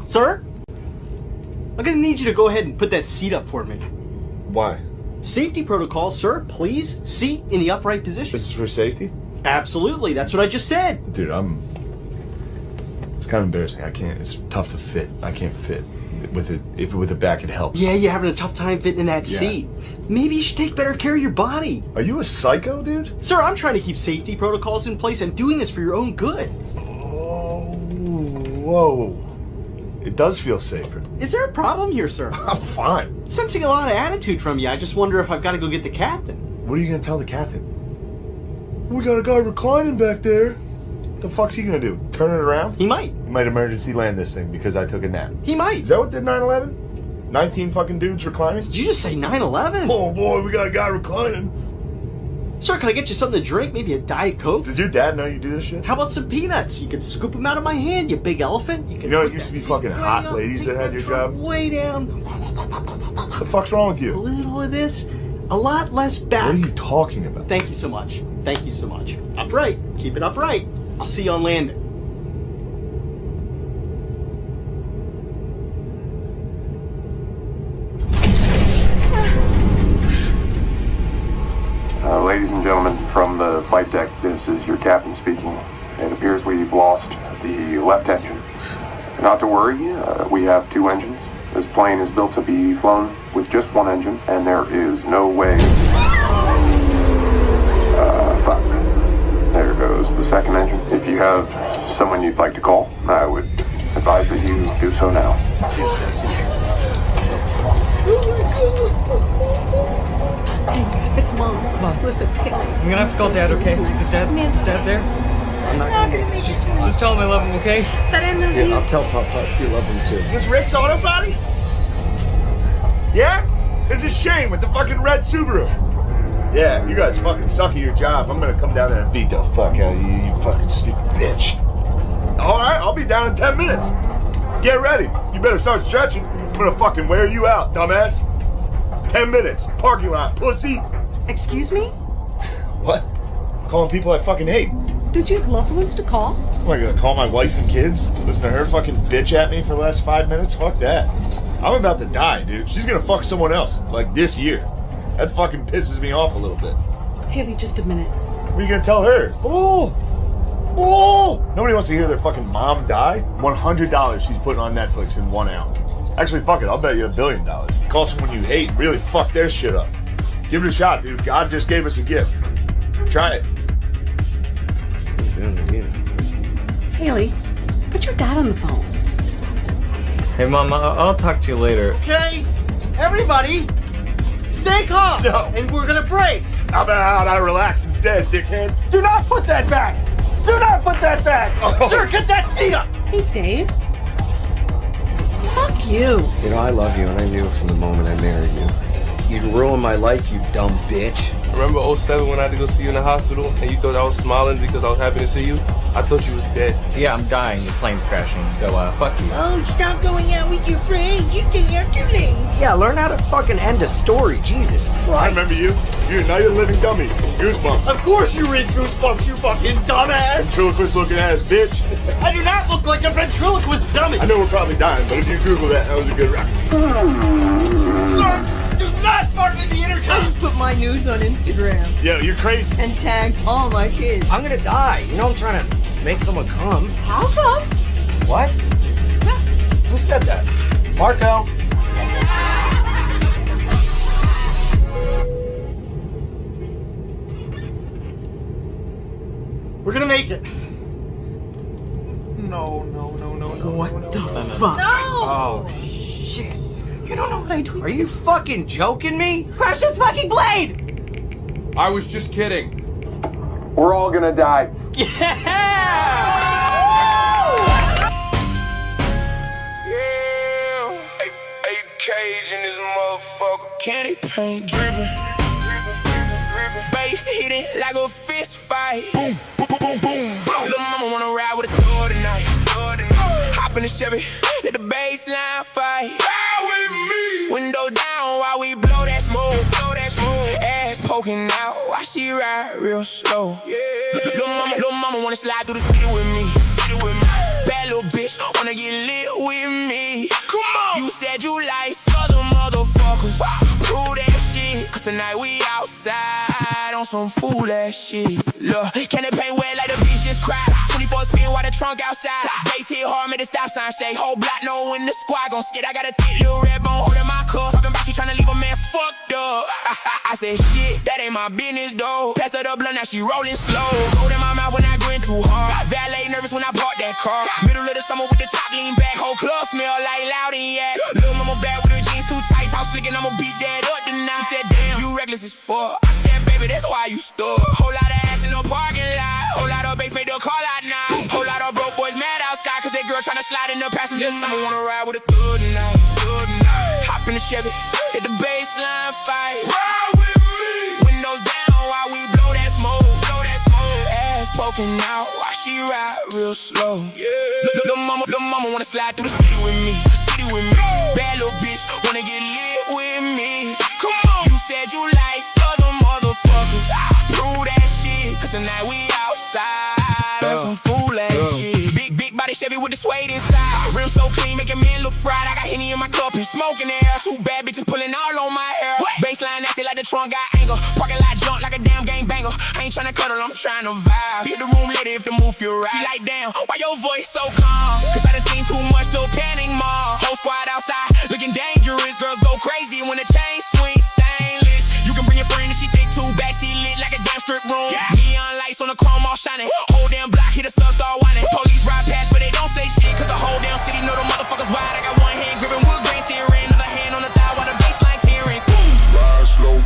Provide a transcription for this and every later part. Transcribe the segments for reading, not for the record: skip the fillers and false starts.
Sir? I'm gonna need you to go ahead and put that seat up for me. Why? Safety protocol, sir. Please, seat in the upright position. This is for safety? Absolutely, that's what I just said. Dude, it's kind of embarrassing. I can't, it's tough to fit. I can't fit with it. If with it back, it helps. Yeah, you're having a tough time fitting in that seat. Maybe you should take better care of your body. Are you a psycho, dude? Sir, I'm trying to keep safety protocols in place and doing this for your own good. Oh, whoa. It does feel safer. Is there a problem here, sir? I'm fine. Sensing a lot of attitude from you. I just wonder if I've got to go get the captain. What are you gonna tell the captain? We got a guy reclining back there. The fuck's he gonna do? Turn it around? He might. He might emergency land this thing because I took a nap. He might. Is that what did 9/11? 19 fucking dudes reclining? Did you just say 9/11? Oh boy, we got a guy reclining. Sir, can I get you something to drink? Maybe a Diet Coke? Does your dad know you do this shit? How about some peanuts? You can scoop them out of my hand, you big elephant. You know, it used to be fucking hot ladies that had your job. Way down. The fuck's wrong with A you? little of this, a lot less back. What are you talking about? Thank you so much. Thank you so much. Upright. Keep it upright. I'll see you on landing. Ladies and gentlemen, from the flight deck, this is your captain speaking. It appears we've lost the left engine. Not to worry, we have two engines. This plane is built to be flown with just one engine, and there is no way... fuck. There goes the second engine. If you have someone you'd like to call, I would advise that you do so now. It's Mom. Mom, listen. I'm gonna have to call Dad, okay? Is Dad there? I'm not gonna make it. Just tell him I love him, okay? But I love you. I'll tell Papa you love him too. This Rick's auto body? Yeah? It's a shame with the fucking red Subaru. Yeah, you guys fucking suck at your job. I'm gonna come down there and beat the fuck out of you, you fucking stupid bitch. Alright, I'll be down in 10 minutes. Get ready. You better start stretching. I'm gonna fucking wear you out, dumbass. 10 minutes. Parking lot, pussy. Excuse me? What? Calling people I fucking hate. Did you have loved ones to call? Am I gonna call my wife and kids? Listen to her fucking bitch at me for the last 5 minutes? Fuck that. I'm about to die, dude. She's gonna fuck someone else, like this year. That fucking pisses me off a little bit. Haley, just a minute. What are you gonna tell her? Oh! Nobody wants to hear their fucking mom die. $100 she's putting on Netflix in 1 hour. Actually, fuck it, I'll bet you $1 billion. Call someone you hate and really fuck their shit up. Give it a shot, dude. God just gave us a gift. Try it. Haley, put your dad on the phone. Hey, Mom, I'll talk to you later. Okay, everybody, stay calm. No. And we're gonna brace. How about I relax instead, dickhead? Do not put that back. Do not put that back. Oh. Sir, get that seat up. Hey, Dave. Fuck you. You know, I love you, and I knew from the moment I married you. You'd ruin my life, you dumb bitch. Remember 07 when I had to go see you in the hospital and you thought I was smiling because I was happy to see you? I thought you was dead. Yeah, I'm dying. The plane's crashing, so fuck you. Oh, stop going out with your friends. You're staying out too late. Yeah, learn how to fucking end a story. Jesus Christ. I remember you. You're not even living dummy. Goosebumps. Of course you read Goosebumps, you fucking dumbass. Ventriloquist looking ass bitch. I do not look like a ventriloquist dummy. I know we're probably dying, but if you Google that was a good reference. Sir, do not bark at the intercom. I just put my nudes on Instagram Yeah, you're crazy. and tagged all my kids. I'm gonna die. You know I'm trying to make someone come. How come? What? Who said that? Marco. We're gonna make it. No. What the fuck? Oh, Shit. You don't know what I tweeted. Are you fucking joking me? Crash this fucking blade! I was just kidding. We're all gonna die. Yeah! Ape Cage in this motherfucker. Candy paint dripping. Bass hitting like a fist fight. Boom, boom, boom, boom, boom. Little mama wanna ride with a Thor tonight. Hop in the Chevy, let the bass line fight. Ride with me. Window down while we blow that smoke. Ass poking out while she ride real slow. Little mama wanna slide through the city with me. Bad little bitch wanna get lit with me. Come on. You said you like other motherfuckers. Prove that shit, cause tonight we outside on some fool ass shit. Look, can it paint wet like the beach just cried? 24 spin while the trunk outside. Bass hit hard, made the stop sign shake. Whole block know when the squad gon' skid. I got a thick little red bone holding my cup. Talking about she tryna leave a man fucked up. I said shit, that ain't my business though. Pass her the blunt, now she rolling slow. Gold in my mouth when I grin too hard. Valet nervous when I bought that car. Middle of the summer with the top lean back. Whole club smell like loud and yak. Lil' mama bad with her jeans too tight. Talk slick and I'ma beat that up tonight. She said damn, you reckless as fuck. I said baby, that's why you stuck. Whole lot of ass in the parking lot. Whole lot of bass made the call out now. Whole lot of broke boys mad outside cause that girl tryna slide in the passenger side. I'ma wanna ride with a good night, good night. Hop in the Chevy, hit the baseline fight. Ride with me. Windows down while we blow that smoke, blow that smoke. Ass poking out while she ride real slow. Yeah. Little mama wanna slide through the city with me, city with me. Bad little bitch wanna get lit with me. Come on. You said you like other motherfuckers. Prove that shit, cause tonight we outside on some fool ass shit. Big body Chevy with the suede inside. Rim so clean, make a man look fried. I got Henny in my cup and smoke in there. Two bad bitches pulling all on my hair. Baseline nasty like the trunk got angle. Parking lot junk like a damn gang banger. I ain't tryna cuddle, I'm tryna vibe. Hit the room later if the move feel right. She like damn, why your voice so calm? Cause I done seen too much to panic mom. Whole squad outside looking dangerous. Girls go crazy when the chain swings stainless. You can bring your friend and she thick too. Backseat lit like a damn strip room. Neon lights on the chrome all shining. Whole damn block hit a sub start whining. Police ride past but they don't say shit. Cause the whole damn city know the motherfuckers wide. I got one hand gripping wood grain steering. Another hand on the thigh while the baseline tearing. Ride slow,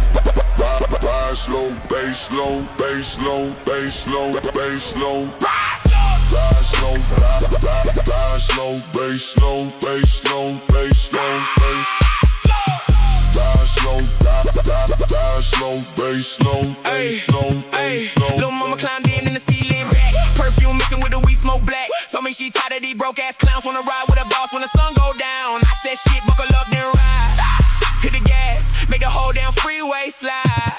ride slow, bass low, bass low, bass low, bass low. Ride slow. Ride slow, ride slow, bass low, bass low, bass low, bass. Ride slow, ride slow, bass low, bass low, bass low. Little mama climbed in the ceiling back. Perfume mixing with the weed smoke black. Told me she tired of these broke ass clowns. Wanna ride with a boss when the sun go down. I said shit, buckle up then ride. Hit the gas, make the whole damn freeway slide.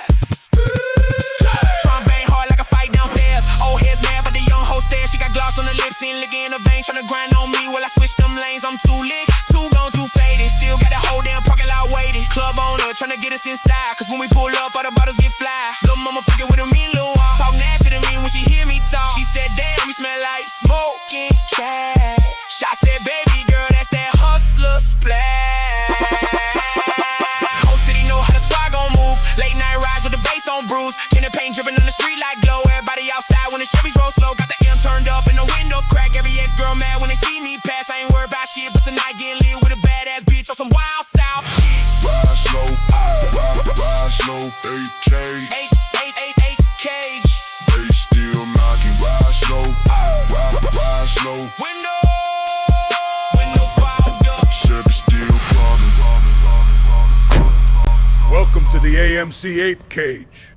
Trump bang hard like a fight downstairs. Old heads mad but the young hoe stare. She got gloss on the lips and licking in the vein. Tryna grind on me while I switch them lanes. I'm too lit, too gone, too faded. Still got the whole damn parking lot waiting. Club owner tryna get us inside. Cause when we pull up all the bottles get fly. Little mama figure with a mean little walk. Talk nasty to me when she hear me talk. She said damn, you smell like smoking cash. I said baby girl, that's that hustler splash. Whole city know how the squad gon' move. Late night rides with the bass on bruise. Can the paint dripping on the street like glow. Everybody outside when the Chevys roll slow. Got the M turned up and the windows crack. Every ex-girl mad when they see me pass. I ain't worried about shit, but tonight getting lit with a badass bitch on some wild south shit. Ride slow, ride slow, Ape Cage. Ape Cage. They still knocking. Ride slow, ride slow. Window fogged up. Chevy still coming. Welcome to the AMC Ape Cage.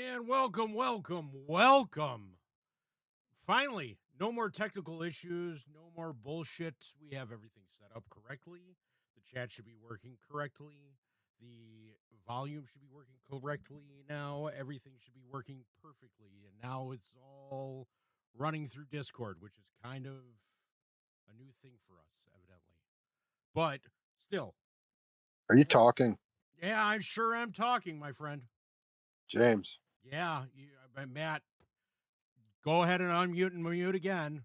And welcome. Finally, no more technical issues, no more bullshit. We have everything set up correctly. The chat should be working correctly. The volume should be working correctly. Now everything should be working perfectly. And now it's all running through Discord, which is kind of a new thing for us, evidently. But still. Are you talking? Yeah, I'm sure I'm talking, my friend. James. Yeah, Matt, go ahead and unmute and mute again.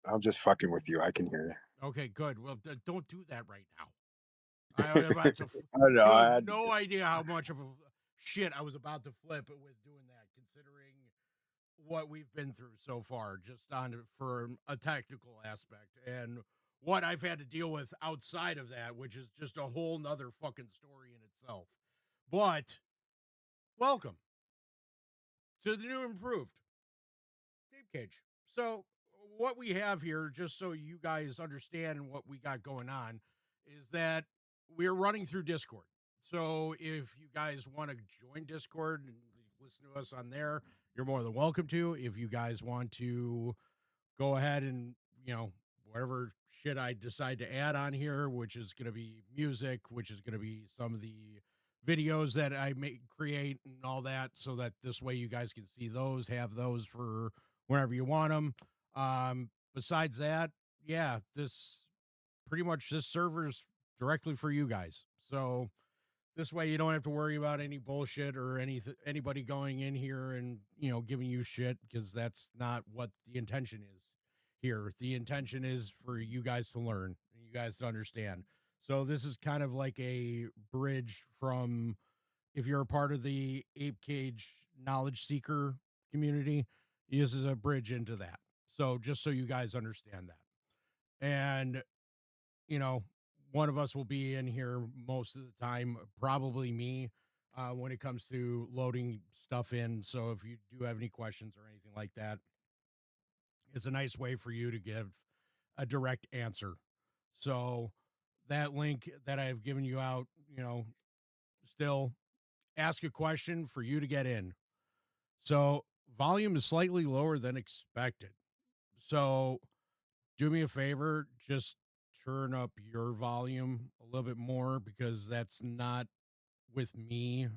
I'm just fucking with you. I can hear you. Okay, good. Well, don't do that right now. I know. I have no idea how much of a shit I was about to flip with doing that, considering what we've been through so far, just for a technical aspect, and what I've had to deal with outside of that, which is just a whole nother fucking story in itself. But welcome to the new improved Ape Cage. So what we have here, just so you guys understand what we got going on, is that we're running through Discord. So if you guys want to join Discord and listen to us on there, you're more than welcome to. If you guys want to go ahead and, whatever shit I decide to add on here, which is going to be music, which is going to be some of the videos that I create and all that, so that this way you guys can see those, have those for whenever you want them. Besides that, yeah, this server's directly for you guys. So this way you don't have to worry about any bullshit or anybody going in here and, giving you shit, because that's not what the intention is here. The intention is for you guys to learn and you guys to understand. So this is kind of like a bridge from, if you're a part of the Ape Cage knowledge seeker community, this is a bridge into that. So just so you guys understand that. And, one of us will be in here most of the time, probably me, when it comes to loading stuff in. So if you do have any questions or anything like that, it's a nice way for you to give a direct answer. So that link that I've given you out, still ask a question for you to get in. So volume is slightly lower than expected. So do me a favor, just turn up your volume a little bit more, because that's not with me,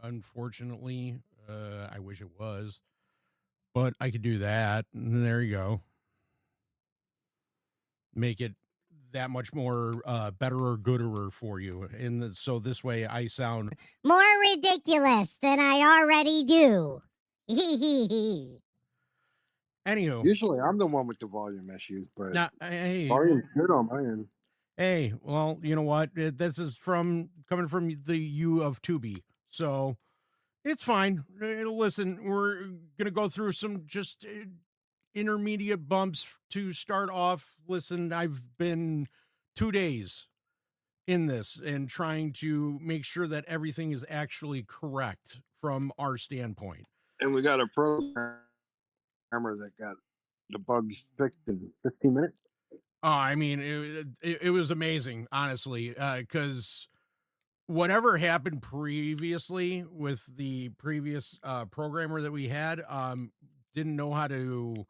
unfortunately. I wish it was, but I could do that. And there you go. Make it that much more better or gooder for you. And so this way I sound more ridiculous than I already do. Anywho, usually I'm the one with the volume issues, but hey, volume's good on my end. Hey, well, you know what? This is coming from the U of Tubi, so it's fine. Listen, we're gonna go through some just intermediate bumps to start off. Listen, I've been 2 days in this and trying to make sure that everything is actually correct from our standpoint. And we got a programmer that got the bugs fixed in 15 minutes. Oh, I mean, it was amazing, honestly, because whatever happened previously with the previous programmer that we had, didn't know how to,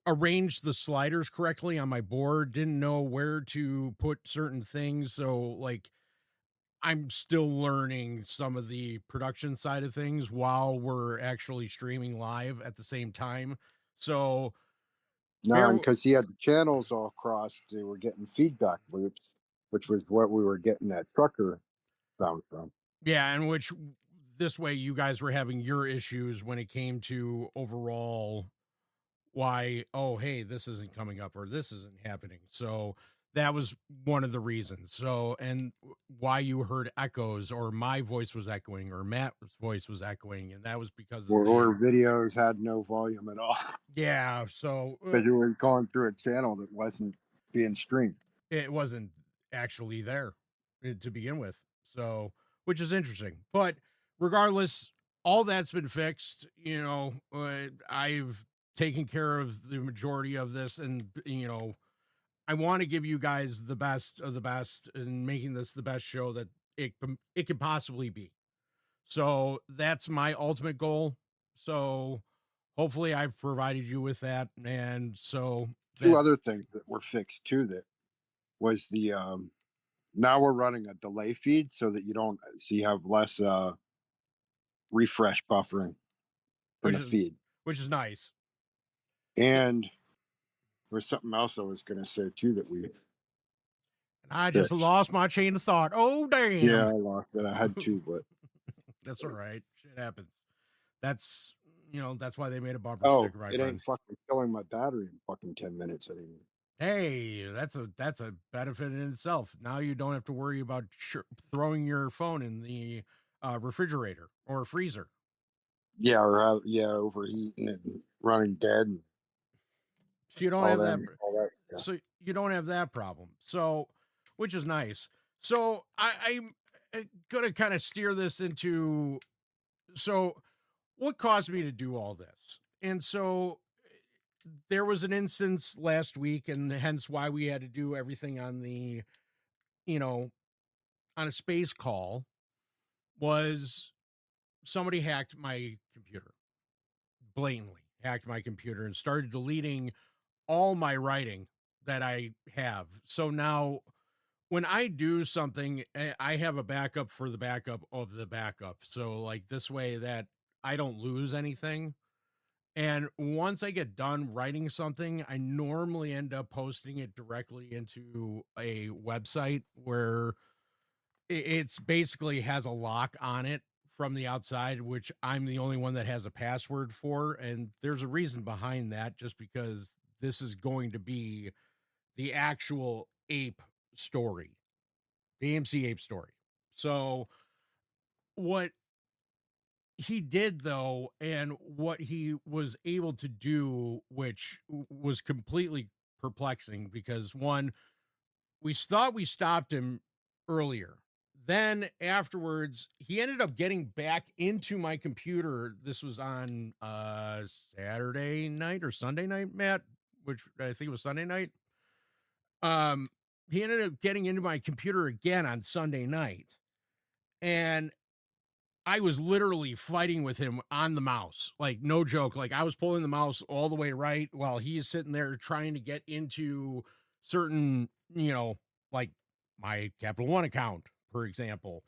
arrange the sliders correctly on my board, didn't know where to put certain things. So, like, I'm still learning some of the production side of things while we're actually streaming live at the same time. So, no, because he had the channels all crossed, they were getting feedback loops, which was what we were getting that trucker sound from. Yeah, and which this way you guys were having your issues when it came to overall why, oh, hey, this isn't coming up or this isn't happening. So that was one of the reasons. So, and why you heard echoes, or my voice was echoing, or Matt's voice was echoing, and that was because or videos had no volume at all. Yeah, so because it was going through a channel that wasn't being streamed. It wasn't actually there to begin with. So, which is interesting. But regardless, all that's been fixed. I've taken care of the majority of this, and I want to give you guys the best of the best and making this the best show that it could possibly be. So that's my ultimate goal. So hopefully I've provided you with that. And so two other things that were fixed too, that was the now we're running a delay feed so that you have less refresh buffering for the feed, which is nice. And there's something else I was going to say too that we. I just lost my chain of thought. Oh, damn. Yeah, I lost it. I had to, but that's all right. Shit happens. That's that's why they made a bumper sticker. Right? It ain't fucking killing my battery in fucking 10 minutes anymore. Hey, that's a benefit in itself. Now you don't have to worry about throwing your phone in the refrigerator or freezer. Yeah, or overheating and running dead. And so you don't have that. So you don't have that problem. So, which is nice. So I'm gonna kind of steer this into. So, what caused me to do all this? And so there was an instance last week, and hence why we had to do everything on the, on a space call, was somebody hacked my computer, blatantly hacked my computer and started deleting all my writing that I have. So now when I do something, I have a backup for the backup of the backup. So like this way that I don't lose anything. And once I get done writing something, I normally end up posting it directly into a website where it's basically has a lock on it from the outside, which I'm the only one that has a password for. And there's a reason behind that, just because this is going to be the actual ape story, the AMC Ape story. So what he did though, and what he was able to do, which was completely perplexing, because one, we thought we stopped him earlier. Then afterwards, he ended up getting back into my computer. This was on Saturday night or Sunday night, Matt, which I think it was Sunday night. He ended up getting into my computer again on Sunday night. And I was literally fighting with him on the mouse. Like, no joke. Like, I was pulling the mouse all the way right while he's sitting there trying to get into certain, like my Capital One account, for example,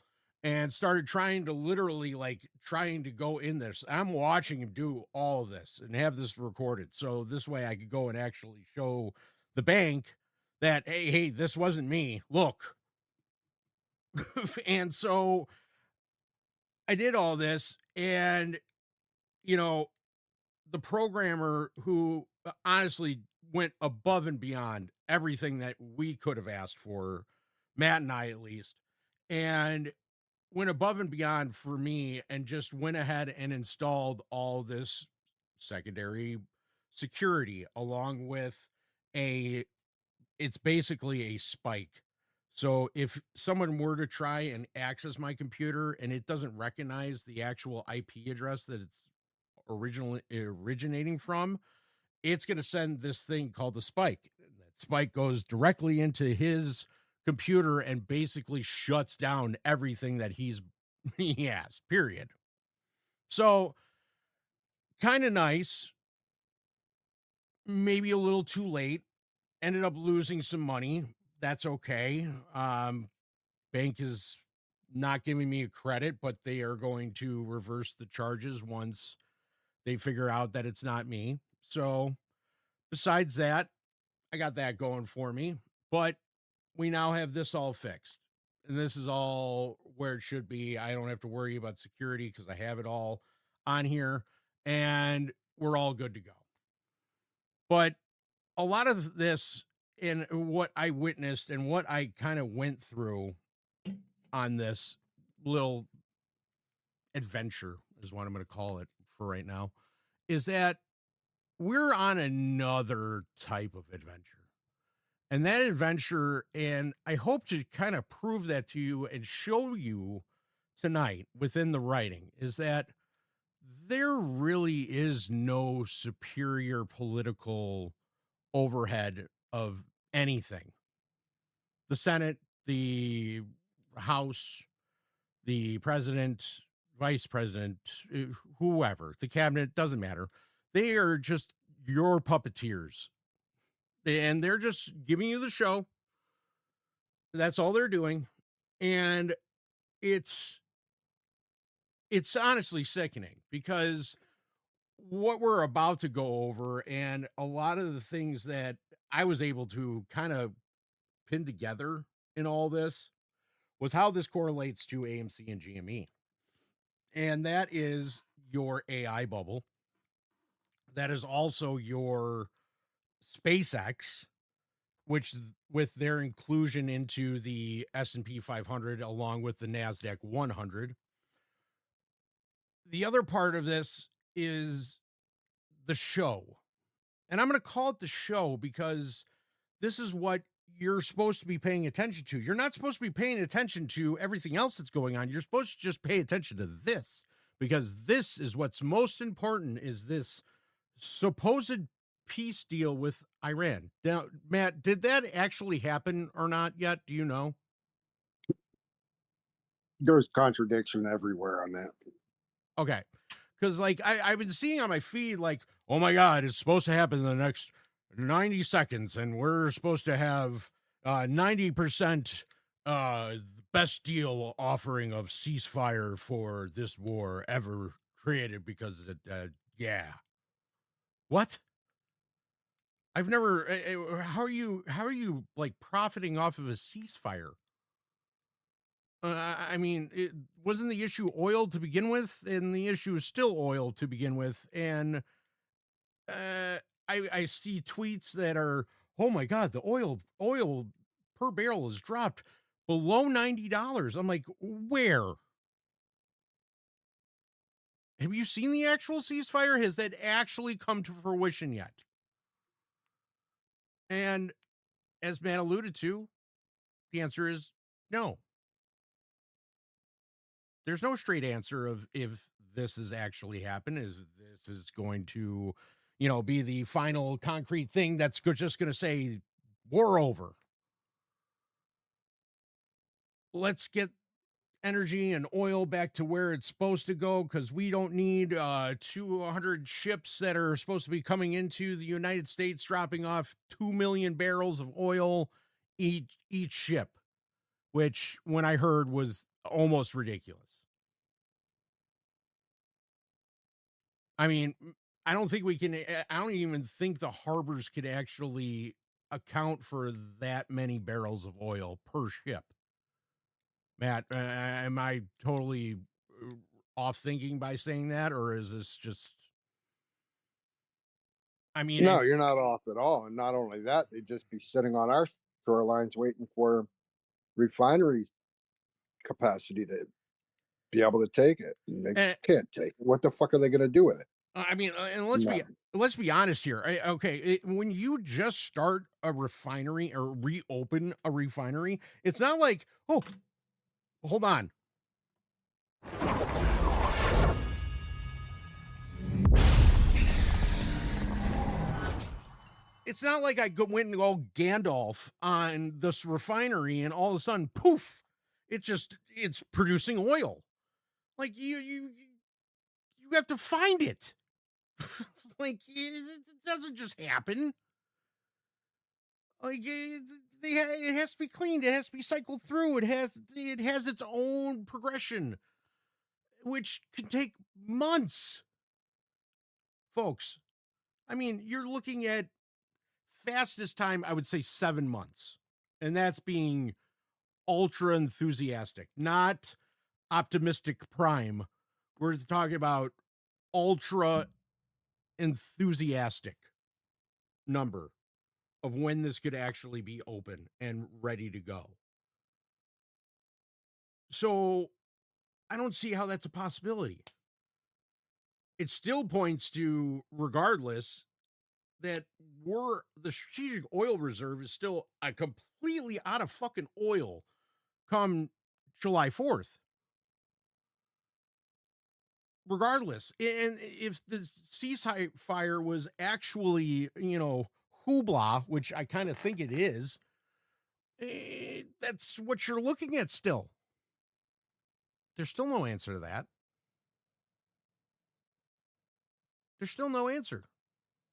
and started trying to literally trying to go in this. I'm watching him do all of this and have this recorded. So this way I could go and actually show the bank that, hey, this wasn't me. Look. And so I did all this, and, the programmer, who honestly went above and beyond everything that we could have asked for, Matt and I at least, and went above and beyond for me, and just went ahead and installed all this secondary security along with it's basically a spike. So if someone were to try and access my computer and it doesn't recognize the actual IP address that it's originally originating from, it's going to send this thing called a spike. That spike goes directly into his computer and basically shuts down everything that he has, period. So kind of nice, maybe a little too late, ended up losing some money. That's okay. Bank is not giving me a credit, but they are going to reverse the charges once they figure out that it's not me. So besides that, I got that going for me, but we now have this all fixed, and this is all where it should be. I don't have to worry about security because I have it all on here, and we're all good to go. But a lot of this, and what I witnessed and what I kind of went through on this little adventure, is what I'm going to call it for right now, is that we're on another type of adventure. And that adventure, and I hope to kind of prove that to you and show you tonight within the writing, is that there really is no superior political overhead of anything. The Senate, the House, the president, vice president, whoever, the cabinet, doesn't matter. They are just your puppeteers, and they're just giving you the show. That's all they're doing. And it's honestly sickening, because what we're about to go over, and a lot of the things that I was able to kind of pin together in all this, was how this correlates to AMC and GME. And that is your AI bubble. That is also your SpaceX, which, with their inclusion into the S&P 500 along with the NASDAQ 100. The other part of this is the show. And I'm going to call it the show because this is what you're supposed to be paying attention to. You're not supposed to be paying attention to everything else that's going on. You're supposed to just pay attention to this, because this is what's most important, is this supposed peace deal with Iran. Now, Matt, did that actually happen or not yet? Do you know? There's contradiction everywhere on that. Okay. Because I've been seeing on my feed, oh my God, it's supposed to happen in the next 90 seconds, and we're supposed to have 90% best deal offering of ceasefire for this war ever created because it, yeah. What? I've never. How are you like profiting off of a ceasefire? I mean, it wasn't the issue oil to begin with, and the issue is still oil to begin with. And I see tweets that are, oh my god, the oil per barrel has dropped below $90. I'm like, where? Have you seen the actual ceasefire? Has that actually come to fruition yet? And as Matt alluded to, the answer is no. There's no straight answer of if this has actually happened, is this is going to, be the final concrete thing that's just going to say war over. Let's get energy and oil back to where it's supposed to go, because we don't need 200 ships that are supposed to be coming into the United States dropping off 2 million barrels of oil each ship, which when I heard was almost ridiculous. I mean, I don't think we can, I don't even think the harbors could actually account for that many barrels of oil per ship. Matt, am I totally off thinking by saying that, or is this just, I mean, No, you're not off at all. And not only that, they'd just be sitting on our shorelines waiting for refineries capacity to be able to take it. And they can't take it. What the fuck are they going to do with it? I mean, and let's be honest here. When you just start a refinery or reopen a refinery, it's not like, oh, hold on. It's not like I went and go Gandalf on this refinery and all of a sudden, poof, it's producing oil. Like you have to find it. Like it doesn't just happen. Like it has to be cleaned. It has to be cycled through. It has its own progression, which can take months, folks. I mean, you're looking at fastest time, I would say 7 months, and that's being ultra enthusiastic, not optimistic prime. We're talking about ultra enthusiastic number of when this could actually be open and ready to go. So I don't see how that's a possibility. It still points to, regardless, that the strategic oil reserve is still completely out of fucking oil come July 4th. Regardless, and if the ceasefire was actually, hoopla, which I kind of think it is, that's what you're looking at still. There's still no answer to that. There's still no answer.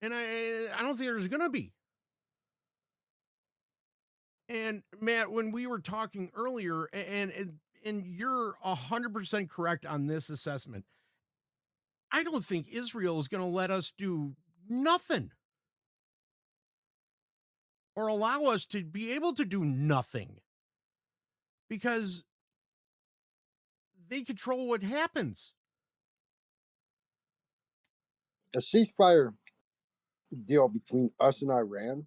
And I don't think there's going to be. And Matt, when we were talking earlier, and you're 100% correct on this assessment, I don't think Israel is going to let us do nothing or allow us to be able to do nothing, because they control what happens. A ceasefire deal between us and Iran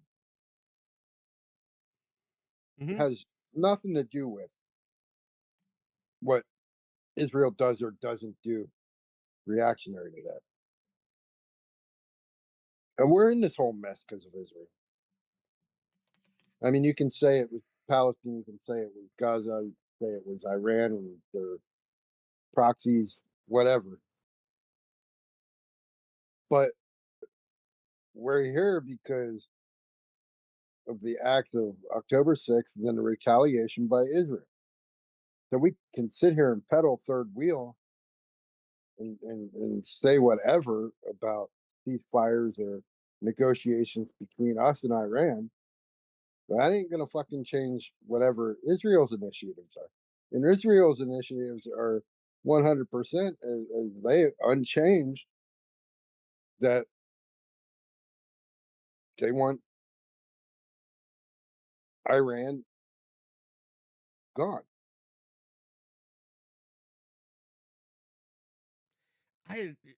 has nothing to do with what Israel does or doesn't do reactionary to that. And we're in this whole mess because of Israel. I mean, you can say it was Palestine, you can say it was Gaza, you can say it was Iran and their proxies, whatever. But we're here because of the acts of October 6th and then the retaliation by Israel. So we can sit here and pedal third wheel and say whatever about ceasefires or negotiations between us and Iran. But that ain't going to fucking change whatever Israel's initiatives are. And Israel's initiatives are 100% as they unchanged, that they want Iran gone.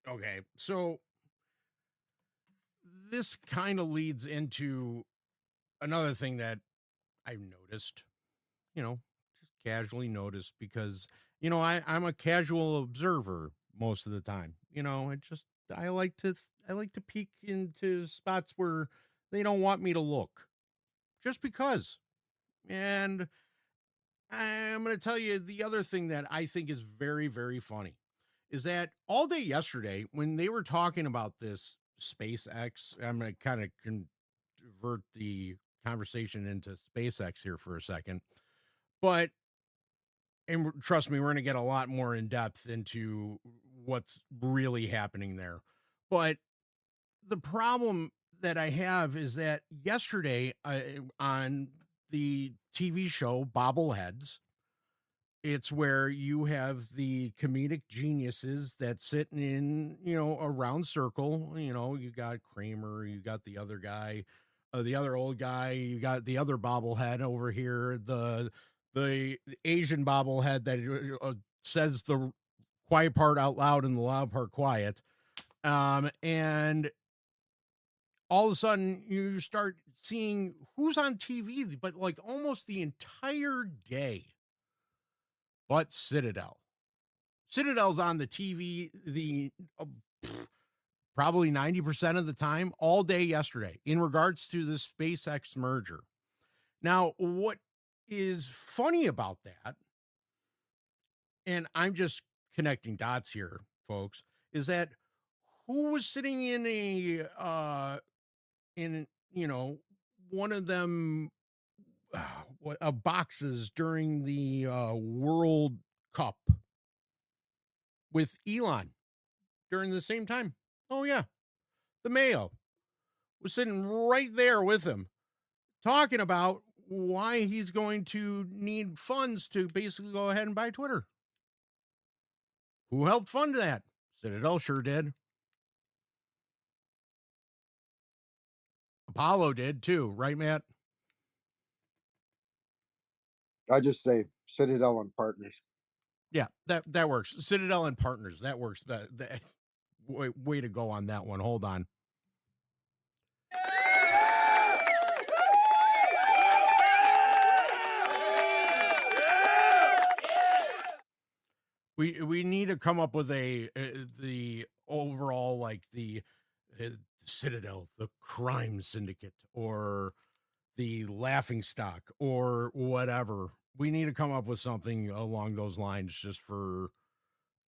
Okay, so this kind of leads into another thing that I've noticed, just casually noticed, because I'm a casual observer most of the time. I like to peek into spots where they don't want me to look, just because. And I'm going to tell you the other thing that I think is very, very funny is that all day yesterday, when they were talking about this SpaceX, I'm going to kind of convert the conversation into SpaceX here for a second. But, and trust me, we're going to get a lot more in depth into what's really happening there. But the problem that I have is that yesterday on the TV show Bobbleheads, it's where you have the comedic geniuses that sit in, a round circle. You got Kramer, you got the other guy, the other old guy, you got the other bobblehead over here, the Asian bobblehead that says the quiet part out loud and the loud part quiet. And all of a sudden you start seeing who's on TV, but like almost the entire day. But Citadel's on the TV probably 90% of the time, all day yesterday, in regards to the SpaceX merger. Now, what is funny about that, and I'm just connecting dots here, folks, is that who was sitting in one of them boxes during the World Cup with Elon during the same time? Oh, yeah. The Mayo was sitting right there with him, talking about why he's going to need funds to basically go ahead and buy Twitter. Who helped fund that? Citadel sure did. Apollo did too, right, Matt? I just say Citadel and Partners. Yeah, that works. Citadel and Partners, that works. Way to go on that one. Hold on. We need to come up with the overall, like the Citadel, the crime syndicate, or the laughing stock, or whatever. We need to come up with something along those lines just for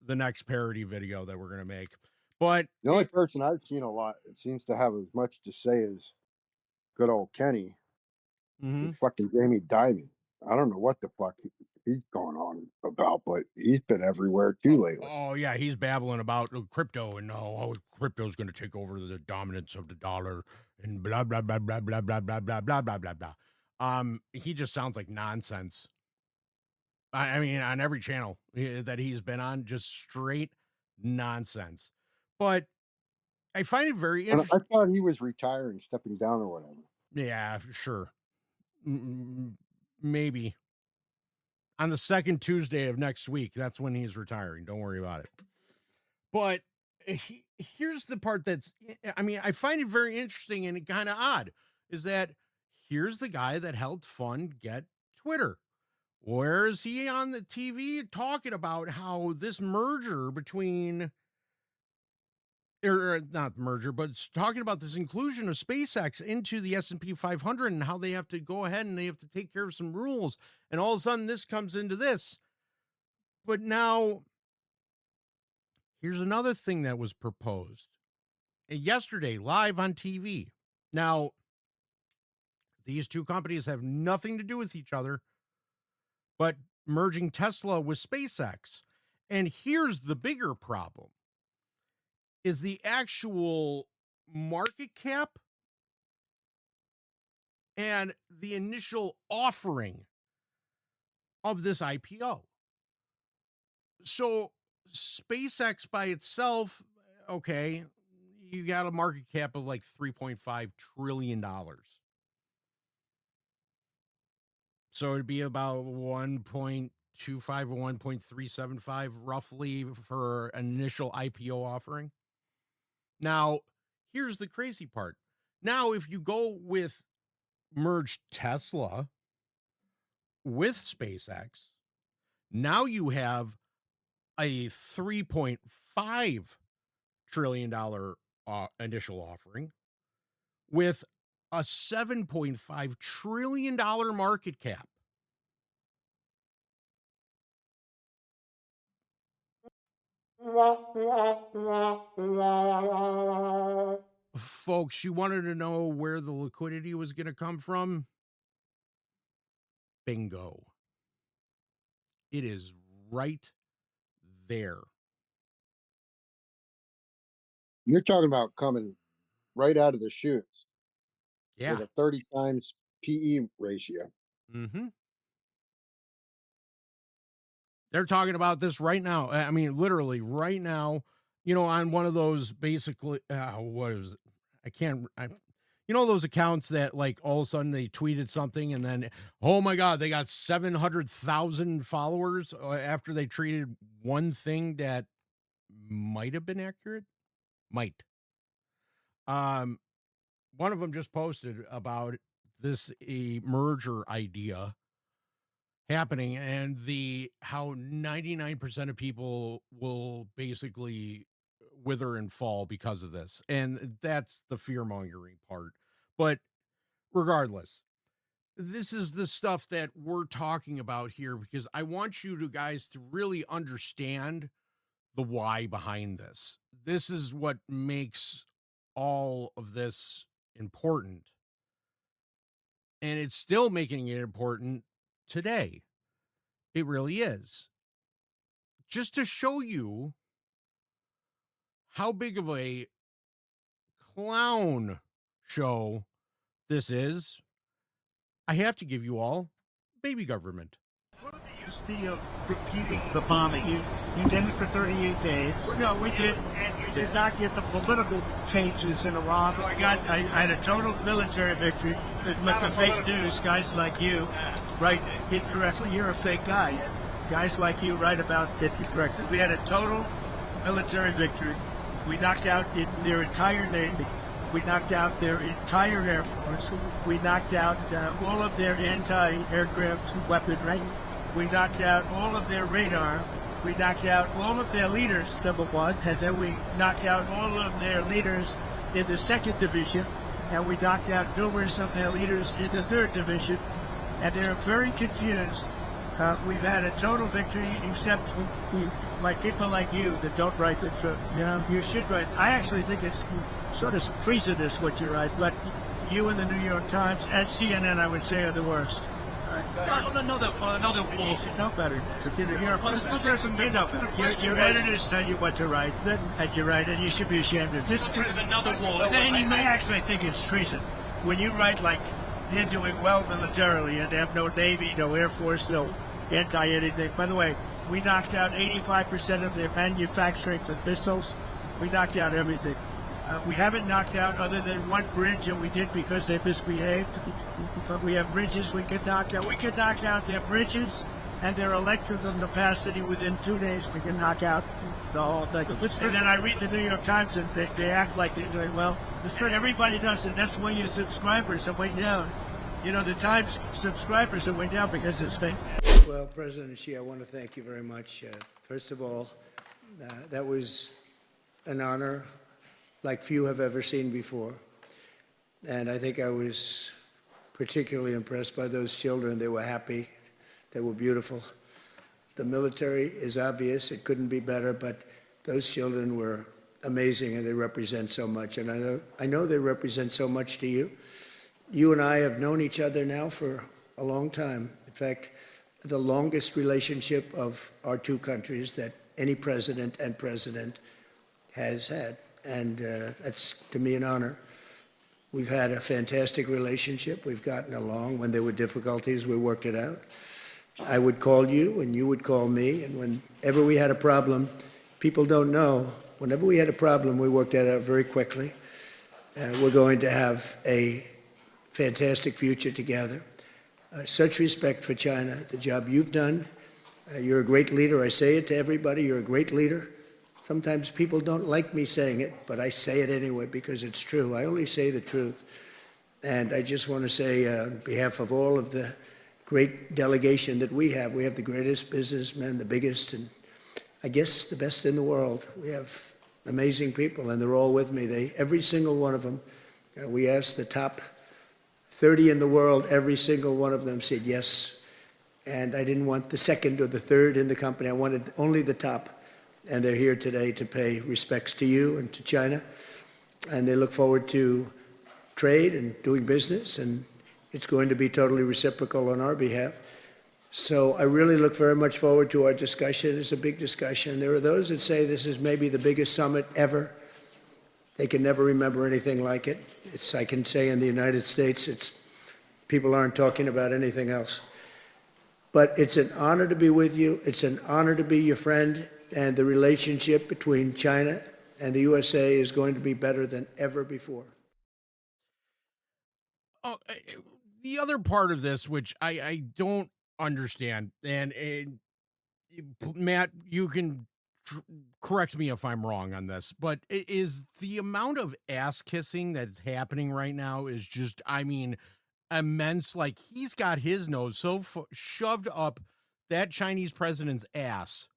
the next parody video that we're going to make. But the only person I've seen a lot that seems to have as much to say as good old Kenny is fucking Jamie Dimon. I don't know what the fuck he's going on about, but he's been everywhere too lately. Oh yeah, he's babbling about crypto and crypto's going to take over the dominance of the dollar and blah blah blah blah blah blah blah blah blah blah blah blah. He just sounds like nonsense. I mean, on every channel that he's been on, just straight nonsense. But I find it very interesting. I thought he was retiring, stepping down or whatever. Yeah, sure. Maybe. On the second Tuesday of next week, that's when he's retiring. Don't worry about it. But here's the part I find it very interesting and kind of odd, is that here's the guy that helped fund get Twitter. Where is he on the TV talking about how this merger between, or not merger, but talking about this inclusion of SpaceX into the S&P 500 and how they have to go ahead and they have to take care of some rules. And all of a sudden this comes into this. But now here's another thing that was proposed yesterday live on TV. Now, these two companies have nothing to do with each other, but merging Tesla with SpaceX. And here's the bigger problem, is the actual market cap and the initial offering of this IPO. So SpaceX by itself, okay, you got a market cap of like $3.5 trillion. So it'd be about 1.25 or 1.375 roughly for an initial IPO offering. Now, here's the crazy part. Now, if you go with merge Tesla with SpaceX, now you have a $3.5 trillion initial offering with a $7.5 trillion market cap. Folks, you wanted to know where the liquidity was going to come from? Bingo. It is right there. You're talking about coming right out of the chutes. Yeah. With a 30 times PE ratio. Mm-hmm. They're talking about this right now. I mean, literally right now, you know, on one of those basically, what is it? You know, those accounts that like all of a sudden they tweeted something and then, oh my God, they got 700,000 followers after they treated one thing that might have been accurate. Might. One of them just posted about this merger idea happening and how 99% of people will basically wither and fall because of this. And that's the fear mongering part. But regardless, this is the stuff that we're talking about here because I want you guys to really understand the why behind this. This is what makes all of this important. And it's still making it important today. It really is. Just to show you how big of a clown show this is, I have to give you all baby government. What would the use be of repeating the bombing? You did it for 38 days. No, we did. And you did not get the political changes in Iran. I had a total military victory. But the fake news, guys like you write incorrectly. You're a fake guy. Guys like you write about it incorrectly. We had a total military victory. We knocked out their entire Navy. We knocked out their entire Air Force. We knocked out all of their anti-aircraft weaponry. We knocked out all of their radar. We knocked out all of their leaders, number one, and then we knocked out all of their leaders in the 2nd Division, and we knocked out numerous of their leaders in the 3rd Division, and they're very confused. We've had a total victory, except like people like you that don't write the truth. You know, you should write. I actually think it's sort of treasonous what you write, but you and the New York Times and CNN, I would say, are the worst. Another You should know better. Your editors tell you what to write, and you write it. You should be ashamed of this. This is another wall. And you may actually think it's treason when you write like they're doing well militarily and they have no Navy, no Air Force, no anti-anything. By the way, we knocked out 85% of their manufacturing for missiles. We knocked out everything. We haven't knocked out other than one bridge that we did because they misbehaved. But we have bridges we could knock out. We could knock out their bridges and their electrical capacity within 2 days. We can knock out the whole thing. And then I read the New York Times and they act like they're doing well. Everybody does, and that's why your subscribers are way down. You know, the Times subscribers are way down because it's fake. Well, President Xi, I want to thank you very much. First of all, that was an honor like few have ever seen before. And I think I was particularly impressed by those children. They were happy. They were beautiful. The military is obvious. It couldn't be better, but those children were amazing, and they represent so much. And I know they represent so much to you. You and I have known each other now for a long time. In fact, the longest relationship of our two countries that any president and president has had. and that's to me an honor. We've had a fantastic relationship. We've gotten along. When there were difficulties, we worked it out. I would call you, and you would call me, and whenever we had a problem, people don't know, whenever we had a problem, we worked that out very quickly. We're going to have a fantastic future together. Such respect for China, the job you've done. You're a great leader. I say it to everybody. You're a great leader. Sometimes people don't like me saying it, but I say it anyway because it's true. I only say the truth. And I just want to say on behalf of all of the great delegation that we have the greatest businessmen, the biggest, and I guess the best in the world. We have amazing people, and they're all with me. Every single one of them, we asked the top 30 in the world, every single one of them said yes. And I didn't want the second or the third in the company. I wanted only the top. And they're here today to pay respects to you and to China. And they look forward to trade and doing business. And it's going to be totally reciprocal on our behalf. So I really look very much forward to our discussion. It's a big discussion. There are those that say this is maybe the biggest summit ever. They can never remember anything like it. I can say in the United States, people aren't talking about anything else. But it's an honor to be with you. It's an honor to be your friend. And the relationship between China and the USA is going to be better than ever before. Oh, the other part of this, which I don't understand, and Matt, you can correct me if I'm wrong on this, but is the amount of ass kissing that's happening right now is just, I mean, immense. Like, he's got his nose so shoved up that Chinese president's ass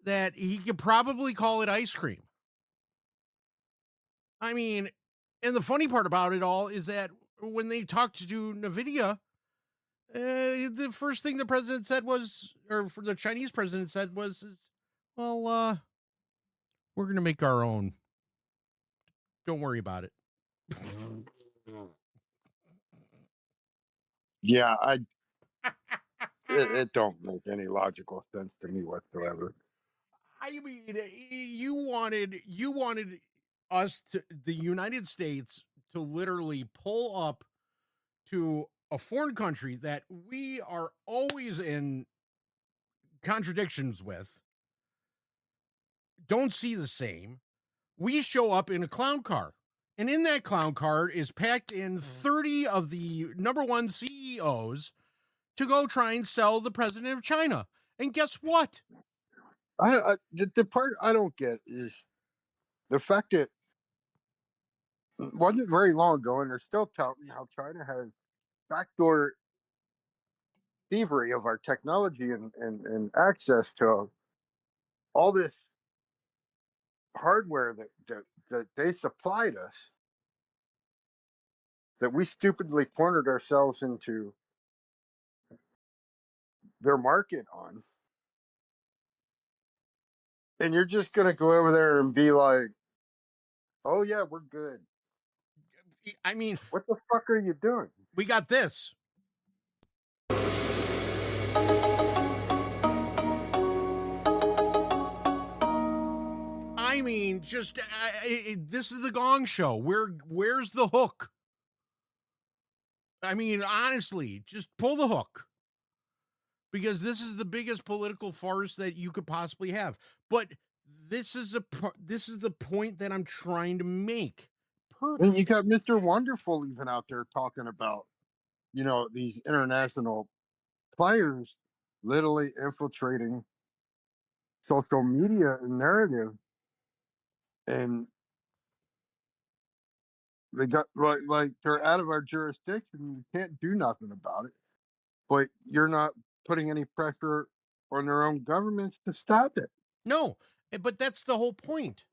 that he could probably call it ice cream. I mean, and the funny part about it all is that when they talked to NVIDIA, the first thing the president said was, or for the Chinese president said was, well, we're going to make our own. Don't worry about it. Yeah, it don't make any logical sense to me whatsoever. I mean, you wanted us to, the United States, to literally pull up to a foreign country that we are always in contradictions with, don't see the same. We show up in a clown car, and in that clown car is packed in 30 of the number one CEOs to go try and sell the president of China. And guess what? The part I don't get is the fact that wasn't very long ago, and they're still touting how China has backdoor thievery of our technology and access to all this hardware that they supplied us, that we stupidly cornered ourselves into their market on. And you're just going to go over there and be like, oh, yeah, we're good. I mean, what the fuck are you doing? We got this. I mean, just this is the Gong Show. Where's the hook? I mean, honestly, just pull the hook, because this is the biggest political farce that you could possibly have. But this is the point that I'm trying to make. And you got Mr. Wonderful even out there talking about, these international players literally infiltrating social media and narrative, and they got like they're out of our jurisdiction. You can't do nothing about it, but you're not putting any pressure on their own governments to stop it. No, but that's the whole point.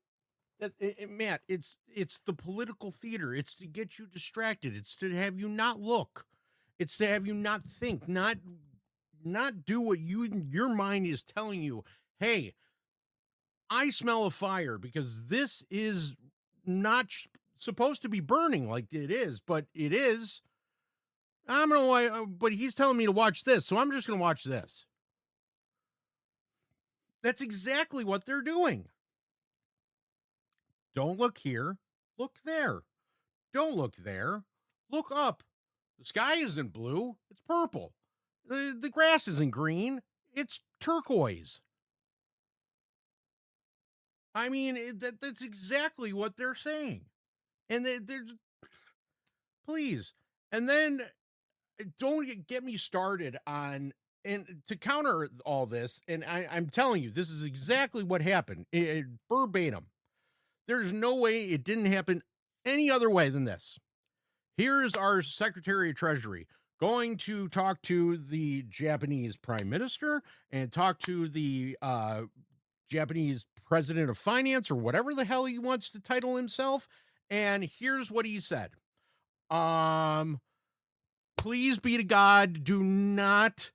Matt, it's the political theater. It's to get you distracted. It's to have you not look. It's to have you not think, not do what your mind is telling you. Hey, I smell a fire, because this is not supposed to be burning like it is, but it is. I don't know why, but he's telling me to watch this, so I'm just going to watch this. That's exactly what they're doing. Don't look here. Look there. Don't look there. Look up. The sky isn't blue. It's purple. The grass isn't green. It's turquoise. I mean, that's exactly what they're saying. And they're please. And then don't get me started on, and to counter all this, and I'm telling you, this is exactly what happened, verbatim. There's no way it didn't happen any other way than this. Here's our Secretary of Treasury going to talk to the Japanese Prime Minister and talk to the Japanese President of Finance, or whatever the hell he wants to title himself. And here's what he said. Please be to God, do not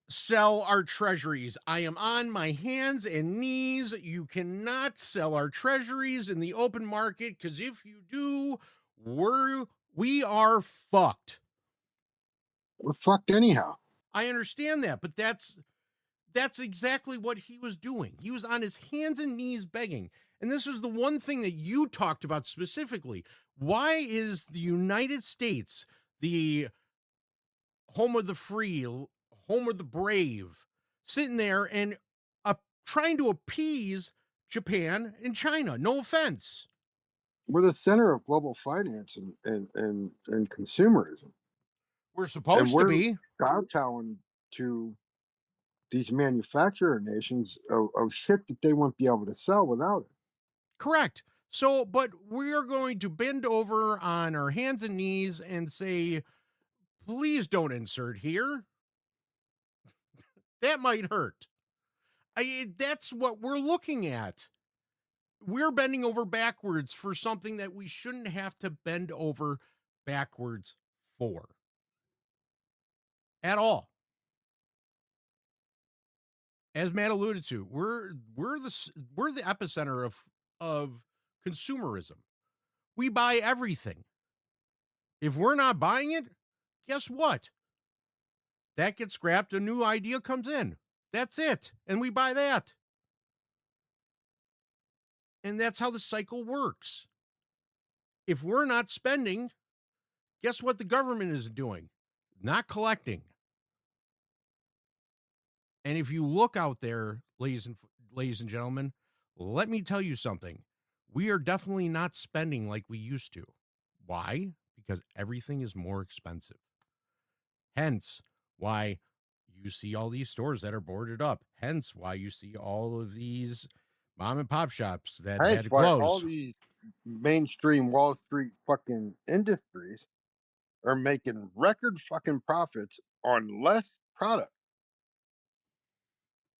sell our treasuries. I am on my hands and knees. You cannot sell our treasuries in the open market, because if you do, we are fucked. We're fucked anyhow. I understand that, but that's exactly what he was doing. He was on his hands and knees begging. And this is the one thing that you talked about specifically. Why is the United States, the home of the free, home of the brave, sitting there and trying to appease Japan and China? No offense. We're the center of global finance and consumerism. We're supposed to be. Kowtowing to these manufacturer nations of shit that they won't be able to sell without it. Correct. So, but we are going to bend over on our hands and knees and say, please don't insert here. That might hurt. That's what we're looking at. We're bending over backwards for something that we shouldn't have to bend over backwards for. At all. As Matt alluded to, we're the epicenter of consumerism. We buy everything. If we're not buying it, guess what? That gets scrapped, a new idea comes in. That's it. And we buy that. And that's how the cycle works. If we're not spending, guess what the government is doing? Not collecting. And if you look out there, ladies and gentlemen, let me tell you something. We are definitely not spending like we used to. Why? Because everything is more expensive. Hence why you see all these stores that are boarded up. Hence why you see all of these mom and pop shops that had to close. All these mainstream Wall Street fucking industries are making record fucking profits on less product.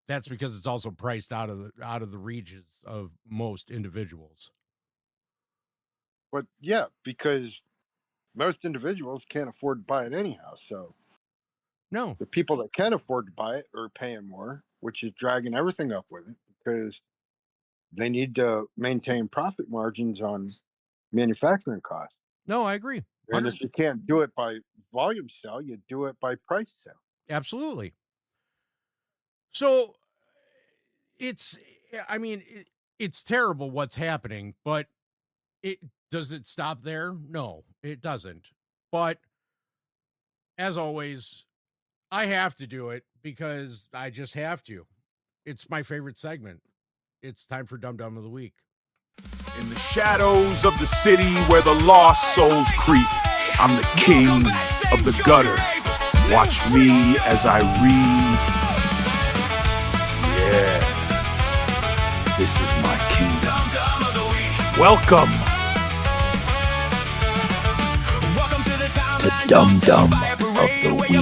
That's because it's also priced out of the regions of most individuals. But yeah, because most individuals can't afford to buy it anyhow. So no, the people that can afford to buy it are paying more, which is dragging everything up with it, because they need to maintain profit margins on manufacturing costs. No, I agree. 100%. And if you can't do it by volume sell, you do it by price sell. Absolutely. So it's terrible what's happening, but does it stop there? No, it doesn't. But as always, I have to do it because I just have to. It's my favorite segment. It's time for Dum Dum of the Week. In the shadows of the city where the lost souls creep, I'm the king of the gutter. Watch me as I read. Yeah. This is my kingdom. Welcome to Dum Dum of the Week.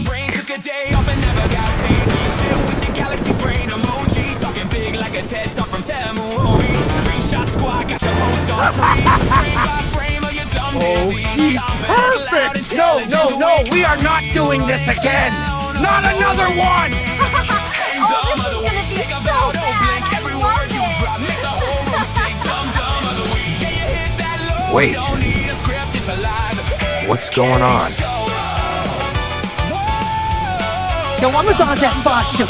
Oh, he's perfect! No, we are not doing this again! Not another one! Wait, what's going on? Eu amo dar espaço!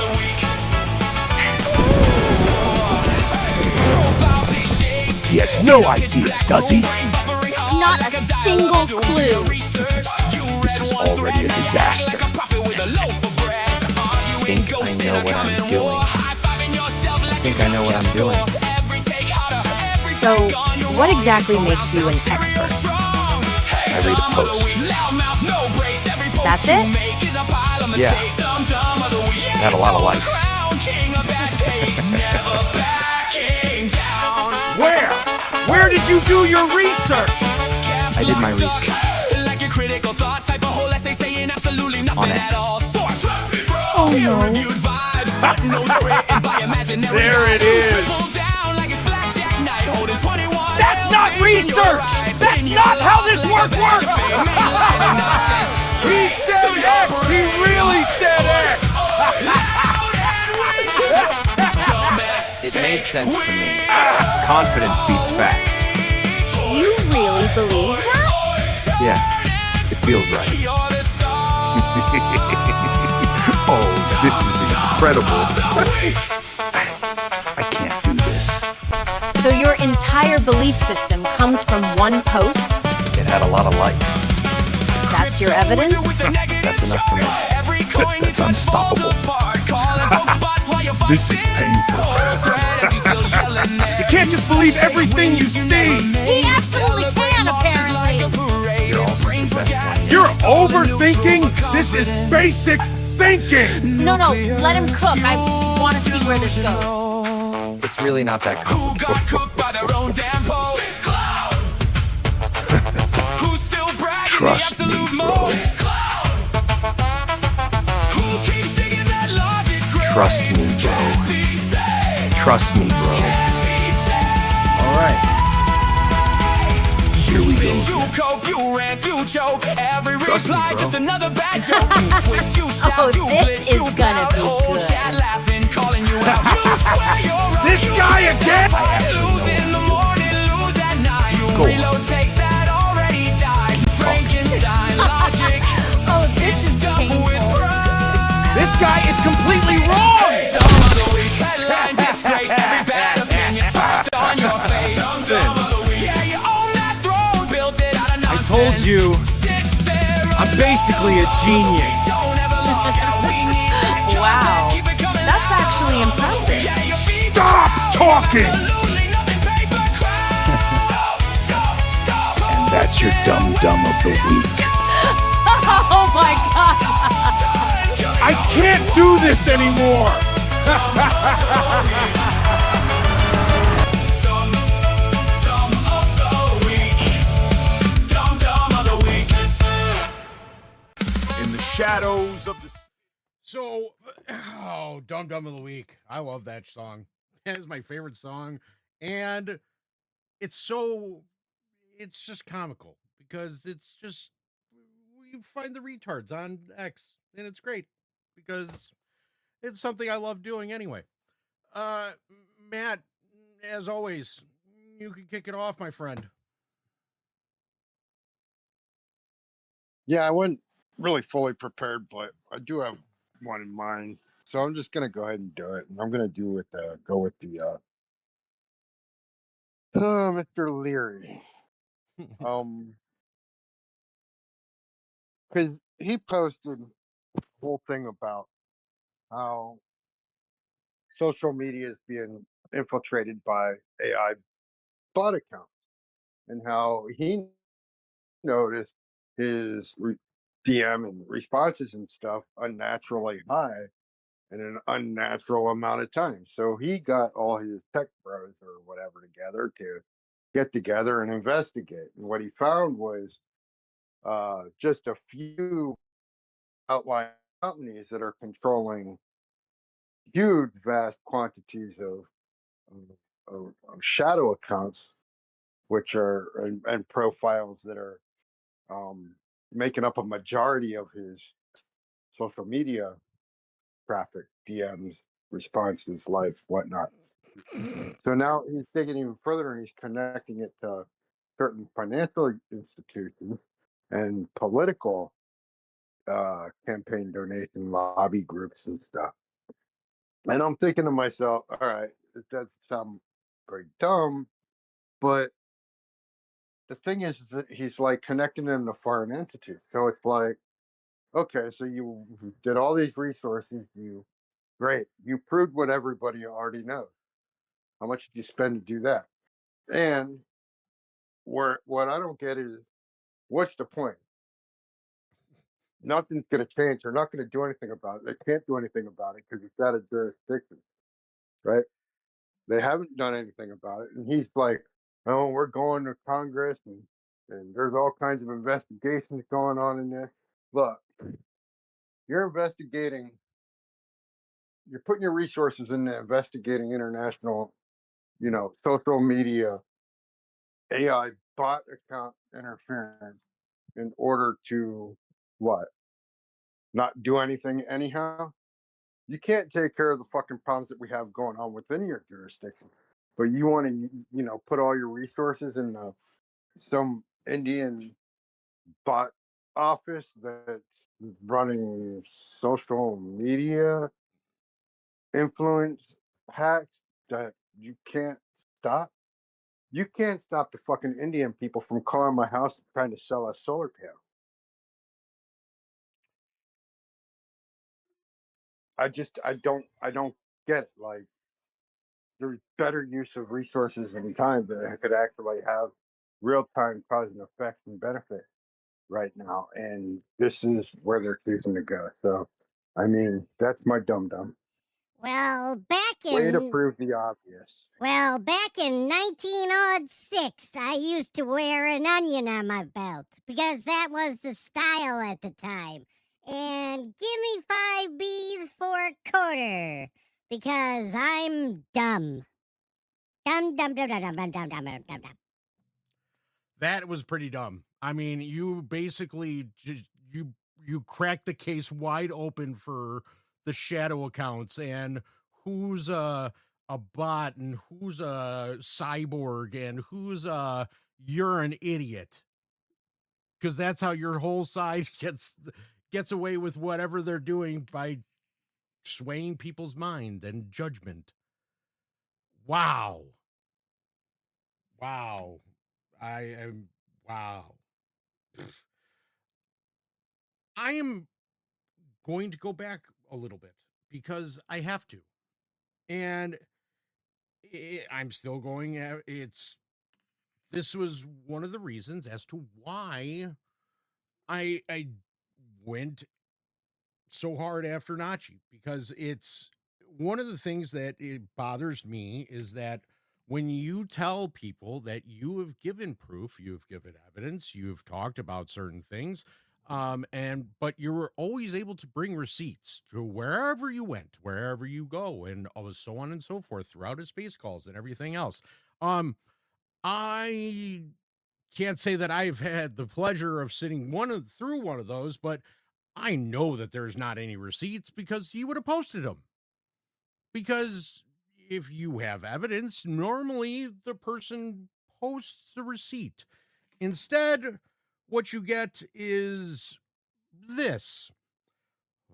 He has no idea, does he? Not a single clue. This is already a disaster. I think I know what I'm doing. I think I know what I'm doing. So, what exactly makes you an expert? I read a post. That's it? Yeah. It had a lot of likes. Where? Where did you do your research? I did my research. On X. Oh no. There it is. That's not research! That's not how this work works! He said X! He really said X! It made sense to me. Confidence beats facts. You really believe that? Yeah, it feels right. Oh, this is incredible. I can't do this. So your entire belief system comes from one post? It had a lot of likes. That's your evidence? That's enough for me. That's unstoppable. This is painful. You can't just believe everything you see. He absolutely can, apparently. You're also the best one. You're overthinking. This is basic thinking. No, let him cook. I want to see where this goes. It's really not that complicated. Trust me, bro. Trust me, bro. Trust me, bro. All right. Here we go. Trust me, bro. Oh, this is gonna be good. This guy again? I actually know. Go on. Oh, this is painful. This guy is completely wrong! I told you, I'm basically a genius. Wow, that's actually impressive. Stop talking! And that's your dum-dum of the week. Oh my god! I can't do this anymore! In the shadows of the... So, Dum Dum of the Week. I love that song. That is my favorite song. And it's just comical because it's just, you find the retards on X and it's great because it's something I love doing anyway. Matt, as always, you can kick it off, my friend. Yeah, I wasn't really fully prepared, but I do have one in mind. So I'm just gonna go ahead and do it. And I'm gonna go with the Mr. Leary. Because he posted a whole thing about how social media is being infiltrated by AI bot accounts and how he noticed his DM and responses and stuff unnaturally high in an unnatural amount of time. So he got all his tech bros or whatever together to get together and investigate. And what he found was just a few outlying companies that are controlling huge, vast quantities of shadow accounts, which are and profiles that are making up a majority of his social media traffic, DMs, responses, likes, whatnot. So now he's digging even further and he's connecting it to certain financial institutions and political campaign donation lobby groups and stuff. And I'm thinking to myself, all right, it doesn't sound very dumb, But the thing is that he's like connecting them to foreign entities. So it's like, okay, so you did all these resources, great. You proved what everybody already knows. How much did you spend to do that? And what I don't get is what's the point? Nothing's going to change. They're not going to do anything about it. They can't do anything about it because it's out of jurisdiction, right? They haven't done anything about it. And he's like, oh, we're going to Congress and there's all kinds of investigations going on in there. Look, you're investigating, you're putting your resources into investigating international, social media, AI bot account interference in order to what? Not do anything anyhow? You can't take care of the fucking problems that we have going on within your jurisdiction. But you want to, put all your resources in some Indian bot office that's running social media influence hacks that you can't stop. You can't stop the fucking Indian people from calling my house and trying to sell us solar panels. I don't get it. Like, there's better use of resources and time that could actually have real time cause and effect and benefit right now. And this is where they're choosing to go. So, I mean, that's my dum dum. Well, Way to prove the obvious. Well, back in 1906, I used to wear an onion on my belt because that was the style at the time. And give me 5 Bs for a quarter because I'm dumb. Dumb, dumb, dumb, dumb, dumb, dumb, dumb, dumb, dumb, dumb. That was pretty dumb. I mean, you basically just you cracked the case wide open for the shadow accounts and who's a bot and who's a cyborg and who's you're an idiot. Because that's how your whole side gets away with whatever they're doing by swaying people's mind and judgment. Wow. Wow. I am wow. I am going to go back a little bit because I have to. And I'm still going this was one of the reasons as to why I went so hard after Nachi, because it's one of the things that it bothers me is that when you tell people that you have given proof, you've given evidence, you've talked about certain things, but you were always able to bring receipts to wherever you went, wherever you go, and so on and so forth throughout his space calls and everything else. I can't say that I've had the pleasure of sitting through one of those, but I know that there's not any receipts because he would have posted them. Because if you have evidence, normally the person posts the receipt. Instead, what you get is this.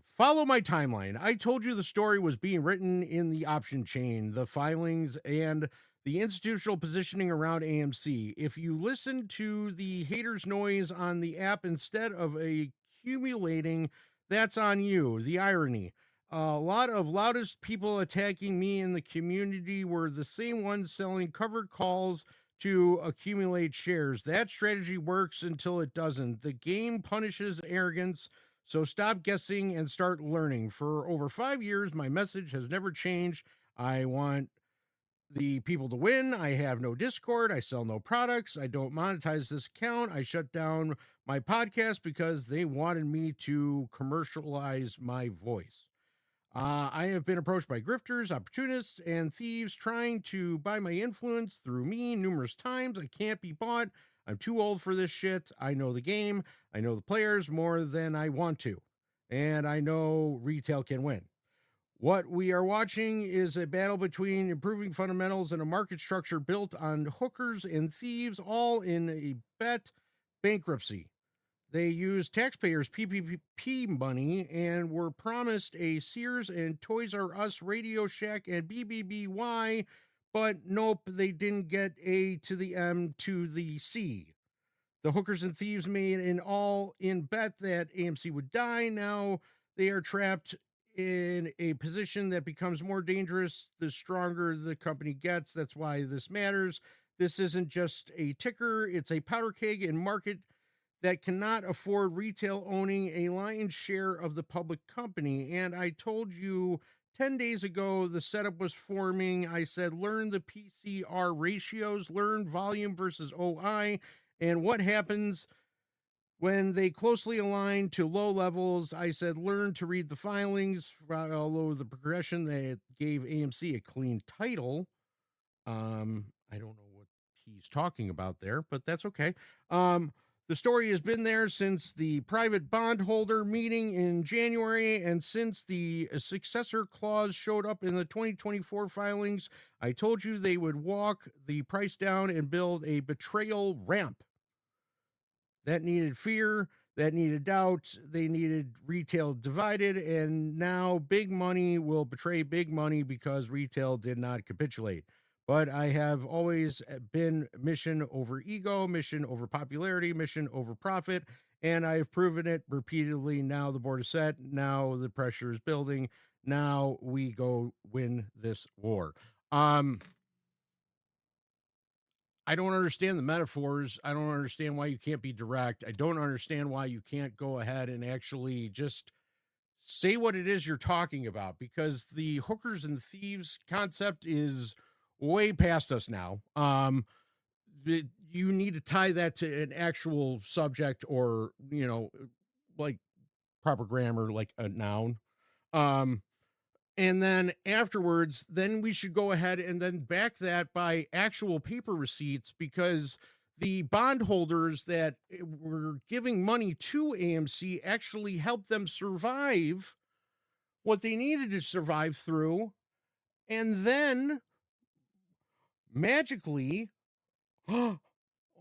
Follow my timeline. I told you the story was being written in the option chain, the filings, and the institutional positioning around AMC. If you listen to the haters' noise on the app instead of accumulating, that's on you. The irony. A lot of loudest people attacking me in the community were the same ones selling covered calls to accumulate shares. That strategy works until it doesn't. The game punishes arrogance. So stop guessing and start learning. For over 5 years, my message has never changed. I want the people to win. I have no Discord. I sell no products. I don't monetize this account. I shut down my podcast because they wanted me to commercialize my voice. I have been approached by grifters, opportunists, and thieves trying to buy my influence through me numerous times. I can't be bought. I'm too old for this shit. I know the game. I know the players more than I want to. And I know retail can win. What we are watching is a battle between improving fundamentals and a market structure built on hookers and thieves, all in a bet bankruptcy. They used taxpayers' PPP money and were promised a Sears and Toys R Us, Radio Shack, and BBBY But nope, they didn't get A to the M to the C. The hookers and thieves made an all-in bet that AMC would die. Now they are trapped in a position that becomes more dangerous the stronger the company gets. That's why this matters. This isn't just a ticker, it's a powder keg and market that cannot afford retail owning a lion's share of the public company. And I told you 10 days ago the setup was forming. I said, learn the PCR ratios, learn volume versus OI, and what happens when they closely align to low levels. I said, learn to read the filings, although the progression that gave AMC a clean title. I don't know what he's talking about there, but that's okay. The story has been there since the private bondholder meeting in January, and since the successor clause showed up in the 2024 filings. I told you they would walk the price down and build a betrayal ramp. That needed fear, that needed doubt, they needed retail divided, and now big money will betray big money because retail did not capitulate. But I have always been mission over ego, mission over popularity, mission over profit, and I've proven it repeatedly. Now the board is set, now the pressure is building, now we go win this war. I don't understand the metaphors. I don't understand why you can't be direct. I don't understand why you can't go ahead and actually just say what it is you're talking about, because the hookers and thieves concept is way past us now. You need to tie that to an actual subject, or, like proper grammar, like a noun. And then afterwards, then we should go ahead and then back that by actual paper receipts, because the bondholders that were giving money to AMC actually helped them survive what they needed to survive through. And then magically, oh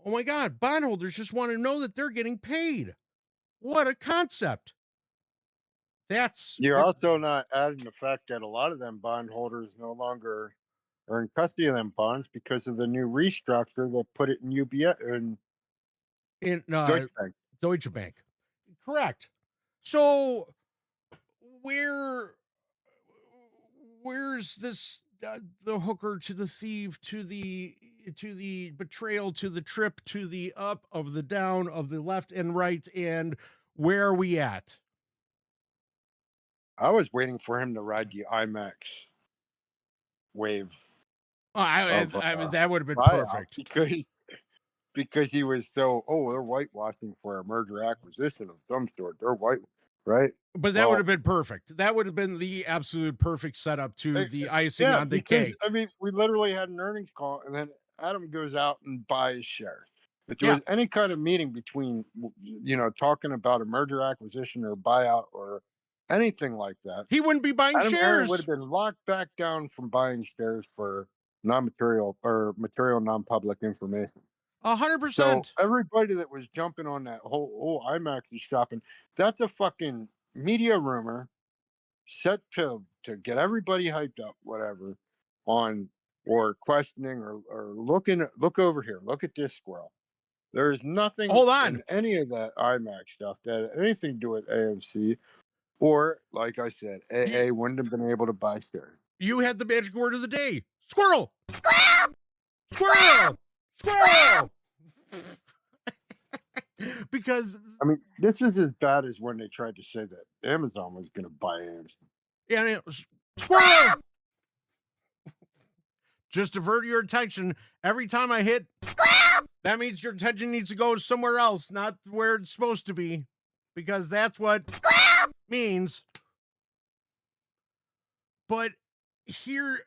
my God, bondholders just want to know that they're getting paid. What a concept. You're also not adding the fact that a lot of them bondholders no longer are in custody of them bonds because of the new restructure that put it in UBS and in Deutsche Bank. Deutsche Bank. Correct. So where's this the hooker to the thief to the betrayal to the trip to the up of the down of the left and right, and where are we at? I was waiting for him to ride the IMAX wave. I mean, that would have been buyout perfect. Because he was so, they're whitewashing for a merger acquisition of some sort. They're white, right? But that would have been perfect. That would have been the absolute perfect setup to the icing on the cake. I mean, we literally had an earnings call, and then Adam goes out and buys shares. If there was any kind of meeting between, talking about a merger acquisition or buyout or anything like that, he wouldn't be buying Adam shares. Aaron would have been locked back down from buying shares for non-material or material non-public information. 100%. So everybody that was jumping on that whole IMAX is shopping, that's a fucking media rumor set to get everybody hyped up, whatever, on or questioning or look over here, look at this squirrel. There's nothing in any of that IMAX stuff that had anything to do with AMC, or like I said, AA wouldn't have been able to buy shares. You had the magic word of the day: squirrel. Squirrel. Squirrel. Squirrel. Because I mean, this is as bad as when they tried to say that Amazon was going to buy AMC. Yeah, it was squirrel. Just divert your attention every time I hit squirrel. That means your attention needs to go somewhere else, not where it's supposed to be, because that's what squirrel means. But here,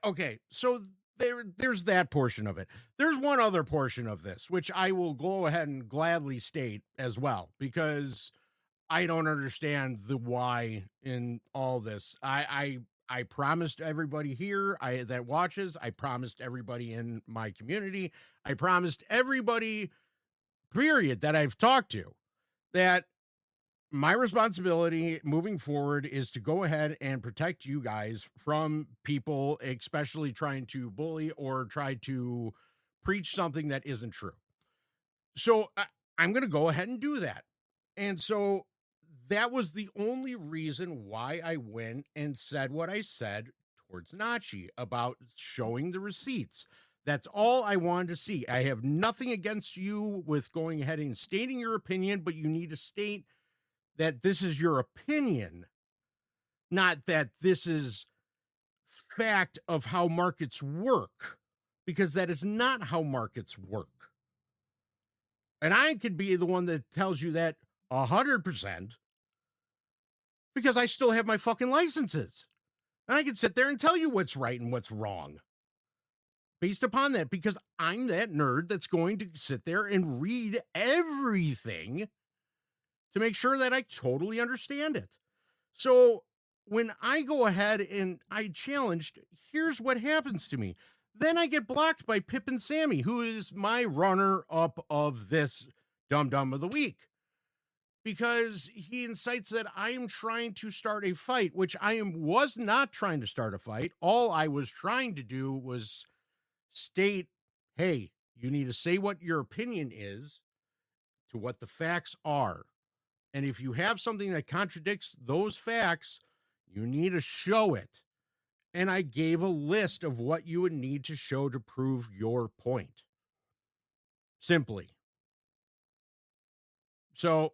okay, so there's that portion of it. There's one other portion of this, which I will go ahead and gladly state as well, because I don't understand the why in all this. I promised everybody here that watches, I promised everybody in my community, I promised everybody, period, that I've talked to, that my responsibility moving forward is to go ahead and protect you guys from people, especially trying to bully or try to preach something that isn't true. So I'm going to go ahead and do that. And so that was the only reason why I went and said what I said towards Nachi about showing the receipts. That's all I wanted to see. I have nothing against you with going ahead and stating your opinion, but you need to state that this is your opinion, not that this is fact of how markets work, because that is not how markets work. And I could be the one that tells you that 100% because I still have my fucking licenses. And I can sit there and tell you what's right and what's wrong based upon that, because I'm that nerd that's going to sit there and read everything to make sure that I totally understand it. So when I go ahead and I challenged, here's what happens to me. Then I get blocked by Pip and Sammy, who is my runner-up of this Dum-Dum of the Week, because he incites that I am trying to start a fight, which was not trying to start a fight. All I was trying to do was state, hey, you need to say what your opinion is to what the facts are. And if you have something that contradicts those facts, you need to show it. And I gave a list of what you would need to show to prove your point. Simply. So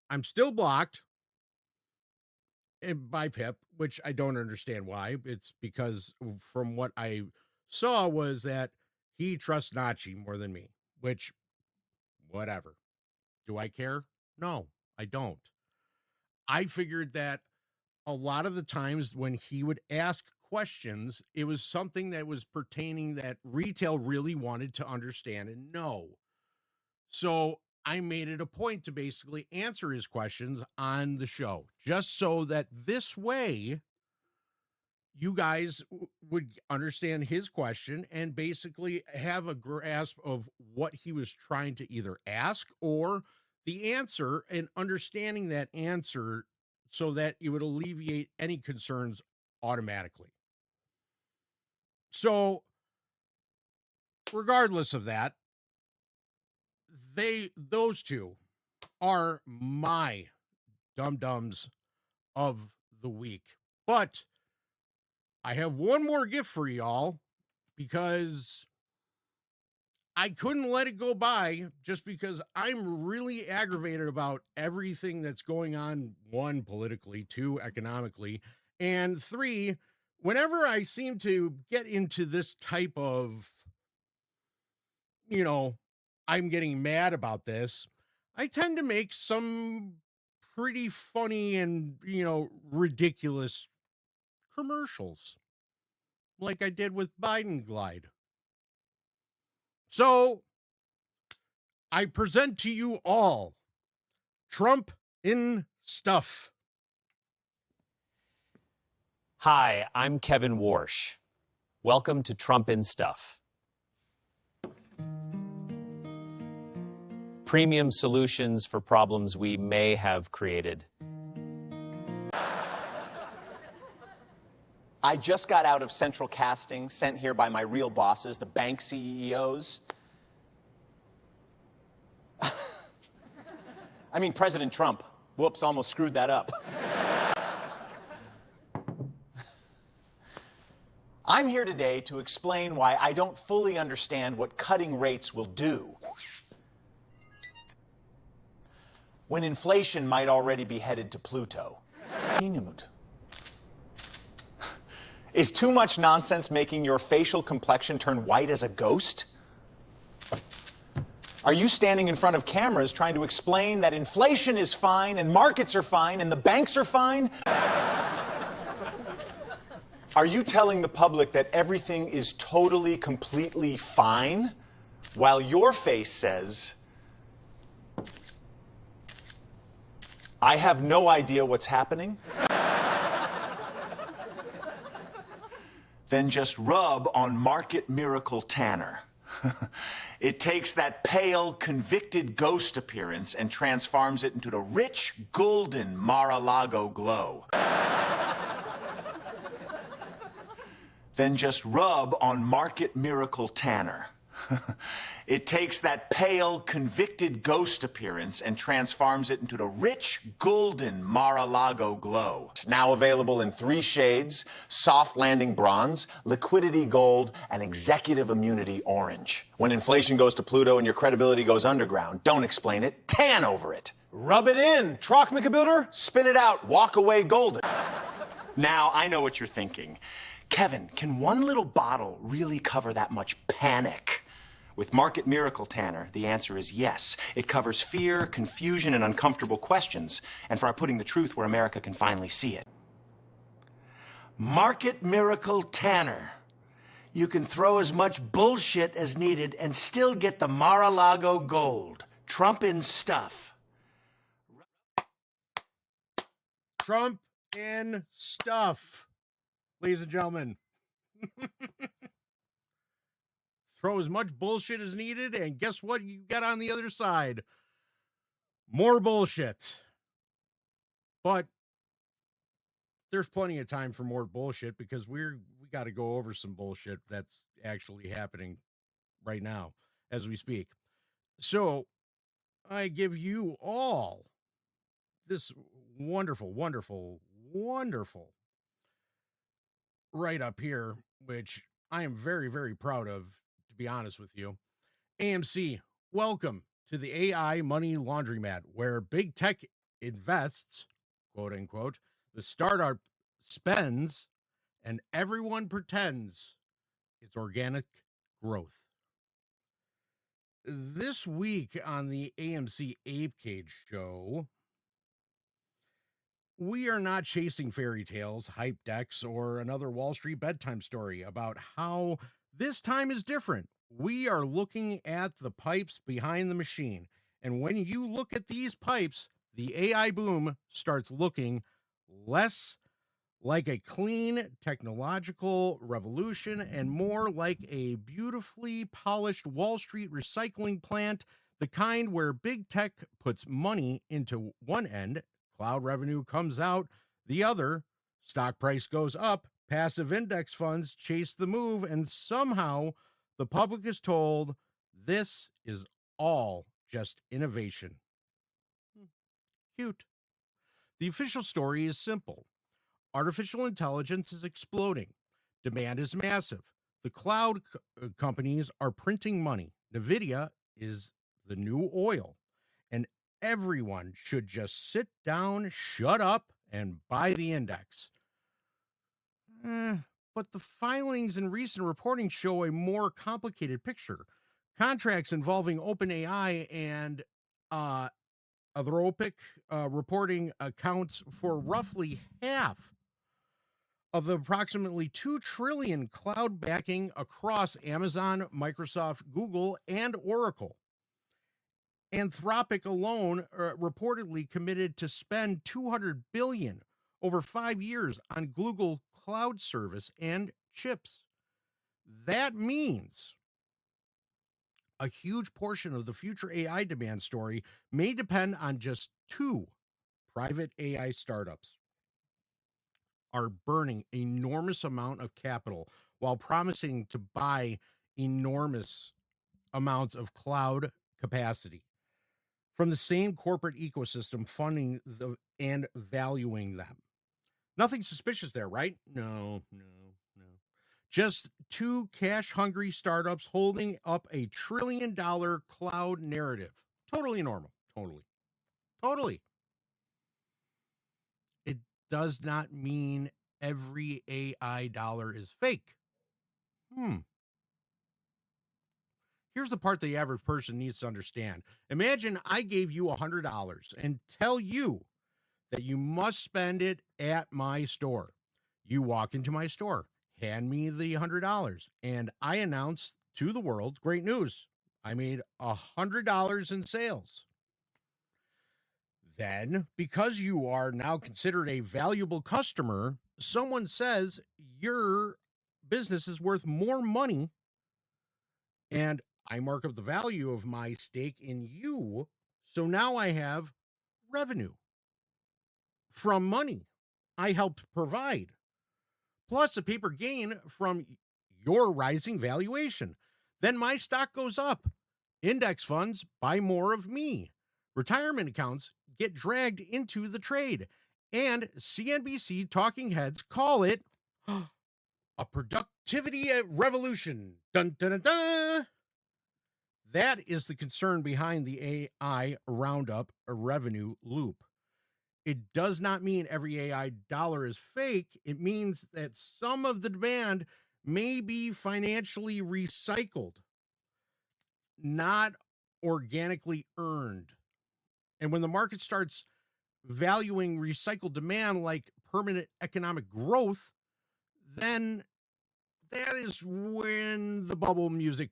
I'm still blocked by Pip, which I don't understand why. It's because from what I saw was that he trusts Nachi more than me, which, whatever. Do I care? No, I don't. I figured that a lot of the times when he would ask questions, it was something that was pertaining that retail really wanted to understand and know. So I made it a point to basically answer his questions on the show, just so that this way you guys would understand his question and basically have a grasp of what he was trying to either ask or the answer, and understanding that answer so that it would alleviate any concerns automatically. So regardless of that, those two are my dum-dums of the week. But I have one more gift for y'all, because I couldn't let it go by, just because I'm really aggravated about everything that's going on, 1, politically, 2, economically, and 3, whenever I seem to get into this type of, I'm getting mad about this, I tend to make some pretty funny and, ridiculous commercials, like I did with Biden Glide. So I present to you all Trump in Stuff. Hi, I'm Kevin Warsh. Welcome to Trump in Stuff. Premium solutions for problems we may have created. I just got out of central casting, sent here by my real bosses, the bank CEOs. I mean, President Trump. Whoops, almost screwed that up. I'm here today to explain why I don't fully understand what cutting rates will do when inflation might already be headed to Pluto. Is too much nonsense making your facial complexion turn white as a ghost? Are you standing in front of cameras trying to explain that inflation is fine and markets are fine and the banks are fine? Are you telling the public that everything is totally, completely fine while your face says, I have no idea what's happening? Then just rub on Market Miracle Tanner. It takes that pale, convicted ghost appearance and transforms it into the rich, golden Mar-a-Lago glow. Then just rub on Market Miracle Tanner. It takes that pale, convicted ghost appearance and transforms it into the rich, golden Mar-a-Lago glow. Now available in 3 shades: soft landing bronze, liquidity gold, and executive immunity orange. When inflation goes to Pluto and your credibility goes underground, don't explain it, tan over it. Rub it in, Troc McAbuilder. Spit it out, walk away golden. Now, I know what you're thinking. Kevin, can one little bottle really cover that much panic? With Market Miracle Tanner, the answer is yes. It covers fear, confusion, and uncomfortable questions, and for putting the truth where America can finally see it. Market Miracle Tanner. You can throw as much bullshit as needed and still get the Mar-a-Lago gold. Trump in stuff. Trump in stuff, ladies and gentlemen. Throw as much bullshit as needed, and guess what you got on the other side? More bullshit. But there's plenty of time for more bullshit, because we got to go over some bullshit that's actually happening right now as we speak. So I give you all this wonderful, wonderful, wonderful right up here, which I am very, very proud of, to be honest with you. AMC, welcome to the AI Money Laundromat, where big tech invests, quote unquote, the startup spends, and everyone pretends it's organic growth. This week on the AMC Ape Cage show, we are not chasing fairy tales, hype decks, or another Wall Street bedtime story about how this time is different. We are looking at the pipes behind the machine. And when you look at these pipes, the AI boom starts looking less like a clean technological revolution and more like a beautifully polished Wall Street recycling plant, the kind where big tech puts money into one end, cloud revenue comes out the other, stock price goes up, passive index funds chase the move, and somehow the public is told this is all just innovation. Cute. The official story is simple. Artificial intelligence is exploding. Demand is massive. The cloud companies are printing money. NVIDIA is the new oil. And everyone should just sit down, shut up, and buy the index. But the filings and recent reporting show a more complicated picture. Contracts involving OpenAI and Anthropic reporting accounts for roughly half of the approximately $2 trillion cloud backing across Amazon, Microsoft, Google, and Oracle. Anthropic alone reportedly committed to spend $200 billion over 5 years on Google Cloud Service and chips. That means a huge portion of the future AI demand story may depend on just 2 private AI startups are burning enormous amount of capital while promising to buy enormous amounts of cloud capacity from the same corporate ecosystem funding and valuing them. Nothing suspicious there, right? No. Just 2 cash-hungry startups holding up a $1 trillion cloud narrative. Totally normal. Totally. It does not mean every AI dollar is fake. Here's the part the average person needs to understand. Imagine I gave you $100 and tell you that you must spend it at my store. You walk into my store, hand me the $100, and I announce to the world, great news, I made $100 in sales. Then, because you are now considered a valuable customer, someone says your business is worth more money, and I mark up the value of my stake in you. So now I have revenue from money I helped provide, plus a paper gain from your rising valuation. Then my stock goes up. Index funds buy more of me. Retirement accounts get dragged into the trade. And CNBC talking heads call it a productivity revolution. Dun, dun, dun, dun. That is the concern behind the AI roundup revenue loop. It does not mean every AI dollar is fake. It means that some of the demand may be financially recycled, not organically earned. And when the market starts valuing recycled demand like permanent economic growth, then that is when the bubble music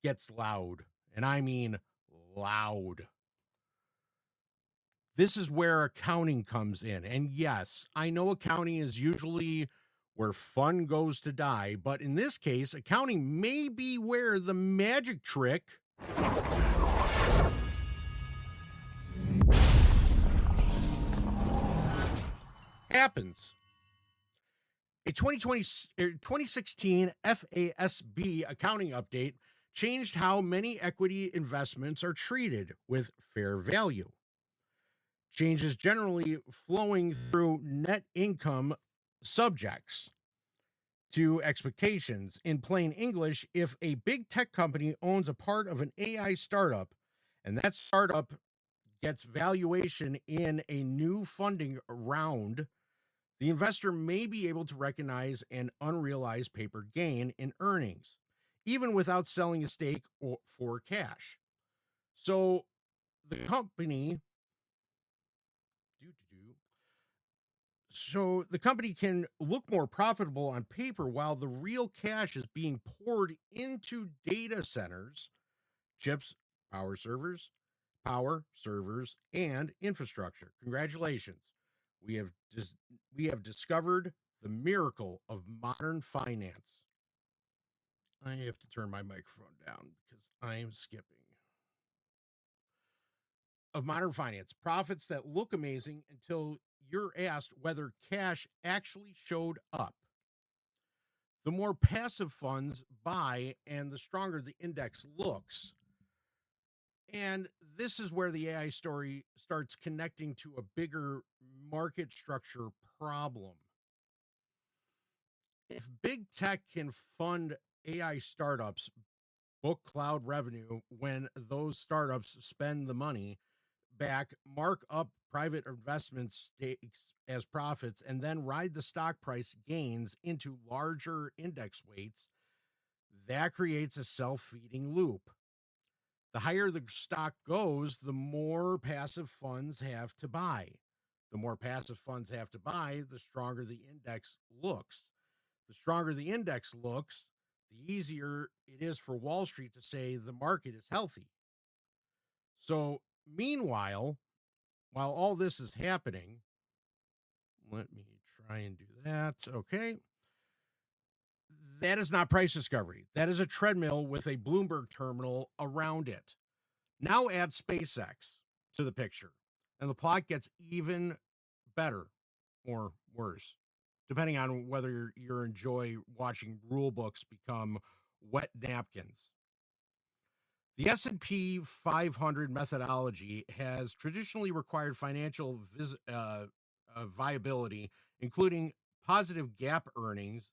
gets loud. And I mean loud. This is where accounting comes in. And yes, I know accounting is usually where fun goes to die, but in this case, accounting may be where the magic trick happens. A 2016 FASB accounting update changed how many equity investments are treated with fair value. Changes generally flowing through net income subjects to expectations. In plain English, if a big tech company owns a part of an AI startup and that startup gets valuation in a new funding round, the investor may be able to recognize an unrealized paper gain in earnings, even without selling a stake for cash. So the company can look more profitable on paper while the real cash is being poured into data centers, chips, power servers, and infrastructure. Congratulations. We have discovered the miracle of modern finance. I have to turn my microphone down because I am skipping. Of modern finance, profits that look amazing until you're asked whether cash actually showed up. The more passive funds buy and the stronger the index looks. And this is where the AI story starts connecting to a bigger market structure problem. If big tech can fund AI startups, book cloud revenue when those startups spend the money back, mark up private investment stakes as profits, and then ride the stock price gains into larger index weights, that creates a self-feeding loop. The higher the stock goes, the more passive funds have to buy. The more passive funds have to buy, the stronger the index looks. The stronger the index looks, the easier it is for Wall Street to say the market is healthy. So, meanwhile, while all this is happening, let me try and do that. Okay. That is not price discovery. That is a treadmill with a Bloomberg terminal around it. Now add SpaceX to the picture, and the plot gets even better or worse, depending on whether you enjoy watching rule books become wet napkins. The S&P 500 methodology has traditionally required financial viability, including positive GAAP earnings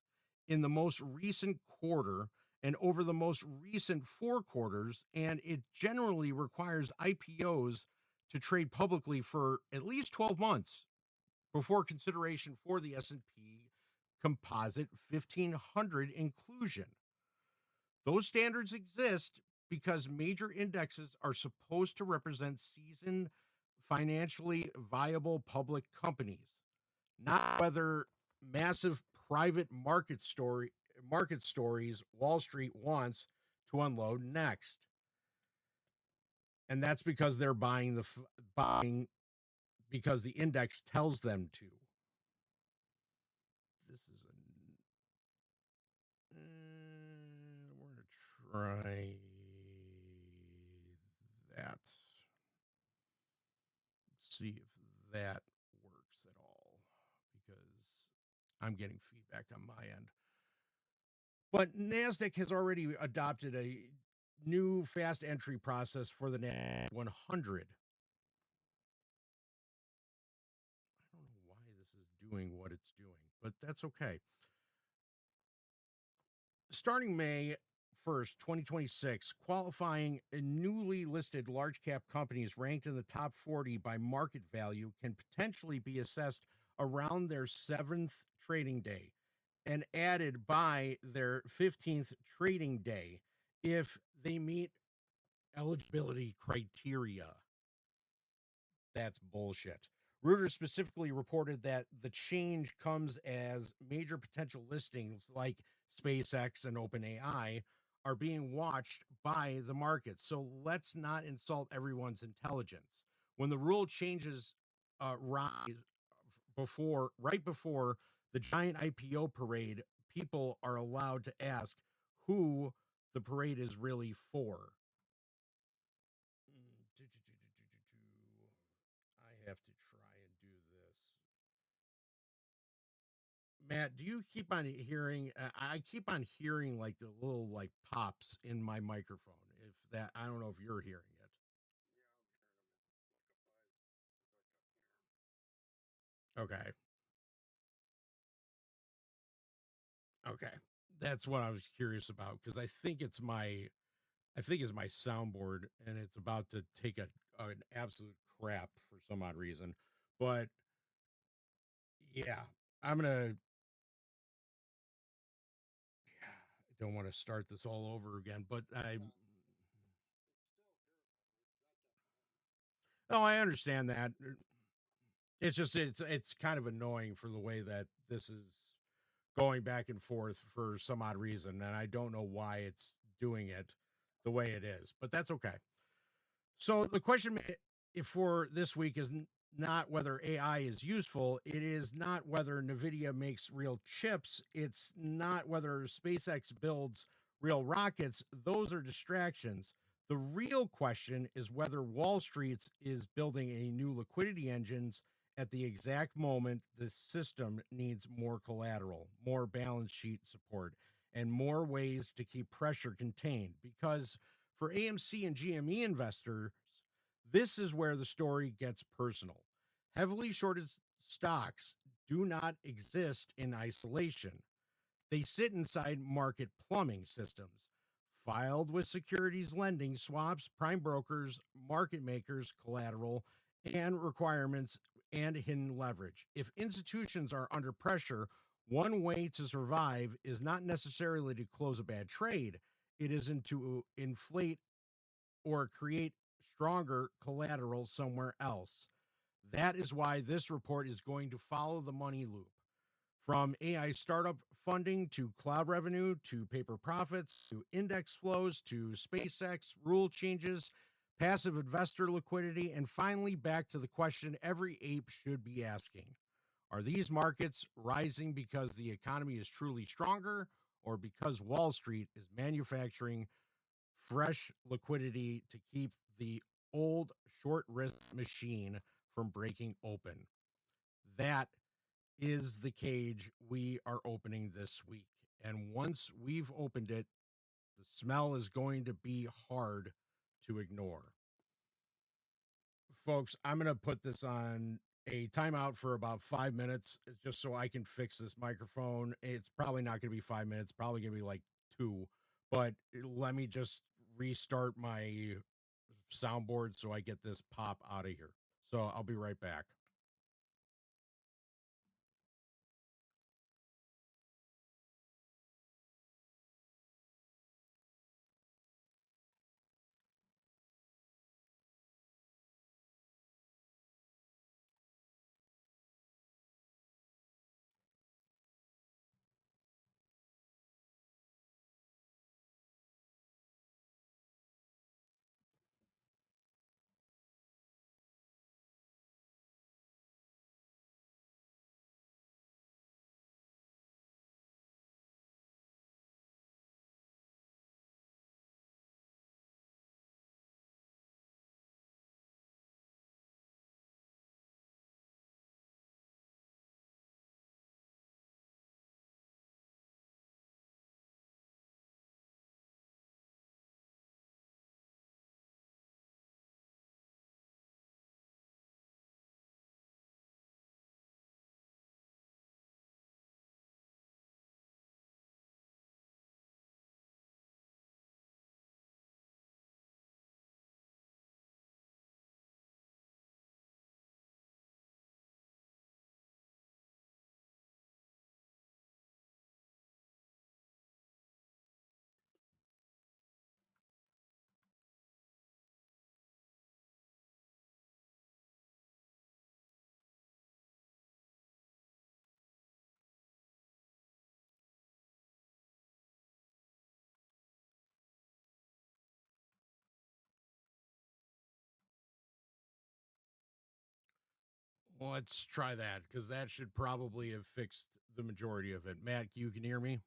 in the most recent quarter and over the most recent 4 quarters, and it generally requires IPOs to trade publicly for at least 12 months before consideration for the S&P Composite 1500 inclusion. Those standards exist because major indexes are supposed to represent seasoned, financially viable public companies, not whether massive private market stories Wall Street wants to unload next. And that's because they're buying because the index tells them to. This is we're going to try that. See if that works at all, because I'm getting feedback on my end. But NASDAQ has already adopted a new fast entry process for the NASDAQ 100. I don't know why this is doing what it's doing, but that's okay. Starting May 1st, 2026, qualifying newly listed large cap companies ranked in the top 40 by market value can potentially be assessed around their 7th trading day and added by their 15th trading day if they meet eligibility criteria. That's bullshit. Reuters specifically reported that the change comes as major potential listings like SpaceX and OpenAI are being watched by the market. So let's not insult everyone's intelligence. When the rule changes right before the giant IPO parade, people are allowed to ask who the parade is really for. I have to try and do this. Matt, do you keep on hearing? I keep on hearing like the little like pops in my microphone. If that, I don't know if you're hearing it. Okay. Okay. That's what I was curious about, because I think it's my soundboard, and it's about to take an absolute crap for some odd reason. But yeah, I'm gonna. I don't want to start this all over again, but no, I understand that. It's just it's kind of annoying for the way that this is going back and forth for some odd reason, and I don't know why it's doing it the way it is, but that's okay. So the question for this week is not whether AI is useful. It is not whether NVIDIA makes real chips. It's not whether SpaceX builds real rockets. Those are distractions. The real question is whether Wall Street is building a new liquidity engines at the exact moment the system needs more collateral, more balance sheet support, and more ways to keep pressure contained. Because for AMC and GME investors, this is where the story gets personal. Heavily shorted stocks do not exist in isolation. They sit inside market plumbing systems, filed with securities lending, swaps, prime brokers, market makers, collateral, and requirements, and hidden leverage. If institutions are under pressure, one way to survive is not necessarily to close a bad trade, it isn't to inflate or create stronger collateral somewhere else. That is why this report is going to follow the money loop. From AI startup funding to cloud revenue to paper profits to index flows to SpaceX rule changes, passive investor liquidity, and finally back to the question every ape should be asking. Are these markets rising because the economy is truly stronger or because Wall Street is manufacturing fresh liquidity to keep the old short risk machine from breaking open? That is the cage we are opening this week. And once we've opened it, the smell is going to be hard to ignore. Folks, I'm going to put this on a timeout for about 5 minutes just so I can fix this microphone. It's probably not going to be 5 minutes, probably going to be like 2. But let me just restart my soundboard so I get this pop out of here. So I'll be right back. Let's try that, because that should probably have fixed the majority of it. Matt, you can hear me?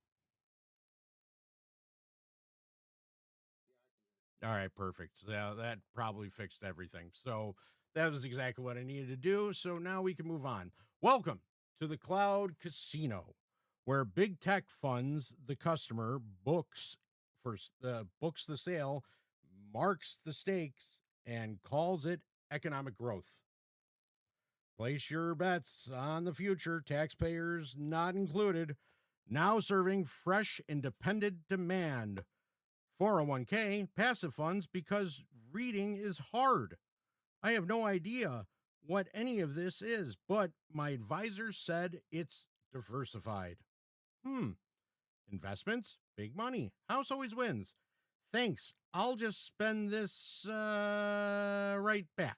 All right, perfect. So that probably fixed everything. So that was exactly what I needed to do. So now we can move on. Welcome to the Cloud Casino, where big tech funds the customer, books the sale, marks the stakes, and calls it economic growth. Place your bets on the future, taxpayers not included. Now serving fresh, independent demand. 401k, passive funds, because reading is hard. I have no idea what any of this is, but my advisor said it's diversified. Investments, big money. House always wins. Thanks. I'll just spend this right back.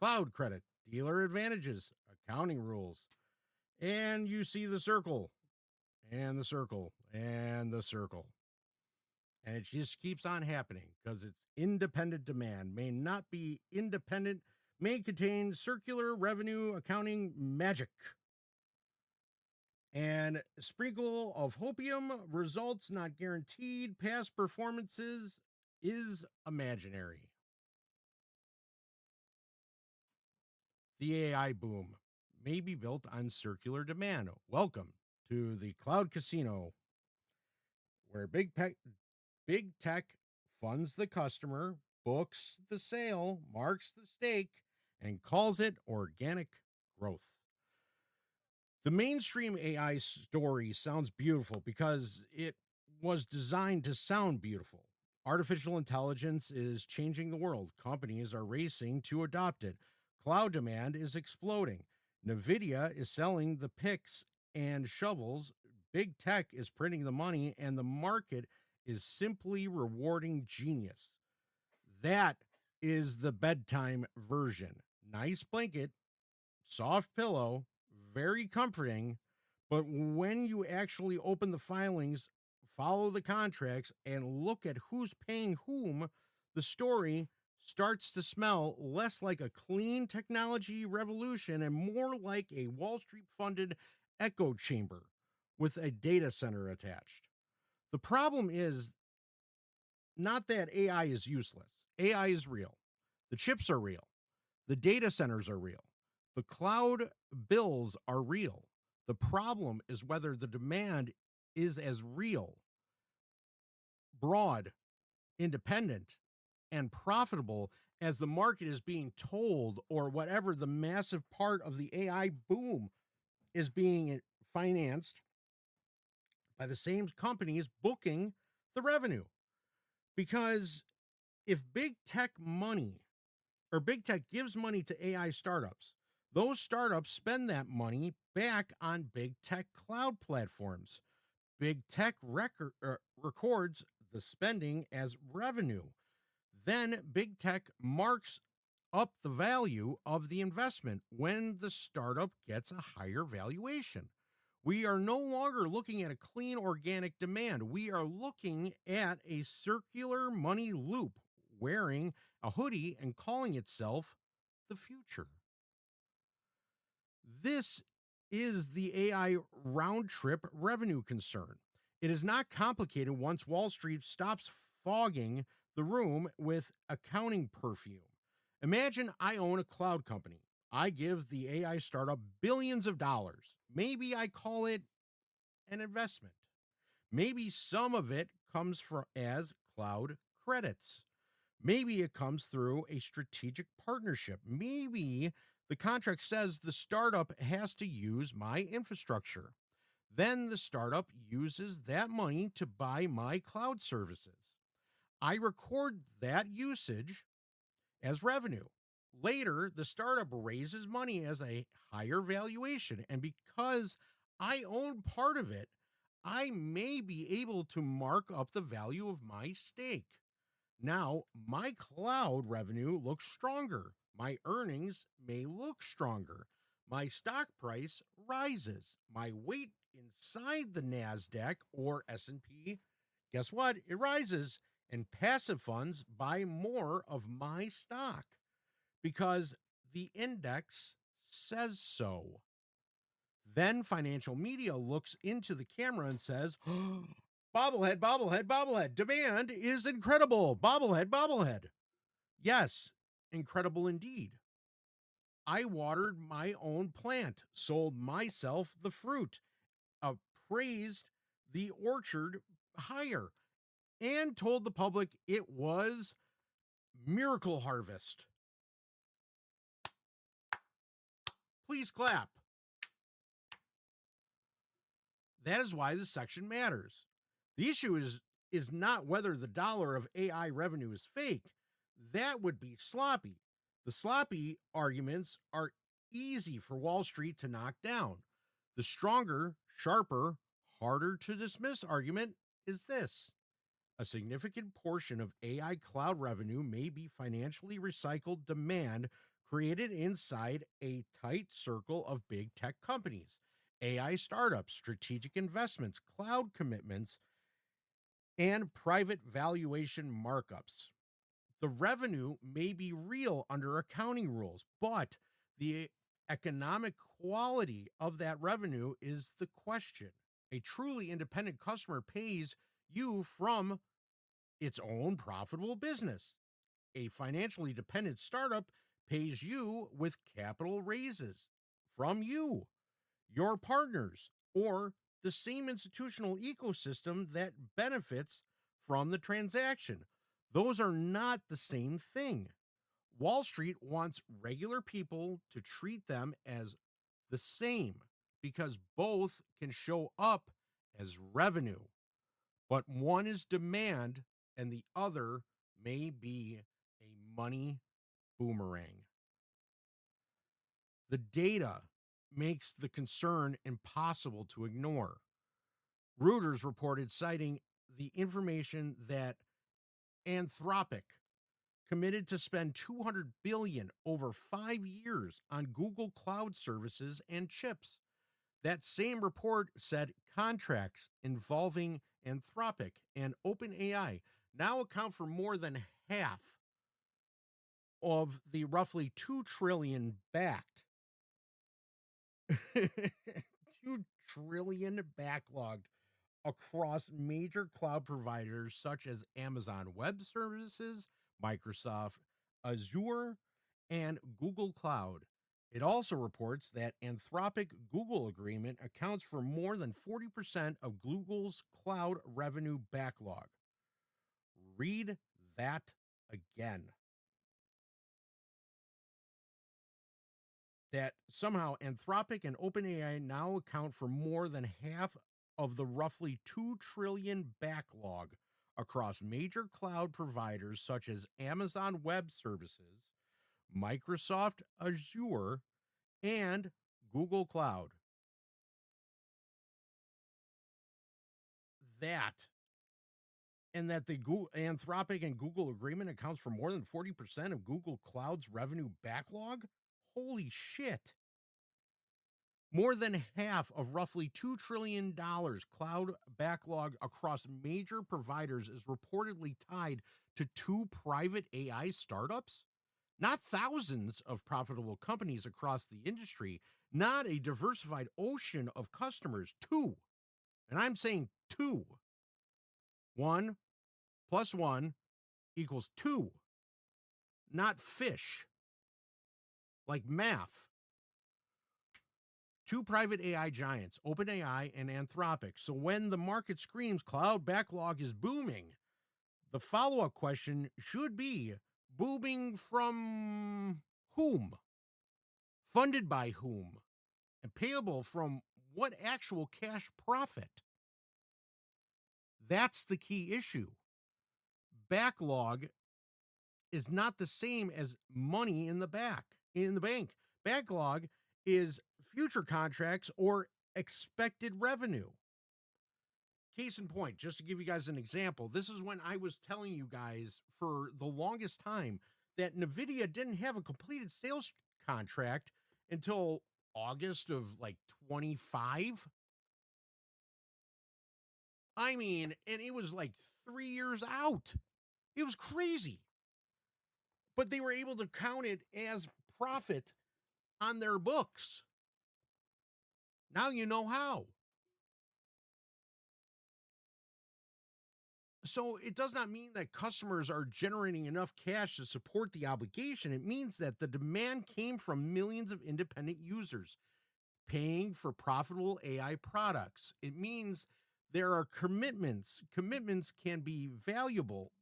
Cloud credit, dealer advantages, accounting rules. And you see the circle, and the circle, and the circle. And it just keeps on happening because it's independent demand, may not be independent, may contain circular revenue accounting magic. And sprinkle of hopium, results not guaranteed, past performances is imaginary. The AI boom may be built on circular demand. Welcome to the Cloud Casino, where big tech funds the customer, books the sale, marks the stake, and calls it organic growth. The mainstream AI story sounds beautiful because it was designed to sound beautiful. Artificial intelligence is changing the world. Companies are racing to adopt it. Cloud demand is exploding. NVIDIA is selling the picks and shovels. Big tech is printing the money, and the market is simply rewarding genius. That is the bedtime version. Nice blanket, soft pillow, very comforting. But when you actually open the filings, follow the contracts, and look at who's paying whom, the story starts to smell less like a clean technology revolution and more like a Wall Street funded echo chamber with a data center attached. The problem is not that AI is useless. AI is real. The chips are real. The data centers are real. The cloud bills are real. The problem is whether the demand is as real, broad, independent, and profitable as the market is being told, or whatever the massive part of the AI boom is being financed by the same companies booking the revenue. Because if big tech gives money to AI startups, those startups spend that money back on big tech cloud platforms. Big tech records the spending as revenue. Then big tech marks up the value of the investment when the startup gets a higher valuation. We are no longer looking at a clean organic demand. We are looking at a circular money loop wearing a hoodie and calling itself the future. This is the AI round trip revenue concern. It is not complicated once Wall Street stops fogging the room with accounting perfume. Imagine I own a cloud company. I give the AI startup billions of dollars. Maybe I call it an investment. Maybe some of it comes as cloud credits. Maybe it comes through a strategic partnership. Maybe the contract says the startup has to use my infrastructure. Then the startup uses that money to buy my cloud services. I record that usage as revenue. Later, the startup raises money as a higher valuation. And because I own part of it, I may be able to mark up the value of my stake. Now, my cloud revenue looks stronger. My earnings may look stronger. My stock price rises. My weight inside the NASDAQ or S&P, guess what? It rises. And passive funds buy more of my stock because the index says so. Then financial media looks into the camera and says, bobblehead, bobblehead, bobblehead. Demand is incredible. Bobblehead, bobblehead. Yes, incredible indeed. I watered my own plant, sold myself the fruit, appraised the orchard higher, and told the public it was miracle harvest. Please clap. That is why this section matters. The issue is not whether the dollar of AI revenue is fake. That would be sloppy. The sloppy arguments are easy for Wall Street to knock down. The stronger, sharper, harder to dismiss argument is this. A significant portion of AI cloud revenue may be financially recycled demand created inside a tight circle of big tech companies, AI startups, strategic investments, cloud commitments, and private valuation markups. The revenue may be real under accounting rules, but the economic quality of that revenue is the question. A truly independent customer pays you from its own profitable business. A financially dependent startup pays you with capital raises from you, your partners, or the same institutional ecosystem that benefits from the transaction. Those are not the same thing. Wall Street wants regular people to treat them as the same because both can show up as revenue, but one is demand and the other may be a money boomerang. The data makes the concern impossible to ignore. Reuters reported, citing the information that Anthropic committed to spend $200 billion over 5 years on Google Cloud services and chips. That same report said contracts involving Anthropic and OpenAI now account for more than half of the roughly $2 trillion backed 2 trillion backlogged across major cloud providers such as Amazon Web Services, Microsoft Azure, and Google Cloud. It also reports that Anthropic Google agreement accounts for more than 40% of Google's cloud revenue backlog. Read that again. That somehow Anthropic and OpenAI now account for more than half of the roughly $2 trillion backlog across major cloud providers such as Amazon Web Services, Microsoft Azure, and Google Cloud. That the Anthropic and Google agreement accounts for more than 40% of Google Cloud's revenue backlog? Holy shit. More than half of roughly $2 trillion cloud backlog across major providers is reportedly tied to 2 private AI startups, not thousands of profitable companies across the industry, not a diversified ocean of customers, 2. And I'm saying 2. 1 + 1 = 2, not fish, like math. 2 private AI giants, OpenAI and Anthropic. So when the market screams cloud backlog is booming, the follow-up question should be booming from whom? Funded by whom? And payable from what actual cash profit? That's the key issue. Backlog is not the same as money in the bank. Backlog is future contracts or expected revenue. Case in point, just to give you guys an example, this is when I was telling you guys for the longest time that NVIDIA didn't have a completed sales contract until August of 25. I mean, and it was 3 years out. It was crazy. But they were able to count it as profit on their books. Now you know how. So it does not mean that customers are generating enough cash to support the obligation. It means that the demand came from millions of independent users paying for profitable AI products. It means there are commitments. Commitments can be valuable,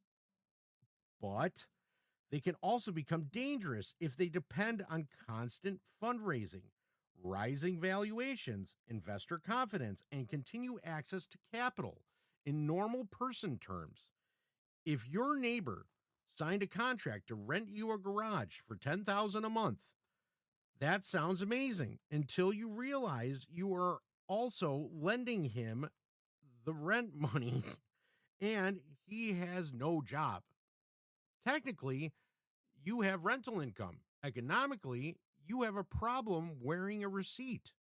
but they can also become dangerous if they depend on constant fundraising, rising valuations, investor confidence, and continue access to capital. In normal person terms, if your neighbor signed a contract to rent you a garage for $10,000 a month, that sounds amazing until you realize you are also lending him the rent money and he has no job. Technically, you have rental income. Economically, you have a problem wearing a receipt.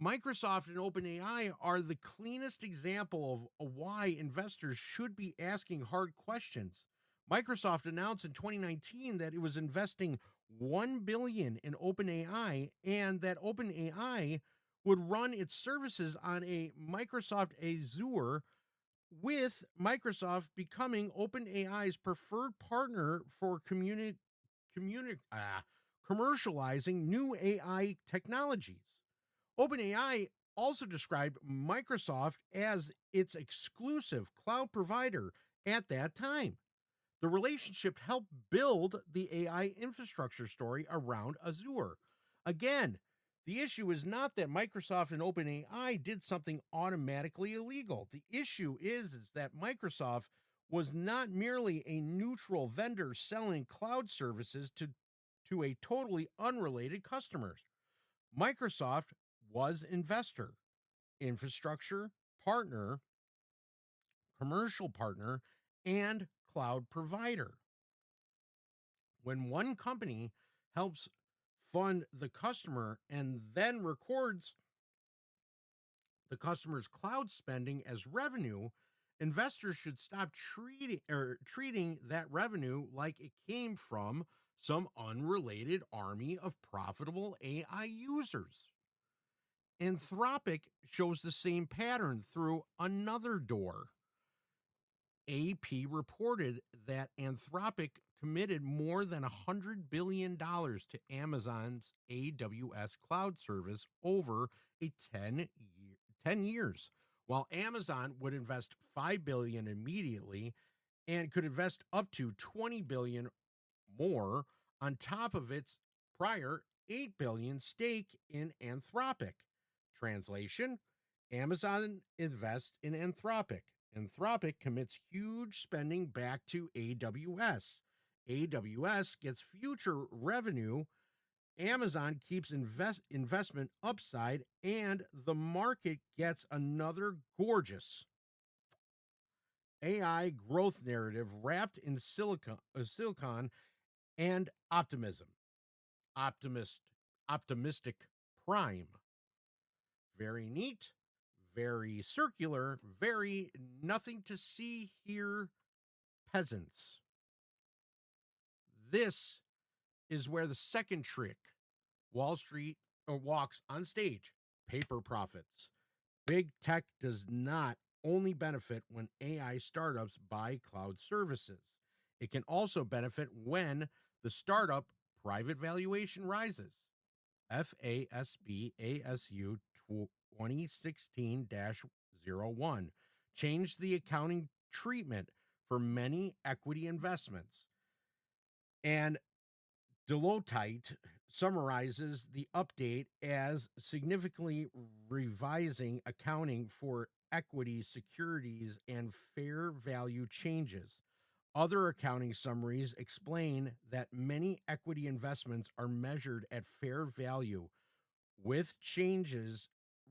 Microsoft and OpenAI are the cleanest example of why investors should be asking hard questions. Microsoft announced in 2019 that it was investing $1 billion in OpenAI and that OpenAI would run its services on a Microsoft Azure, with Microsoft becoming OpenAI's preferred partner for commercializing new AI technologies. OpenAI also described Microsoft as its exclusive cloud provider at that time. The relationship helped build the AI infrastructure story around Azure. Again, the issue is not that Microsoft and OpenAI did something automatically illegal. The issue is that Microsoft was not merely a neutral vendor selling cloud services to a totally unrelated customers. Microsoft was investor, infrastructure partner, commercial partner, and cloud provider. When one company helps fund the customer and then records the customer's cloud spending as revenue, investors should stop treating that revenue like it came from some unrelated army of profitable AI users. Anthropic shows the same pattern through another door. AP reported that Anthropic committed more than $100 billion to Amazon's AWS cloud service over a 10 years, while Amazon would invest $5 billion immediately and could invest up to $20 billion more on top of its prior $8 billion stake in Anthropic. Translation: Amazon invests in Anthropic. Anthropic commits huge spending back to AWS. AWS gets future revenue. Amazon keeps investment upside, and the market gets another gorgeous AI growth narrative wrapped in silicon and optimism. Optimistic prime. Very neat, very circular, very nothing to see here, peasants. This is where the second trick Wall Street walks on stage: paper profits. Big tech does not only benefit when AI startups buy cloud services. It can also benefit when the startup private valuation rises. FASB ASU 2016-01 changed the accounting treatment for many equity investments. And Deloitte summarizes the update as significantly revising accounting for equity securities and fair value changes. Other accounting summaries explain that many equity investments are measured at fair value, with changes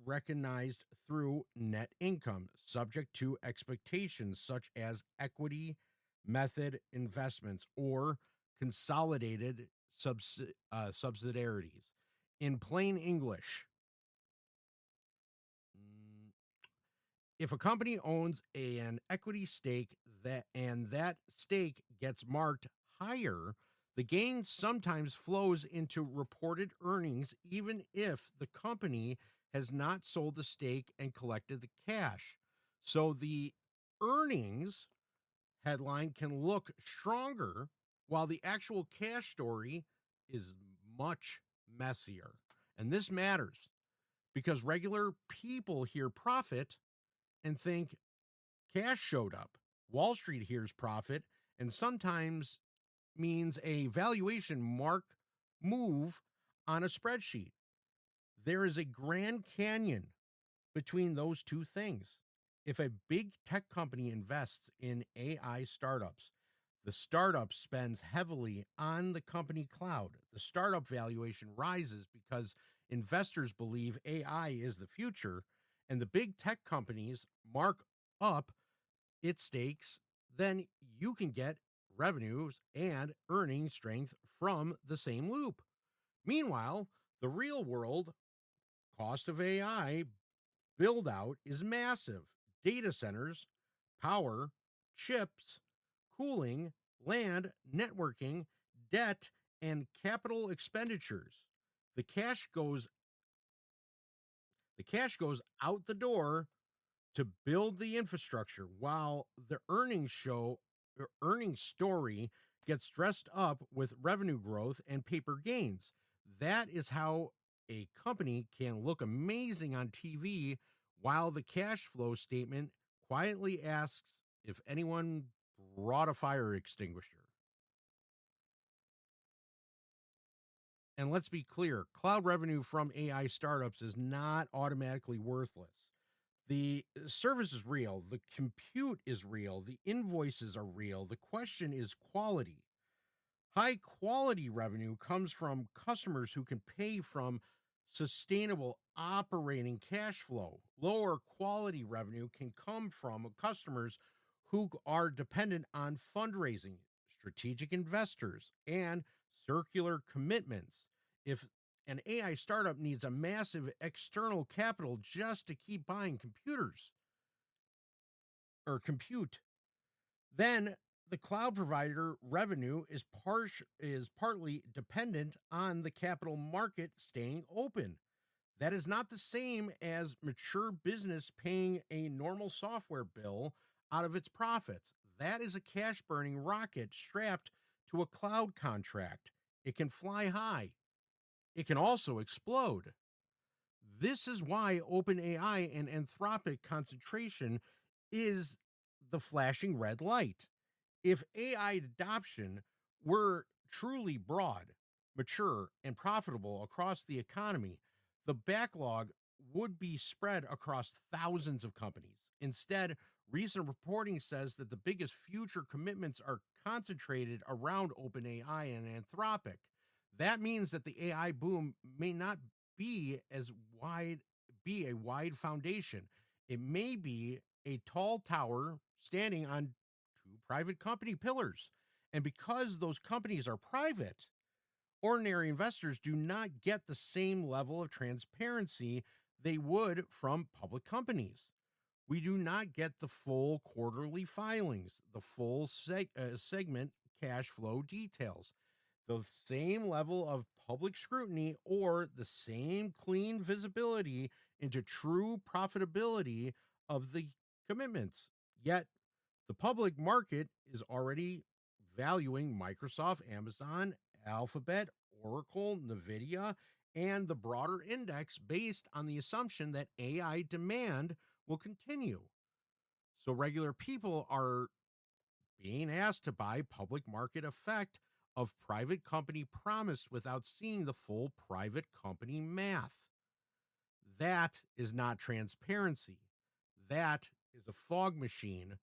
recognized through net income, subject to expectations such as equity method investments or consolidated subsidiaries. In plain English, if a company owns an equity stake that stake gets marked higher The gain sometimes flows into reported earnings, even if the company has not sold the stake and collected the cash. So the earnings headline can look stronger while the actual cash story is much messier. And this matters because regular people hear profit and think cash showed up. Wall Street hears profit and sometimes means a valuation mark move on a spreadsheet. There is a Grand Canyon between those two things. If a big tech company invests in AI startups, the startup spends heavily on the company cloud. The startup valuation rises because investors believe AI is the future, and the big tech companies mark up its stakes. Then you can get revenues and earning strength from the same loop. Meanwhile, the real world cost of AI build out is massive. Data centers, power, chips, cooling, land, networking, debt, and capital expenditures. The cash goes out the door to build the infrastructure while the earnings story gets dressed up with revenue growth and paper gains. That is how a company can look amazing on TV while the cash flow statement quietly asks if anyone brought a fire extinguisher. And let's be clear, cloud revenue from AI startups is not automatically worthless. The service is real, the compute is real, the invoices are real. The question is quality. High quality revenue comes from customers who can pay from sustainable operating cash flow. Lower quality revenue can come from customers who are dependent on fundraising, strategic investors, and circular commitments. If an AI startup needs a massive external capital just to keep buying computers or compute, then the cloud provider revenue is partly dependent on the capital market staying open. That is not the same as mature business paying a normal software bill out of its profits. That is a cash burning rocket strapped to a cloud contract. It can fly high. It can also explode. This is why OpenAI and Anthropic concentration is the flashing red light. If AI adoption were truly broad, mature, and profitable across the economy, the backlog would be spread across thousands of companies. Instead, recent reporting says that the biggest future commitments are concentrated around OpenAI and Anthropic. That means that the AI boom may not be a wide foundation. It may be a tall tower standing on two private company pillars. And because those companies are private, ordinary investors do not get the same level of transparency they would from public companies. We do not get the full quarterly filings, the full segment cash flow details, the same level of public scrutiny, or the same clean visibility into true profitability of the commitments. Yet, the public market is already valuing Microsoft, Amazon, Alphabet, Oracle, NVIDIA, and the broader index based on the assumption that AI demand will continue. So regular people are being asked to buy public market effect of private company promise without seeing the full private company math. That is not transparency. That is a fog machine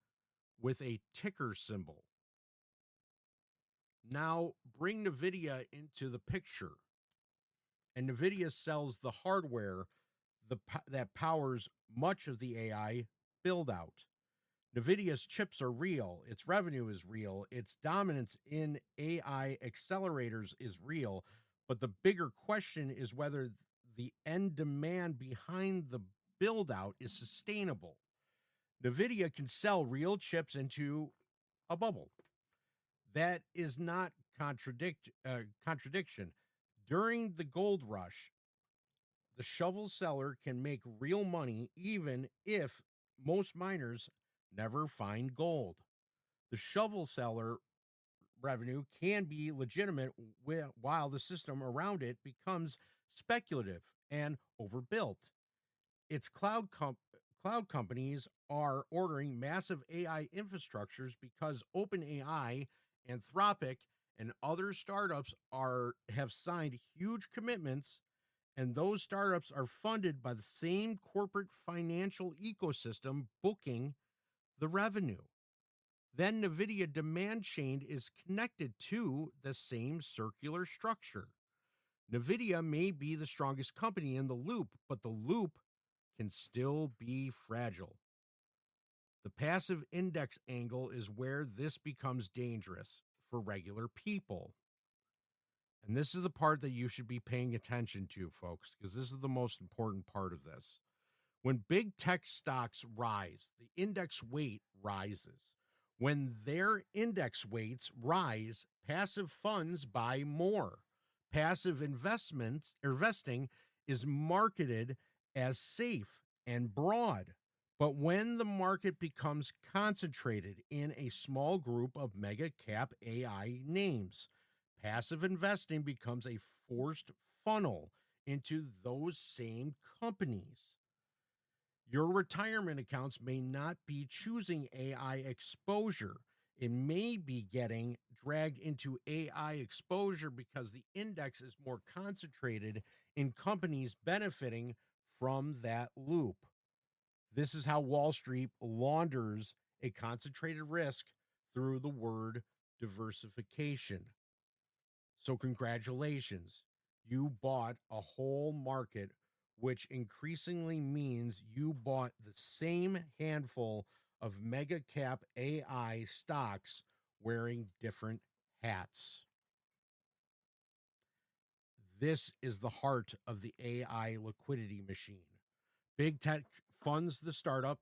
with a ticker symbol. Now bring NVIDIA into the picture. And NVIDIA sells the hardware that powers much of the AI build out. NVIDIA's chips are real. Its revenue is real. Its dominance in AI accelerators is real. But the bigger question is whether the end demand behind the build out is sustainable. NVIDIA can sell real chips into a bubble. That is not contradiction. During the gold rush, the shovel seller can make real money even if most miners never find gold. The shovel seller revenue can be legitimate while the system around it becomes speculative and overbuilt. Its cloud companies are ordering massive AI infrastructures because OpenAI, Anthropic, and other startups have signed huge commitments, and those startups are funded by the same corporate financial ecosystem booking the revenue. Then NVIDIA demand chain is connected to the same circular structure. NVIDIA may be the strongest company in the loop, but the loop can still be fragile. The passive index angle is where this becomes dangerous for regular people. And this is the part that you should be paying attention to, folks, because this is the most important part of this. When big tech stocks rise, the index weight rises. When their index weights rise, passive funds buy more. Passive investing is marketed as safe and broad. But when the market becomes concentrated in a small group of mega cap AI names, passive investing becomes a forced funnel into those same companies. Your retirement accounts may not be choosing AI exposure. It may be getting dragged into AI exposure because the index is more concentrated in companies benefiting from that loop. This is how Wall Street launders a concentrated risk through the word diversification. So congratulations. You bought a whole market, which increasingly means you bought the same handful of mega cap AI stocks wearing different hats. This is the heart of the AI liquidity machine. Big tech funds the startup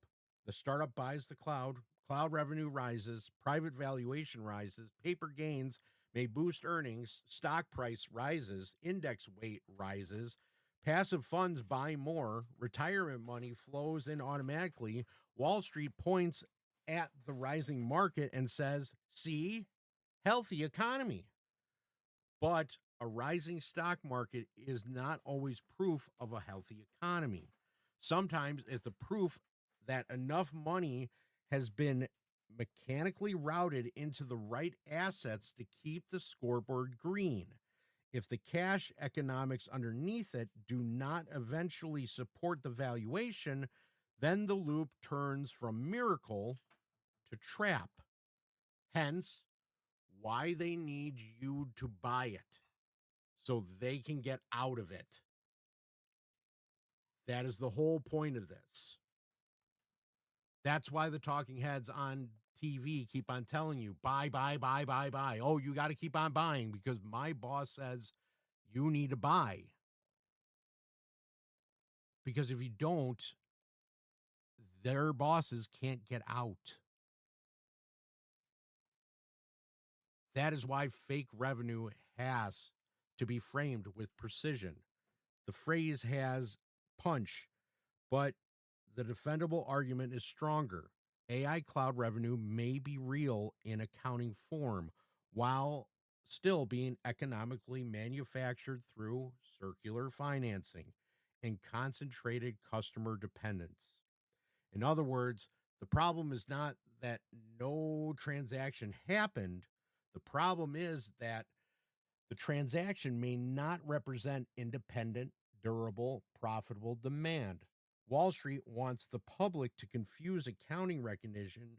buys the cloud revenue rises, private valuation rises, paper gains may boost earnings, stock price rises, index weight rises, passive funds buy more, retirement money flows in automatically. Wall Street points at the rising market and says, see, healthy economy. But a rising stock market is not always proof of a healthy economy. Sometimes it's a proof that enough money has been mechanically routed into the right assets to keep the scoreboard green. If the cash economics underneath it do not eventually support the valuation, then the loop turns from miracle to trap. Hence, why they need you to buy it so they can get out of it. That is the whole point of this. That's why the talking heads on TV keep on telling you, buy, buy, buy, buy, buy. Oh, you got to keep on buying because my boss says you need to buy. Because if you don't, their bosses can't get out. That is why fake revenue has to be framed with precision. The phrase has punch, but the defendable argument is stronger. AI cloud revenue may be real in accounting form while still being economically manufactured through circular financing and concentrated customer dependence. In other words, the problem is not that no transaction happened. The problem is that the transaction may not represent independent, durable, profitable demand. Wall Street wants the public to confuse accounting recognition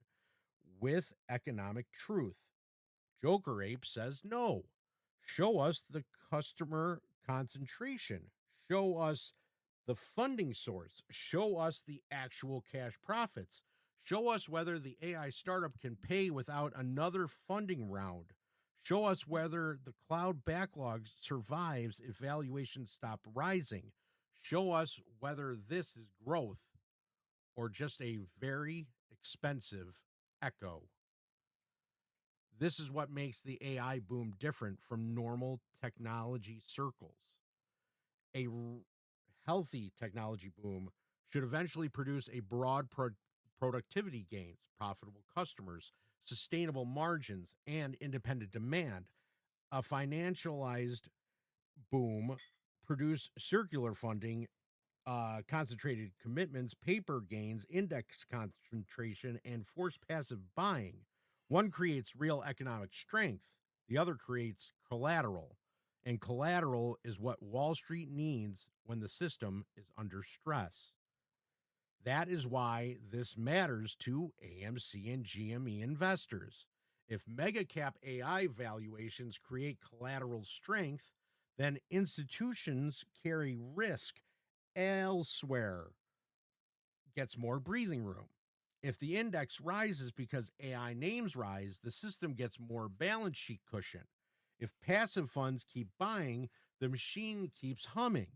with economic truth. Joker Ape says no. Show us the customer concentration. Show us the funding source. Show us the actual cash profits. Show us whether the AI startup can pay without another funding round. Show us whether the cloud backlog survives if valuations stop rising. Show us whether this is growth or just a very expensive echo. This is what makes the AI boom different from normal technology circles. A healthy technology boom should eventually produce a broad productivity gains, profitable customers, sustainable margins, and independent demand. A financialized boom produce circular funding, concentrated commitments, paper gains, index concentration, and forced passive buying. One creates real economic strength, the other creates collateral. And collateral is what Wall Street needs when the system is under stress. That is why this matters to AMC and GME investors. If mega cap AI valuations create collateral strength, then institutions carry risk elsewhere, gets more breathing room. If the index rises because AI names rise, the system gets more balance sheet cushion. If passive funds keep buying, the machine keeps humming.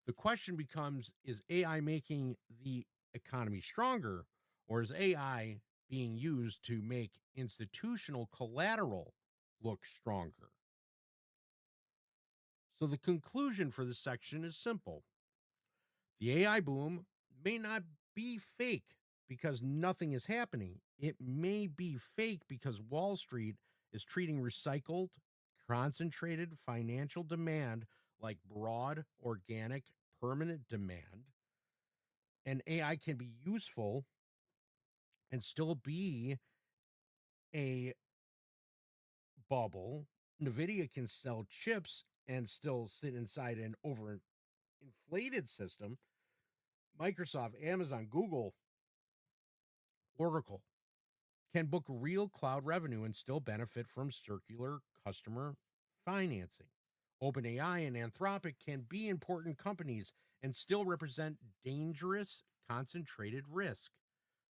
The question becomes, is AI making the economy stronger, or is AI being used to make institutional collateral look stronger? So the conclusion for this section is simple. The AI boom may not be fake because nothing is happening. It may be fake because Wall Street is treating recycled, concentrated financial demand like broad, organic, permanent demand. And AI can be useful and still be a bubble. NVIDIA can sell chips and still sit inside an overinflated system. Microsoft, Amazon, Google, Oracle can book real cloud revenue and still benefit from circular customer financing. OpenAI and Anthropic can be important companies and still represent dangerous, concentrated risk.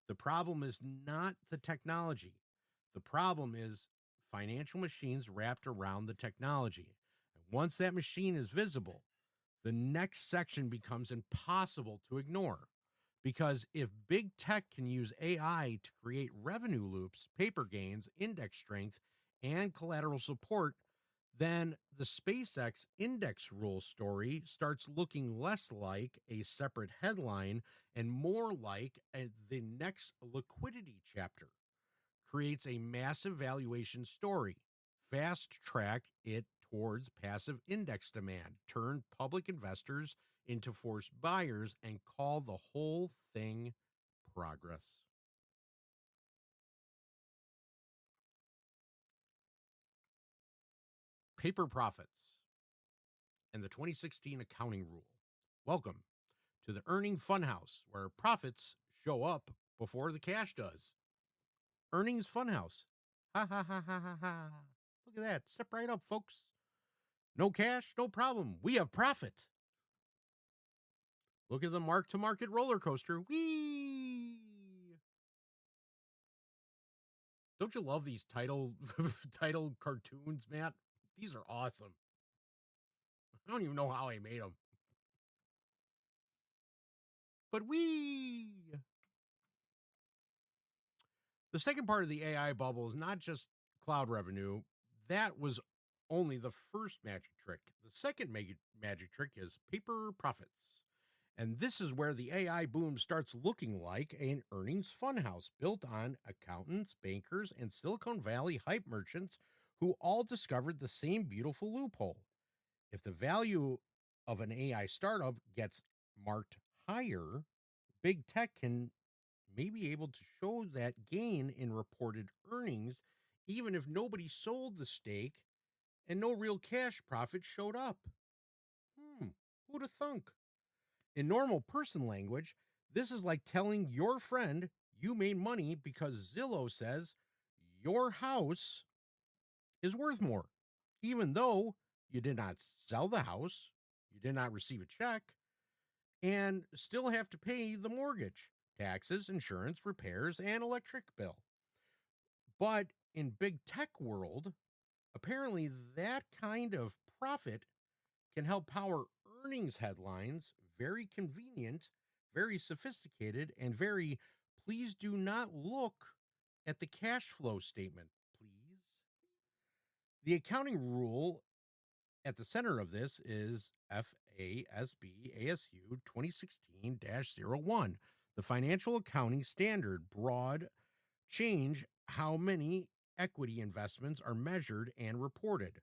The problem is not the technology. The problem is financial machines wrapped around the technology. And once that machine is visible, the next section becomes impossible to ignore. Because if big tech can use AI to create revenue loops, paper gains, index strength, and collateral support, then the SpaceX index rule story starts looking less like a separate headline and more like the next liquidity chapter. Creates a massive valuation story. Fast track it towards passive index demand. Turn public investors into forced buyers and call the whole thing progress. Paper profits and the 2016 accounting rule. Welcome to the earning funhouse, where profits show up before the cash does. Earnings funhouse. Ha ha ha ha ha ha. Look at that. Step right up, folks. No cash, no problem. We have profit. Look at the mark-to-market roller coaster. Whee! Don't you love these title cartoons, Matt? These are awesome. I don't even know how I made them. But the second part of the AI bubble is not just cloud revenue. That was only the first magic trick. The second magic trick is paper profits. And this is where the AI boom starts looking like an earnings funhouse built on accountants, bankers, and Silicon Valley hype merchants who all discovered the same beautiful loophole. If the value of an AI startup gets marked higher, big tech can may be able to show that gain in reported earnings, even if nobody sold the stake and no real cash profit showed up. Who'd have thunk? In normal person language, this is like telling your friend you made money because Zillow says your house is worth more, even though you did not sell the house, you did not receive a check, and still have to pay the mortgage, taxes, insurance, repairs, and electric bill. But in big tech world, apparently that kind of profit can help power earnings headlines. Very convenient, very sophisticated, and very, please do not look at the cash flow statement, please. The accounting rule at the center of this is FASB ASU 2016-01, the financial accounting standard. Broad change how many equity investments are measured and reported.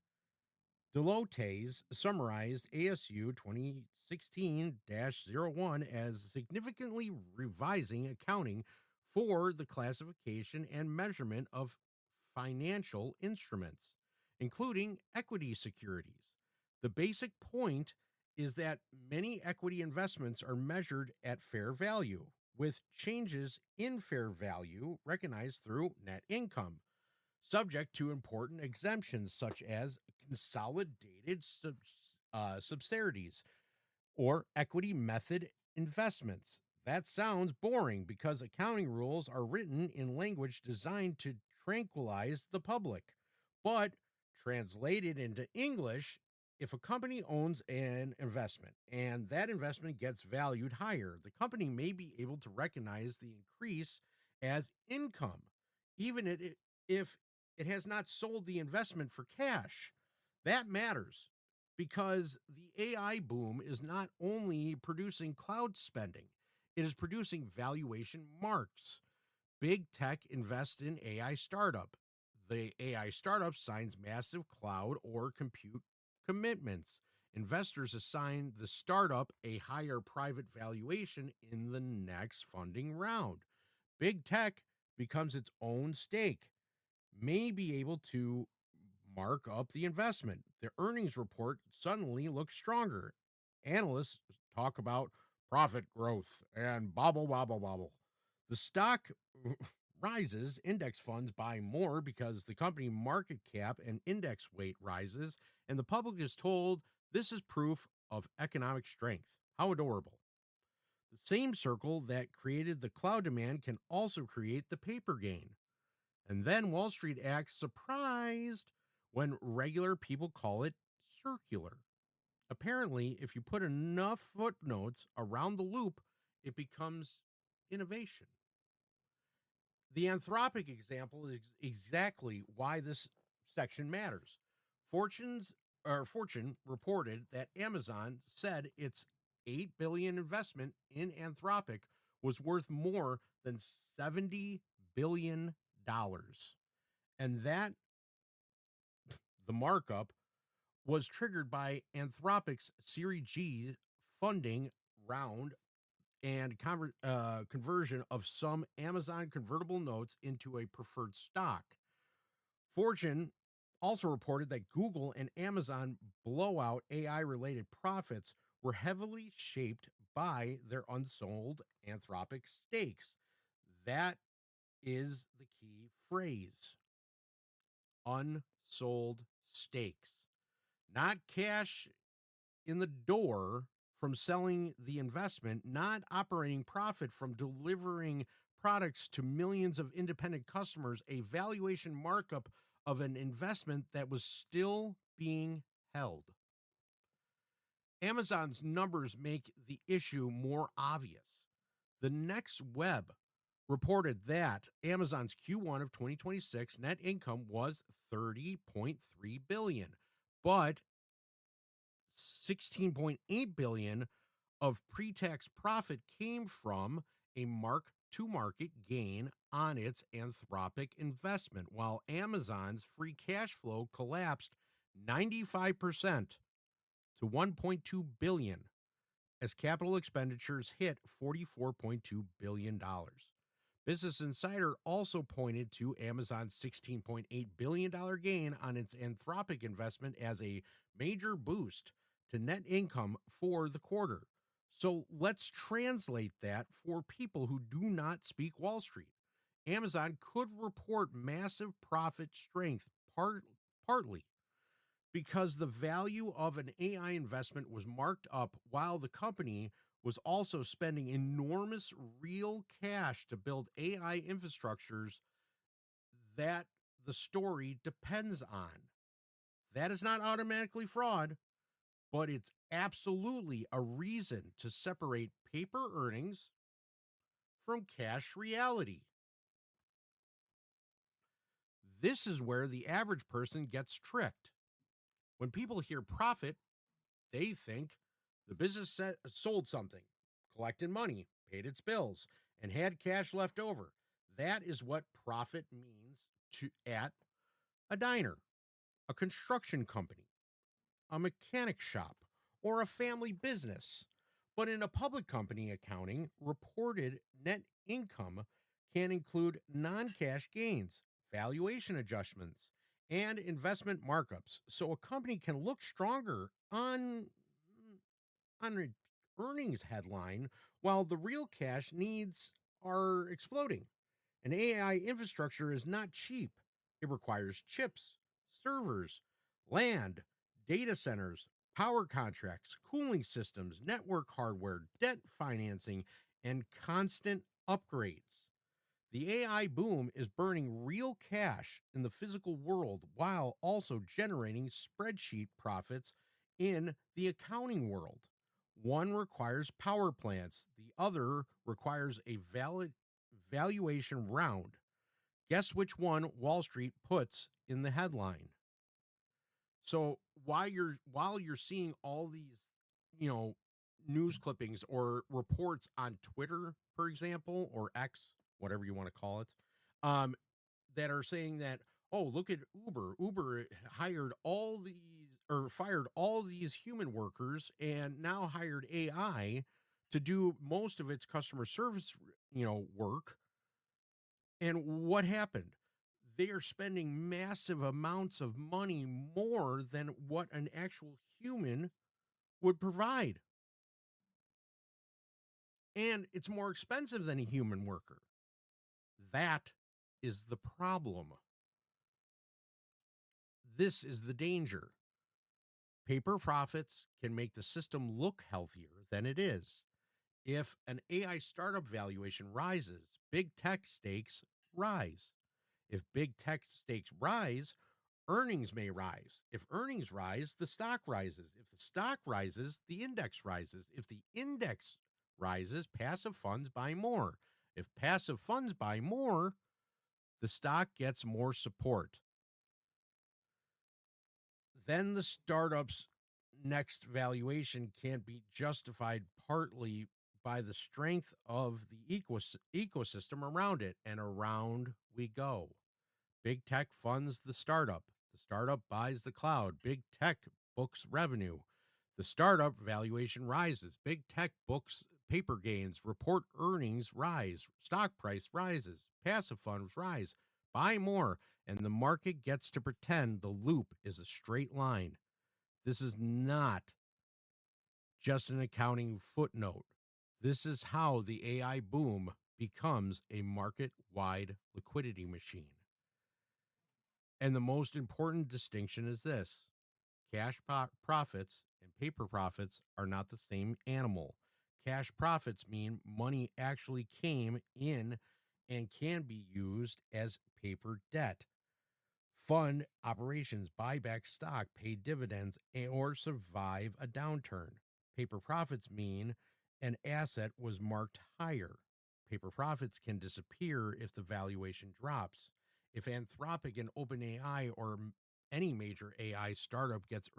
Deloitte summarized ASU 2016-01 as significantly revising accounting for the classification and measurement of financial instruments, including equity securities. The basic point is that many equity investments are measured at fair value, with changes in fair value recognized through net income, subject to important exemptions such as consolidated subsidiaries or equity method investments. That sounds boring because accounting rules are written in language designed to tranquilize the public. But translated into English, if a company owns an investment and that investment gets valued higher, the company may be able to recognize the increase as income, even if it has not sold the investment for cash. That matters because the AI boom is not only producing cloud spending, it is producing valuation marks. Big tech invests in AI startup. The AI startup signs massive cloud or compute commitments. Investors assign the startup a higher private valuation in the next funding round. Big tech becomes its own stake, may be able to mark up the investment. The earnings report suddenly looks stronger. Analysts talk about profit growth and bobble, bobble, bobble. The stock rises, index funds buy more because the company market cap and index weight rises, and the public is told this is proof of economic strength. How adorable. The same circle that created the cloud demand can also create the paper gain. And then Wall Street acts surprised when regular people call it circular. Apparently, if you put enough footnotes around the loop, it becomes innovation. The Anthropic example is exactly why this section matters. Fortune reported that Amazon said its $8 billion investment in Anthropic was worth more than $70 billion. And that the markup was triggered by Anthropic's Series G funding round and conversion of some Amazon convertible notes into a preferred stock. Fortune also reported that Google and Amazon blowout AI-related profits were heavily shaped by their unsold Anthropic stakes. That is the key phrase. Unsold stakes. Not cash in the door from selling the investment, not operating profit from delivering products to millions of independent customers, a valuation markup of an investment that was still being held. Amazon's numbers make the issue more obvious. The Next Web reported that Amazon's Q1 of 2026 net income was $30.3 billion, but $16.8 billion of pre-tax profit came from a mark-to-market gain on its Anthropic investment, while Amazon's free cash flow collapsed 95% to $1.2 billion as capital expenditures hit $44.2 billion. Business Insider also pointed to Amazon's $16.8 billion gain on its Anthropic investment as a major boost to net income for the quarter. So let's translate that for people who do not speak Wall Street. Amazon could report massive profit strength partly because the value of an AI investment was marked up while the company was also spending enormous real cash to build AI infrastructures that the story depends on. That is not automatically fraud, but it's absolutely a reason to separate paper earnings from cash reality. This is where the average person gets tricked. When people hear profit, they think the business sold something, collected money, paid its bills, and had cash left over. That is what profit means at a diner, a construction company, a mechanic shop, or a family business. But in a public company accounting, reported net income can include non-cash gains, valuation adjustments, and investment markups. So a company can look stronger on an earnings headline while the real cash needs are exploding. An AI infrastructure is not cheap. It requires chips, servers, land, data centers, power contracts, cooling systems, network hardware, debt financing, and constant upgrades. The AI boom is burning real cash in the physical world while also generating spreadsheet profits in the accounting world. One requires power plants, the other requires a valid valuation round. Guess which one Wall Street puts in the headline? So while you're seeing all these, news clippings or reports on Twitter, for example, or X, whatever you want to call it, that are saying that, oh, look at Uber. Uber hired all these or fired all these human workers and now hired AI to do most of its customer service, work. And what happened? They are spending massive amounts of money more than what an actual human would provide. And it's more expensive than a human worker. That is the problem. This is the danger. Paper profits can make the system look healthier than it is. If an AI startup valuation rises, big tech stakes rise. If big tech stakes rise, earnings may rise. If earnings rise, the stock rises. If the stock rises, the index rises. If the index rises, passive funds buy more. If passive funds buy more, the stock gets more support. Then the startup's next valuation can't be justified partly by the strength of the ecosystem around it, and around we go. Big tech funds the startup. The startup buys the cloud. Big tech books revenue. The startup valuation rises. Big tech books paper gains. Report earnings rise. Stock price rises. Passive funds rise. Buy more. And the market gets to pretend the loop is a straight line. This is not just an accounting footnote. This is how the AI boom becomes a market-wide liquidity machine. And the most important distinction is this: cash profits and paper profits are not the same animal. Cash profits mean money actually came in and can be used as paper debt. Fund operations, buy back stock, pay dividends, or survive a downturn. Paper profits mean an asset was marked higher. Paper profits can disappear if the valuation drops. If Anthropic and OpenAI or any major AI startup gets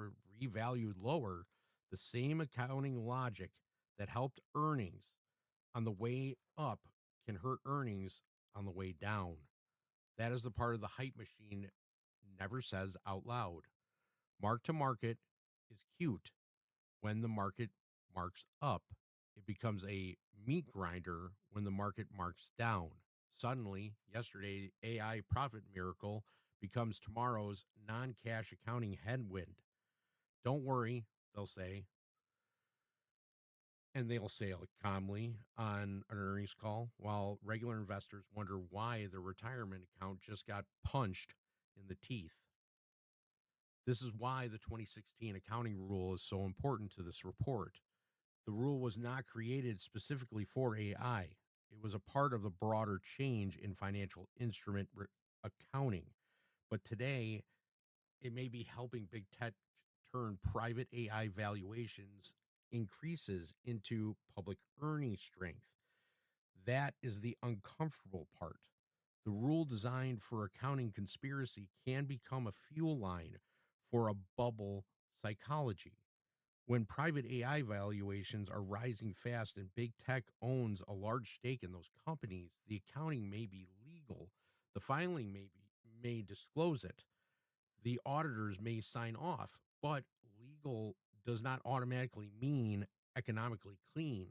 revalued lower, the same accounting logic that helped earnings on the way up can hurt earnings on the way down. That is the part of the hype machine never says out loud. Mark to market is cute. When the market marks up, it becomes a meat grinder when the market marks down. Suddenly, yesterday, AI profit miracle becomes tomorrow's non-cash accounting headwind. Don't worry, they'll say. And they'll say it calmly on an earnings call, while regular investors wonder why their retirement account just got punched in the teeth. This is why the 2016 accounting rule is so important to this report. The rule was not created specifically for AI. It was a part of the broader change in financial instrument accounting. But today, it may be helping big tech turn private AI valuations increases into public earning strength. That is the uncomfortable part. The rule designed for accounting conspiracy can become a fuel line for a bubble psychology. When private AI valuations are rising fast and big tech owns a large stake in those companies, the accounting may be legal. The filing may disclose it. The auditors may sign off, but legal does not automatically mean economically clean.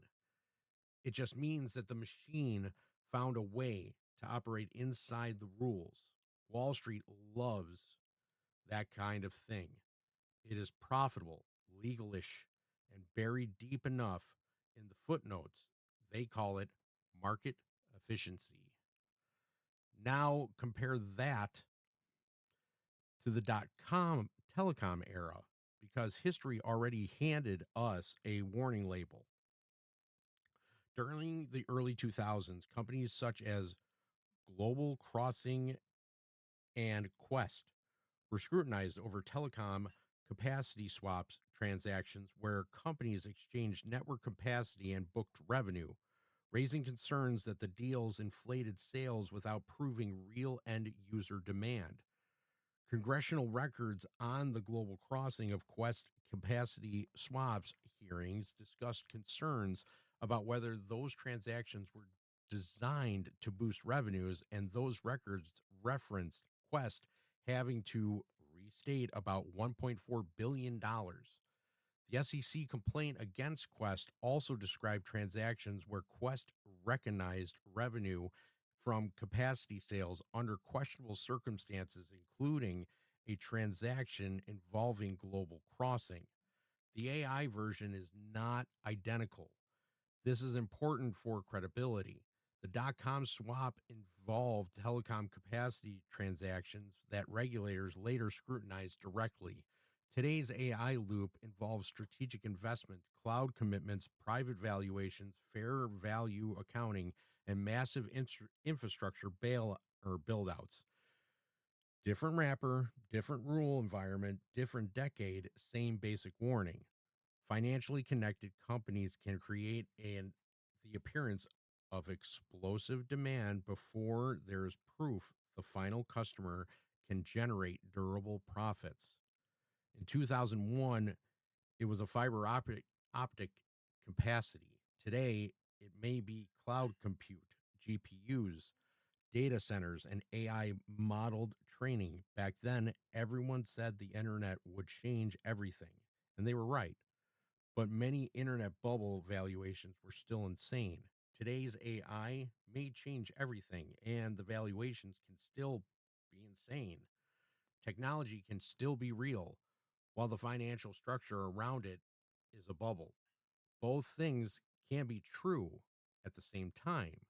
It just means that the machine found a way to operate inside the rules. Wall Street loves that kind of thing. It is profitable, legalish, and buried deep enough in the footnotes. They call it market efficiency. Now compare that to the .com telecom era, because history already handed us a warning label. During the early 2000s, companies such as Global Crossing and Quest were scrutinized over telecom capacity swaps transactions where companies exchanged network capacity and booked revenue, raising concerns that the deals inflated sales without proving real end user demand. Congressional records on the Global Crossing of Quest capacity swaps hearings discussed concerns about whether those transactions were designed to boost revenues, and those records referenced Quest having to restate about $1.4 billion. The SEC complaint against Quest also described transactions where Quest recognized revenue from capacity sales under questionable circumstances, including a transaction involving Global Crossing. The AI version is not identical. This is important for credibility. The .com swap involved telecom capacity transactions that regulators later scrutinized directly. Today's AI loop involves strategic investment, cloud commitments, private valuations, fair value accounting, and massive infrastructure build-outs. Different wrapper, different rule environment, different decade, same basic warning. Financially connected companies can create the appearance of explosive demand before there is proof the final customer can generate durable profits. In 2001, it was a fiber optic capacity. Today, it may be cloud compute, GPUs, data centers, and AI modeled training. Back then, everyone said the internet would change everything, and they were right. But many internet bubble valuations were still insane. Today's AI may change everything, and the valuations can still be insane. Technology can still be real, while the financial structure around it is a bubble. Both things can be true at the same time.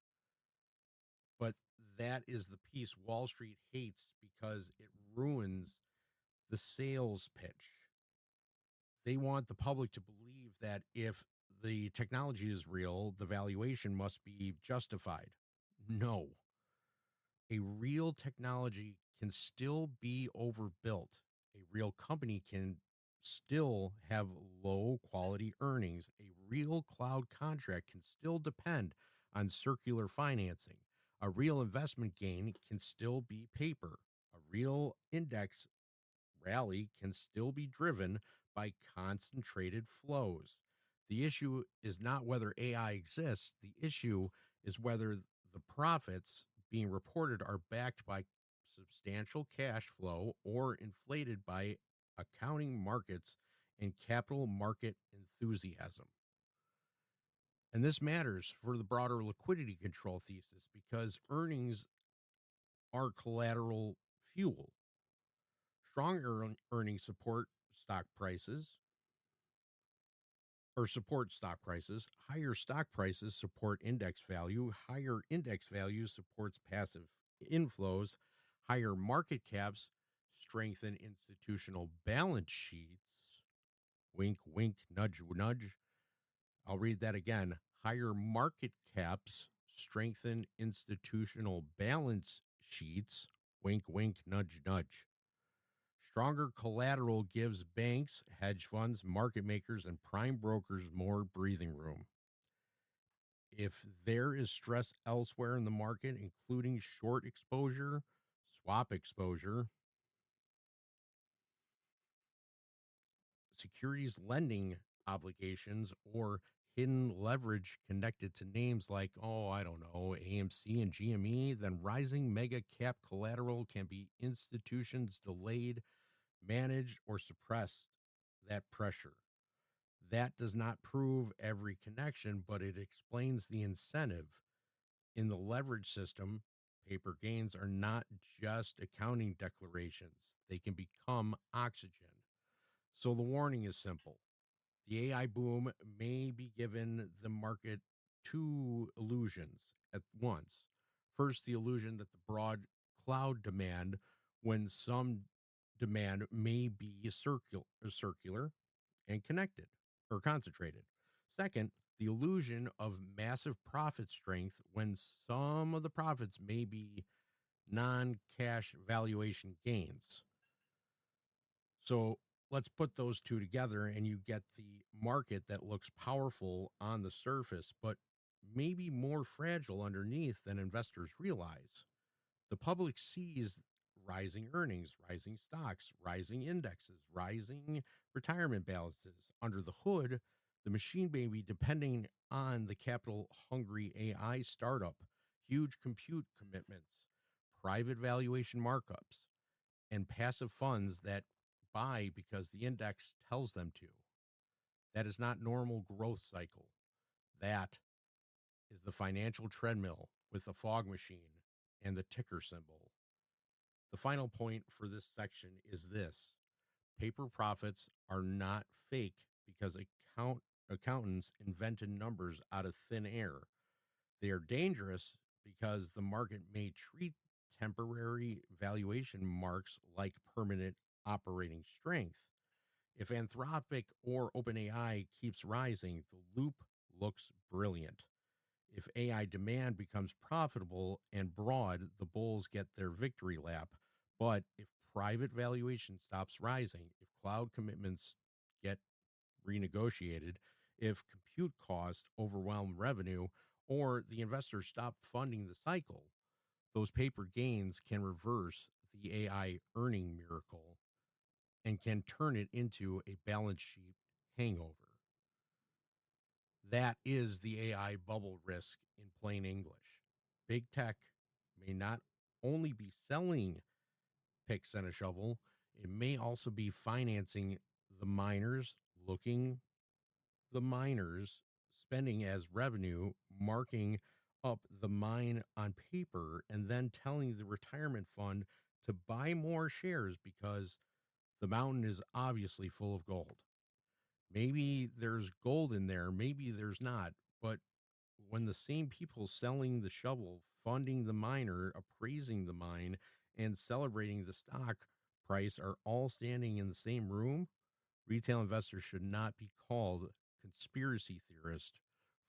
But that is the piece Wall Street hates because it ruins the sales pitch. They want the public to believe that if the technology is real, the valuation must be justified. No. A real technology can still be overbuilt. A real company can still have low quality earnings. A real cloud contract can still depend on circular financing. A real investment gain can still be paper. A real index rally can still be driven by concentrated flows. The issue is not whether AI exists. The issue is whether the profits being reported are backed by substantial cash flow or inflated by accounting markets and capital market enthusiasm. And this matters for the broader liquidity control thesis because earnings are collateral fuel. Strong earnings support stock prices. Higher stock prices support index value. Higher index value supports passive inflows. Higher market caps strengthen institutional balance sheets. Wink, wink, nudge, nudge. I'll read that again. Higher market caps strengthen institutional balance sheets. Wink, wink, nudge, nudge. Stronger collateral gives banks, hedge funds, market makers, and prime brokers more breathing room. If there is stress elsewhere in the market, including short exposure, swap exposure, securities lending obligations, or hidden leverage connected to names like, oh, I don't know, AMC and GME, then rising mega cap collateral can be institutions delayed, managed, or suppressed that pressure. That does not prove every connection, but it explains the incentive. In the leverage system, paper gains are not just accounting declarations, they can become oxygen. So the warning is simple. The AI boom may be given the market two illusions at once. First, the illusion that the broad cloud demand, when some demand may be circular and connected or concentrated. Second, the illusion of massive profit strength when some of the profits may be non-cash valuation gains. So let's put those two together and you get the market that looks powerful on the surface, but maybe more fragile underneath than investors realize. The public sees rising earnings, rising stocks, rising indexes, rising retirement balances. Under the hood, the machine may be depending on the capital hungry AI startup, huge compute commitments, private valuation markups, and passive funds that buy because the index tells them to. That is not normal growth cycle. That is the financial treadmill with the fog machine and the ticker symbol. The final point for this section is this. Paper profits are not fake because accountants invented numbers out of thin air. They are dangerous because the market may treat temporary valuation marks like permanent operating strength. If Anthropic or OpenAI keeps rising, the loop looks brilliant. If AI demand becomes profitable and broad, the bulls get their victory lap. But if private valuation stops rising, if cloud commitments get renegotiated, if compute costs overwhelm revenue, or the investors stop funding the cycle, those paper gains can reverse the AI earning miracle and can turn it into a balance sheet hangover. That is the AI bubble risk in plain English. Big tech may not only be selling picks and a shovel, it may also be financing the miners, looking the miners, spending as revenue, marking up the mine on paper, and then telling the retirement fund to buy more shares because the mountain is obviously full of gold. Maybe there's gold in there, maybe there's not. But when the same people selling the shovel, funding the miner, appraising the mine, and celebrating the stock price are all standing in the same room, retail investors should not be called conspiracy theorists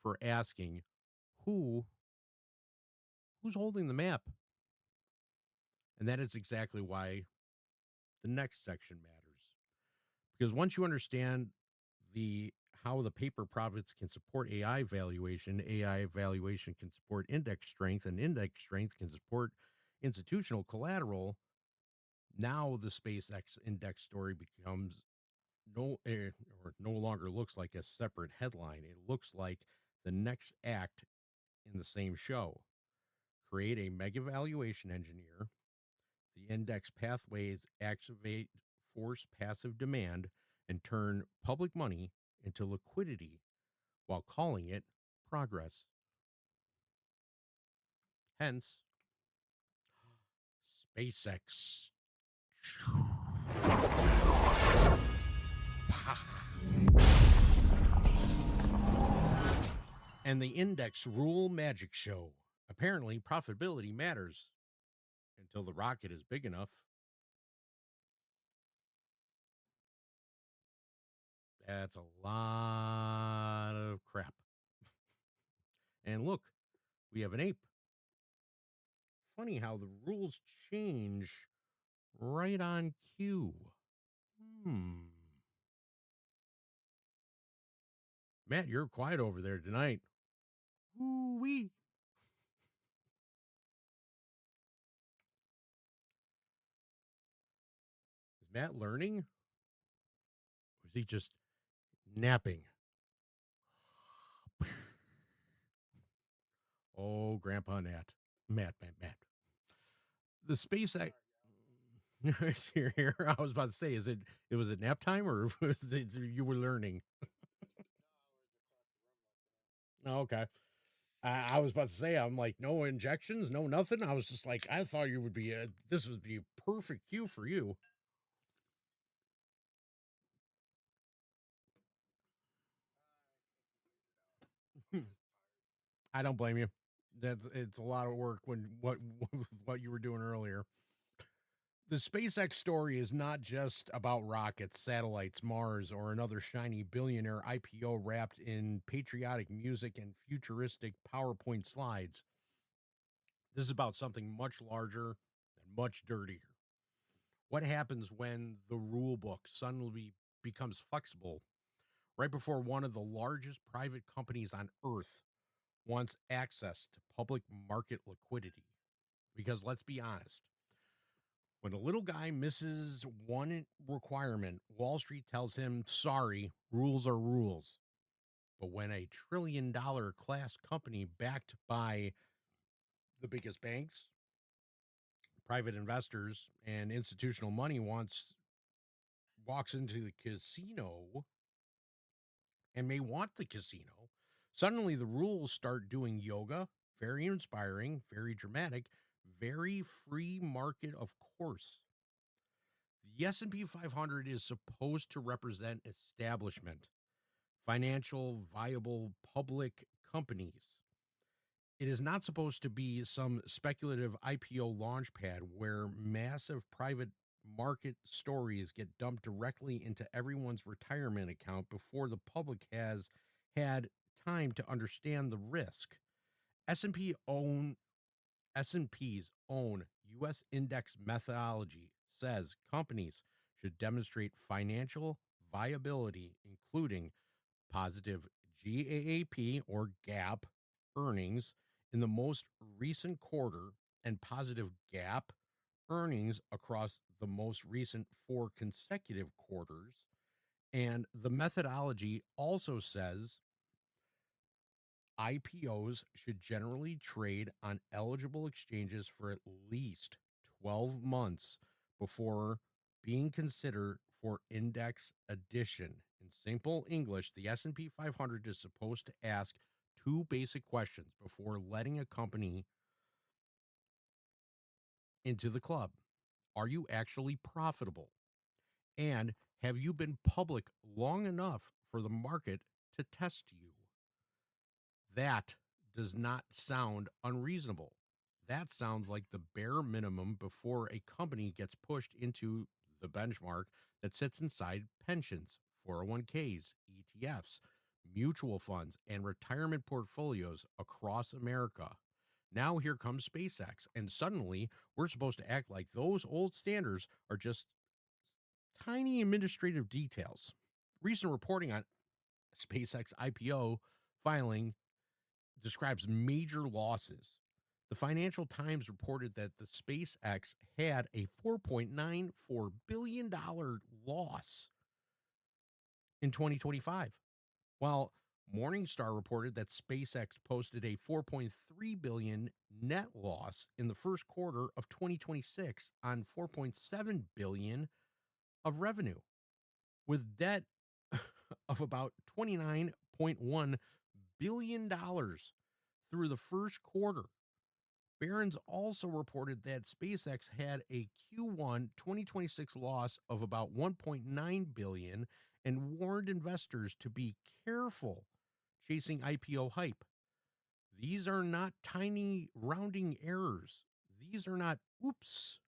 for asking who's holding the map. And that is exactly why the next section matters. Because once you understand how the paper profits can support AI valuation can support index strength, and index strength can support institutional collateral. Now the SpaceX index story becomes no longer looks like a separate headline. It looks like the next act in the same show. Create a mega valuation engineer. The index pathways activate force passive demand and turn public money into liquidity while calling it progress. Hence, SpaceX. And the index rule magic show. Apparently, profitability matters until the rocket is big enough. That's a lot of crap. And look, we have an ape. Funny how the rules change right on cue. Matt, you're quiet over there tonight. Ooh-wee. Is Matt learning? Or is he just napping? Oh, Grandpa Matt. The SpaceX. Here, I was about to say, was it nap time or was it you were learning? Oh, okay. I was about to say, I'm like, no injections, no nothing. I was just like, I thought you would be this would be a perfect cue for you. I don't blame you. It's a lot of work when what you were doing earlier. The SpaceX story is not just about rockets, satellites, Mars, or another shiny billionaire IPO wrapped in patriotic music and futuristic PowerPoint slides. This is about something much larger and much dirtier. What happens when the rule book suddenly becomes flexible right before one of the largest private companies on earth wants access to public market liquidity? Because let's be honest, when a little guy misses one requirement, Wall Street tells him, sorry, rules are rules. But when a $1 trillion class company backed by the biggest banks, private investors, and institutional money walks into the casino and may want the casino, suddenly the rules start doing yoga, very inspiring, very dramatic, very free market, of course. The S&P 500 is supposed to represent establishment, financial, viable public companies. It is not supposed to be some speculative IPO launchpad where massive private market stories get dumped directly into everyone's retirement account before the public has had time to understand the risk. S&P own S&P's own U.S. index methodology says companies should demonstrate financial viability, including positive GAAP or GAAP earnings in the most recent quarter and positive GAAP earnings across the most recent 4 consecutive quarters. And the methodology also says IPOs should generally trade on eligible exchanges for at least 12 months before being considered for index addition. In simple English, the S&P 500 is supposed to ask 2 basic questions before letting a company into the club. Are you actually profitable? And have you been public long enough for the market to test you? That does not sound unreasonable. That sounds like the bare minimum before a company gets pushed into the benchmark that sits inside pensions, 401ks, ETFs, mutual funds, and retirement portfolios across America. Now here comes SpaceX, and suddenly we're supposed to act like those old standards are just tiny administrative details. Recent reporting on SpaceX IPO filing describes major losses. The Financial Times reported that the SpaceX had a $4.94 billion loss in 2025, while Morningstar reported that SpaceX posted a $4.3 billion net loss in the first quarter of 2026 on $4.7 billion of revenue, with debt of about $29.1 billion through the first quarter. Barron's also reported that SpaceX had a Q1 2026 loss of about $1.9 billion and warned investors to be careful chasing IPO hype. These are not tiny rounding errors. These are not, oops,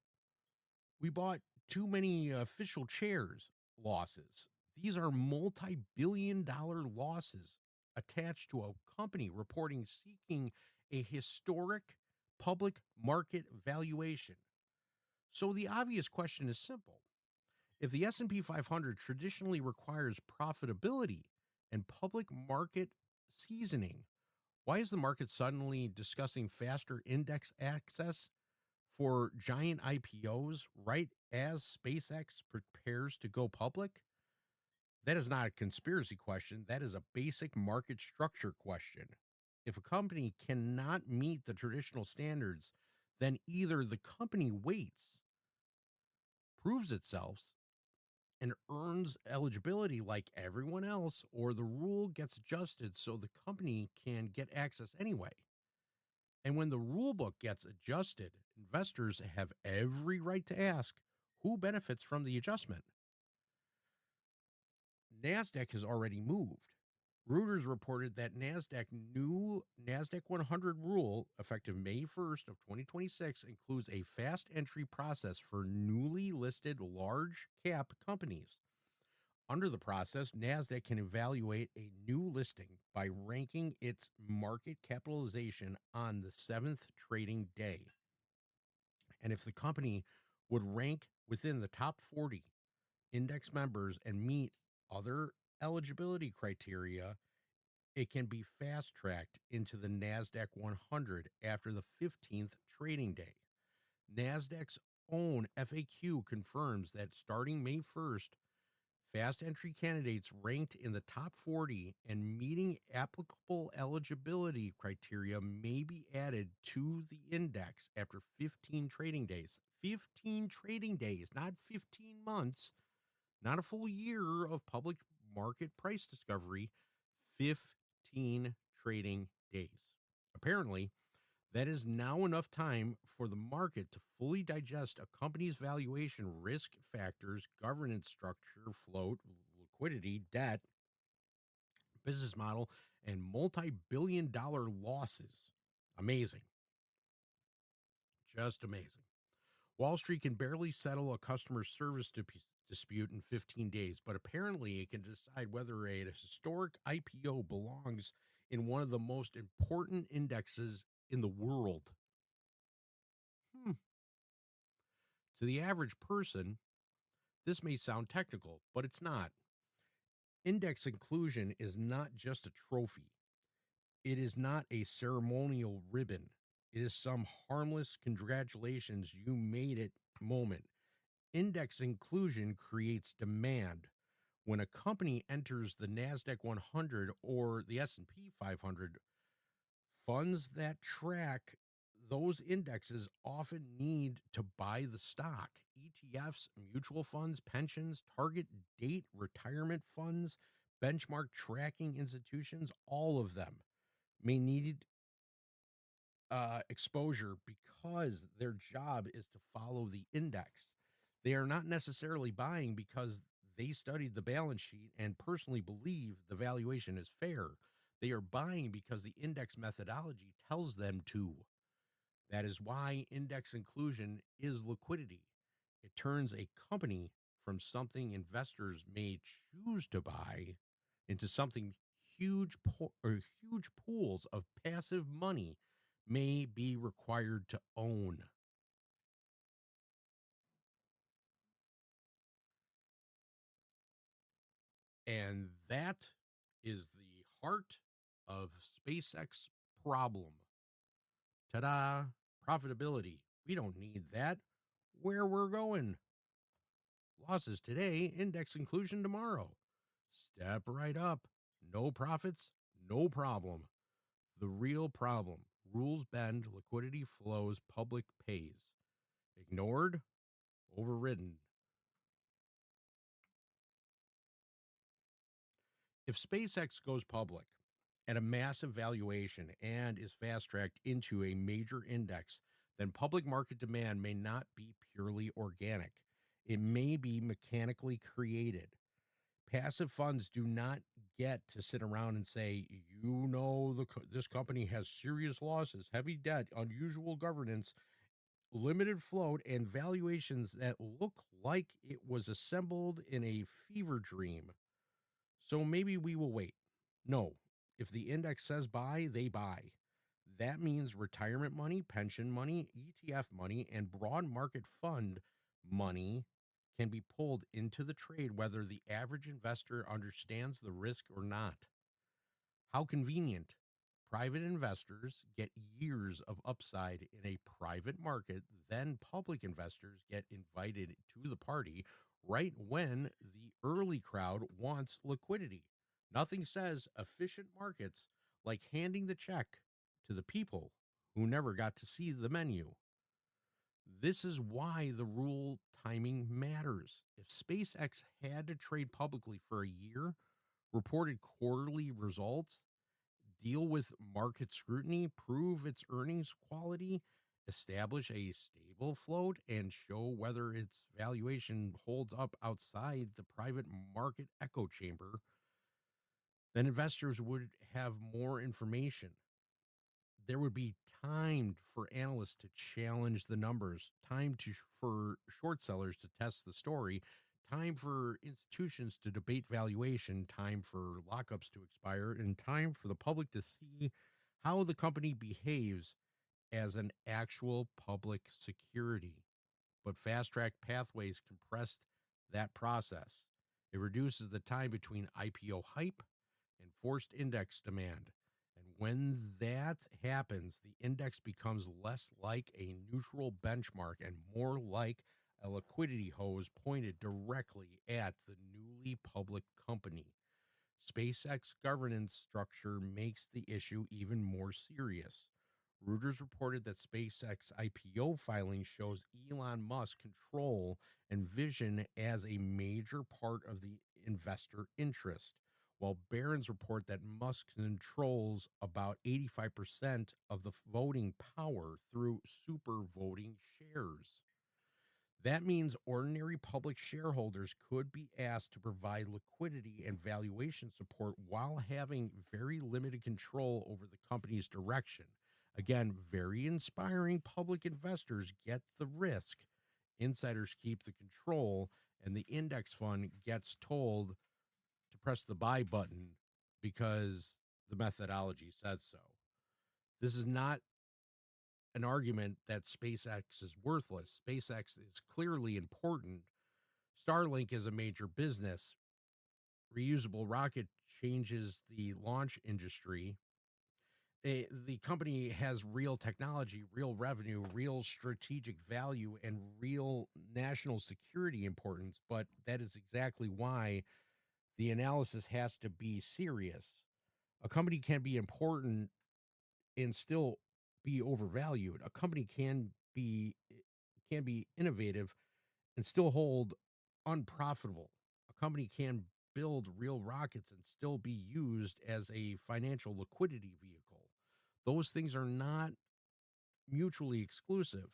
we bought too many official chairs losses. These are multi-billion-dollar losses attached to a company reporting seeking a historic public market valuation. So the obvious question is simple. If the S&P 500 traditionally requires profitability and public market seasoning, Why is the market suddenly discussing faster index access for giant IPOs right as SpaceX prepares to go public? That is not a conspiracy question. That is a basic market structure question. If a company cannot meet the traditional standards, then either the company waits, proves itself, and earns eligibility like everyone else, or the rule gets adjusted so the company can get access anyway. And when the rule book gets adjusted, investors have every right to ask who benefits from the adjustment. NASDAQ has already moved. Reuters reported that NASDAQ new NASDAQ 100 rule, effective May 1st of 2026, includes a fast entry process for newly listed large cap companies. Under the process, NASDAQ can evaluate a new listing by ranking its market capitalization on the 7th trading day. And if the company would rank within the top 40 index members and meet other eligibility criteria, it can be fast-tracked into the NASDAQ 100 after the 15th trading day. NASDAQ's own FAQ confirms that starting May 1st, fast entry candidates ranked in the top 40 and meeting applicable eligibility criteria may be added to the index after 15 trading days. 15 trading days, not 15 months, not a full year of public market price discovery, 15 trading days. Apparently, that is now enough time for the market to fully digest a company's valuation, risk factors, governance structure, float, liquidity, debt, business model, and multi-billion-dollar losses. Amazing. Just amazing. Wall Street can barely settle a customer service dispute in 15 days, but apparently it can decide whether a historic IPO belongs in one of the most important indexes in the world. To the average person, this may sound technical, but it's not. Index inclusion is not just a trophy. It is not a ceremonial ribbon. It is some harmless congratulations, you made it moment. Index inclusion creates demand. When a company enters the NASDAQ 100 or the S&P 500, funds that track those indexes often need to buy the stock. ETFs, mutual funds, pensions, target date retirement funds, benchmark tracking institutions, all of them may need exposure because their job is to follow the index. They are not necessarily buying because they studied the balance sheet and personally believe the valuation is fair. They are buying because the index methodology tells them to. That is why index inclusion is liquidity. It turns a company from something investors may choose to buy into something huge pools of passive money may be required to own. And that is the heart of SpaceX problem. Ta-da! Profitability. We don't need that. Where we're going. Losses today, index inclusion tomorrow. Step right up. No profits, no problem. The real problem. Rules bend, liquidity flows, public pays. Ignored, overridden. If SpaceX goes public at a massive valuation and is fast-tracked into a major index, then public market demand may not be purely organic. It may be mechanically created. Passive funds do not get to sit around and say, this company has serious losses, heavy debt, unusual governance, limited float, and valuations that look like it was assembled in a fever dream. So maybe we will wait. No, if the index says buy, they buy. That means retirement money, pension money, ETF money, and broad market fund money can be pulled into the trade whether the average investor understands the risk or not. How convenient. Private investors get years of upside in a private market, then public investors get invited to the party right when the early crowd wants liquidity. Nothing says efficient markets like handing the check to the people who never got to see the menu. This is why the rule timing matters. If SpaceX had to trade publicly for a year, reported quarterly results, deal with market scrutiny, prove its earnings quality, establish a stable float, and show whether its valuation holds up outside the private market echo chamber, then investors would have more information. There would be time for analysts to challenge the numbers, for short sellers to test the story, time for institutions to debate valuation, time for lockups to expire, and time for the public to see how the company behaves as an actual public security. But fast track pathways compress that process. It reduces the time between IPO hype and forced index demand. And when that happens, the index becomes less like a neutral benchmark and more like a liquidity hose pointed directly at the newly public company. SpaceX governance structure makes the issue even more serious. Reuters reported that SpaceX IPO filing shows Elon Musk control and vision as a major part of the investor interest, while Barron's report that Musk controls about 85% of the voting power through super voting shares. That means ordinary public shareholders could be asked to provide liquidity and valuation support while having very limited control over the company's direction. Again, very inspiring. Public investors get the risk, insiders keep the control, and the index fund gets told to press the buy button because the methodology says so. This is not an argument that SpaceX is worthless. SpaceX is clearly important. Starlink is a major business. Reusable rocket changes the launch industry. The company has real technology, real revenue, real strategic value, and real national security importance, but that is exactly why the analysis has to be serious. A company can be important and still be overvalued. A company can be innovative and still hold unprofitable. A company can build real rockets and still be used as a financial liquidity vehicle. Those things are not mutually exclusive.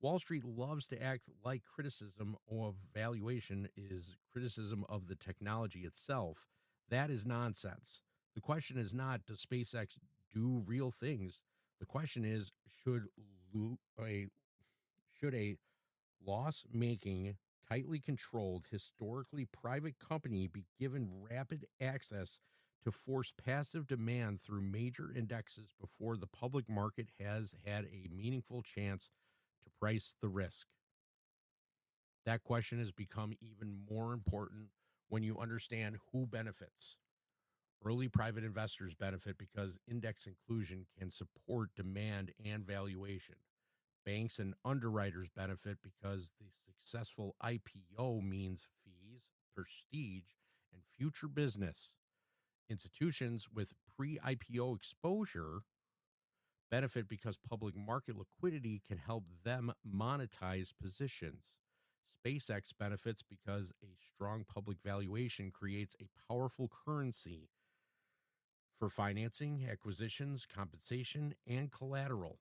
Wall Street loves to act like criticism of valuation is criticism of the technology itself. That is nonsense. The question is not, does SpaceX do real things? The question is, should a loss-making, tightly controlled, historically private company be given rapid access to force passive demand through major indexes before the public market has had a meaningful chance to price the risk? That question has become even more important when you understand who benefits. Early private investors benefit because index inclusion can support demand and valuation. Banks and underwriters benefit because the successful IPO means fees, prestige, and future business. Institutions with pre-IPO exposure benefit because public market liquidity can help them monetize positions. SpaceX benefits because a strong public valuation creates a powerful currency for financing, acquisitions, compensation, and collateral.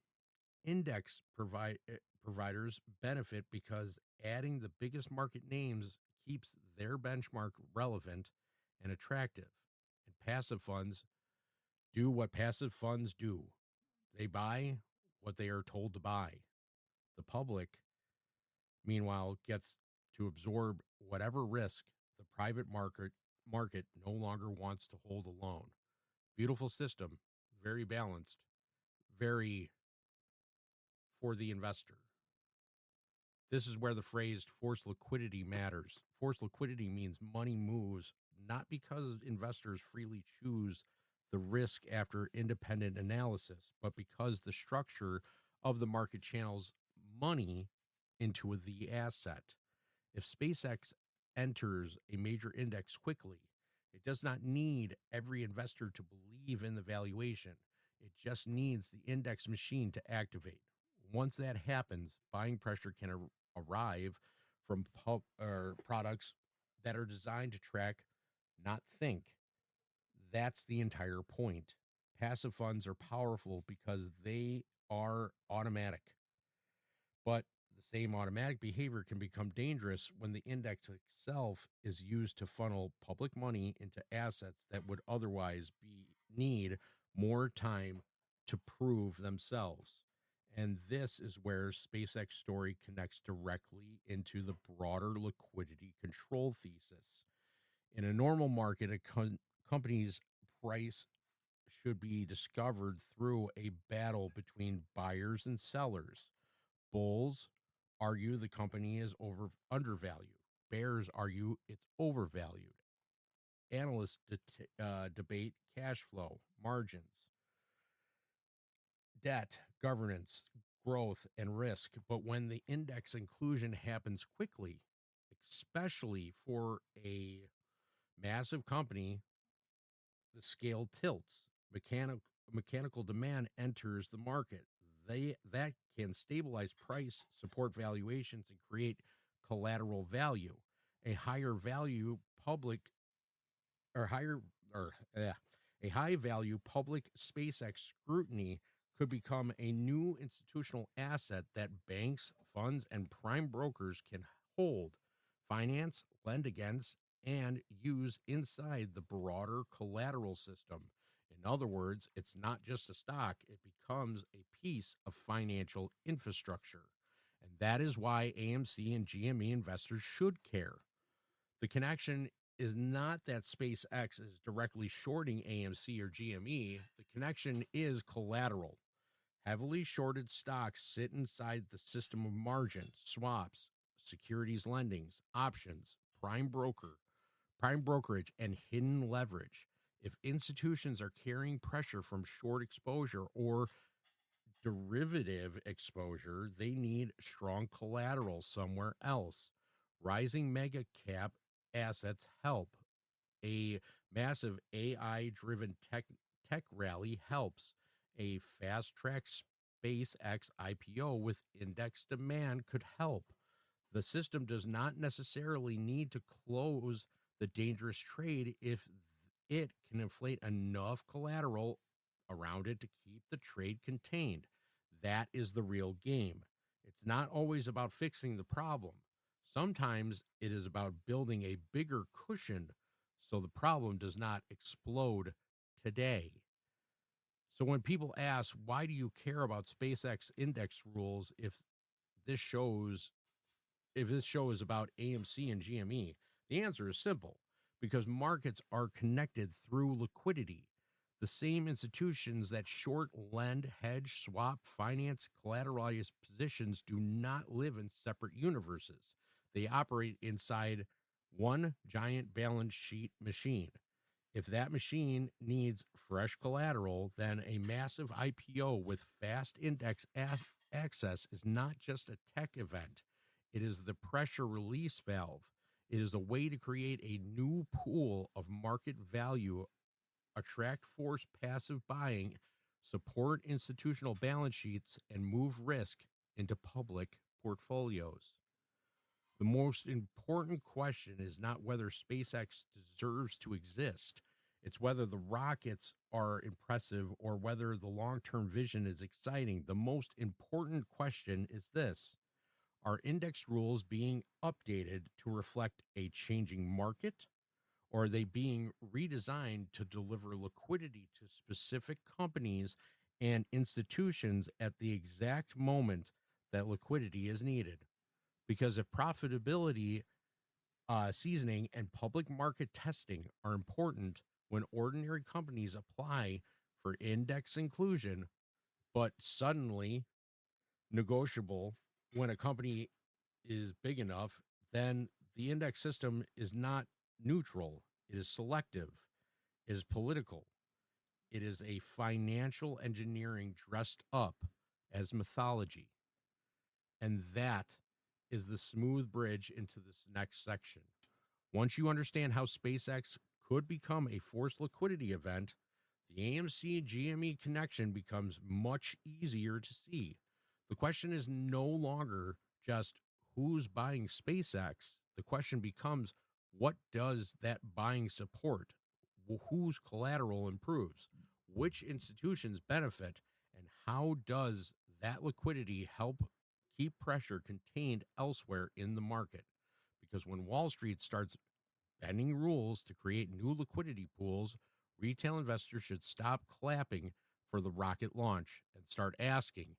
Index providers benefit because adding the biggest market names keeps their benchmark relevant and attractive. And passive funds do what passive funds do. They buy what they are told to buy. The public, meanwhile, gets to absorb whatever risk the private market no longer wants to hold alone. Beautiful system, very balanced, very for the investor. This is where the phrase forced liquidity matters. Forced liquidity means money moves not because investors freely choose the risk after independent analysis, but because the structure of the market channels money into the asset. If SpaceX enters a major index quickly, it does not need every investor to believe in the valuation. It just needs the index machine to activate. Once that happens, buying pressure can arrive from products that are designed to track, not think. That's the entire point. Passive funds are powerful because they are automatic. But the same automatic behavior can become dangerous when the index itself is used to funnel public money into assets that would otherwise need more time to prove themselves. And this is where SpaceX story connects directly into the broader liquidity control thesis. In a normal market, a company's price should be discovered through a battle between buyers and sellers. Bulls argue the company is undervalued. Bears argue it's overvalued. Analysts debate cash flow, margins, debt, governance, growth, and risk. But when the index inclusion happens quickly, especially for a massive company, the scale tilts. Mechanical demand enters the market. That can stabilize price, support valuations, and create collateral value. A higher value public or higher or a high value public SpaceX scrutiny could become a new institutional asset that banks, funds, and prime brokers can hold, finance, lend against, and use inside the broader collateral system. In other words, it's not just a stock, it becomes a piece of financial infrastructure. And that is why AMC and GME investors should care. The connection is not that SpaceX is directly shorting AMC or GME. The connection is collateral. Heavily shorted stocks sit inside the system of margin, swaps, securities lendings, options, prime brokerage, and hidden leverage. If institutions are carrying pressure from short exposure or derivative exposure, they need strong collateral somewhere else. Rising mega cap assets help. A massive AI driven tech rally helps. A fast track SpaceX IPO with index demand could help. The system does not necessarily need to close the dangerous trade if it can inflate enough collateral around it to keep the trade contained. That is the real game. It's not always about fixing the problem. Sometimes it is about building a bigger cushion so the problem does not explode today. So when people ask, why do you care about SpaceX index rules if this show is about AMC and GME? The answer is simple, because markets are connected through liquidity. The same institutions that short, lend, hedge, swap, finance, collateralized positions do not live in separate universes. They operate inside one giant balance sheet machine. If that machine needs fresh collateral, then a massive IPO with fast index access is not just a tech event. It is the pressure release valve. It is a way to create a new pool of market value, attract forced passive buying, support institutional balance sheets, and move risk into public portfolios. The most important question is not whether SpaceX deserves to exist. It's whether the rockets are impressive or whether the long-term vision is exciting. The most important question is this: are index rules being updated to reflect a changing market, or are they being redesigned to deliver liquidity to specific companies and institutions at the exact moment that liquidity is needed? Because if profitability, seasoning, and public market testing are important when ordinary companies apply for index inclusion, but suddenly negotiable when a company is big enough, then the index system is not neutral. It is selective. It is political. It is a financial engineering dressed up as mythology. And that is the smooth bridge into this next section. Once you understand how SpaceX could become a forced liquidity event, the AMC GME connection becomes much easier to see. The question is no longer just who's buying SpaceX. The question becomes, what does that buying support? Whose collateral improves? Which institutions benefit? And how does that liquidity help keep pressure contained elsewhere in the market? Because when Wall Street starts bending rules to create new liquidity pools, retail investors should stop clapping for the rocket launch and start asking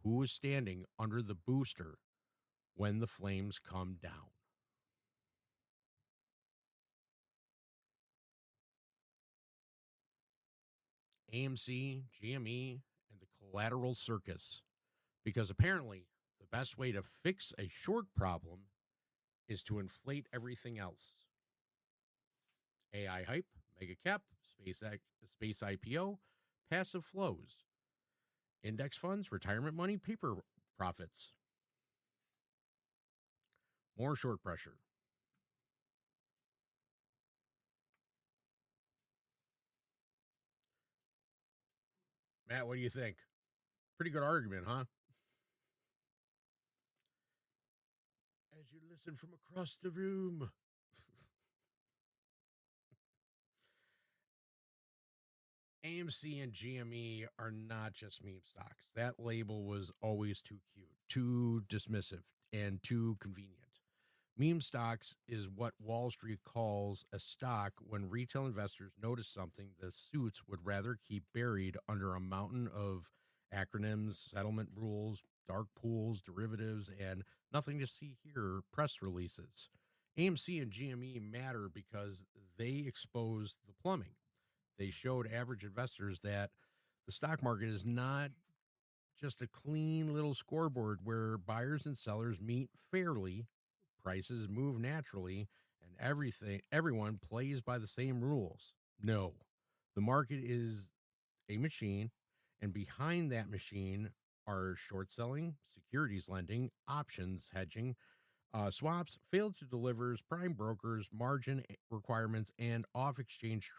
who is standing under the booster when the flames come down. AMC, GME, and the collateral circus. Because apparently the best way to fix a short problem is to inflate everything else. AI hype, mega cap, space IPO, passive flows, index funds, retirement money, paper profits, more short pressure. Matt, what do you think? Pretty good argument, huh? As you listen from across the room. AMC and GME are not just meme stocks. That label was always too cute, too dismissive, and too convenient. Meme stocks is what Wall Street calls a stock when retail investors notice something the suits would rather keep buried under a mountain of acronyms, settlement rules, dark pools, derivatives, and nothing to see here press releases. AMC and GME matter because they expose the plumbing. They showed average investors that the stock market is not just a clean little scoreboard where buyers and sellers meet fairly, prices move naturally, and everyone plays by the same rules. No, the market is a machine, and behind that machine are short selling, securities lending, options hedging, swaps, failed to delivers, prime brokers, margin requirements, and off-exchange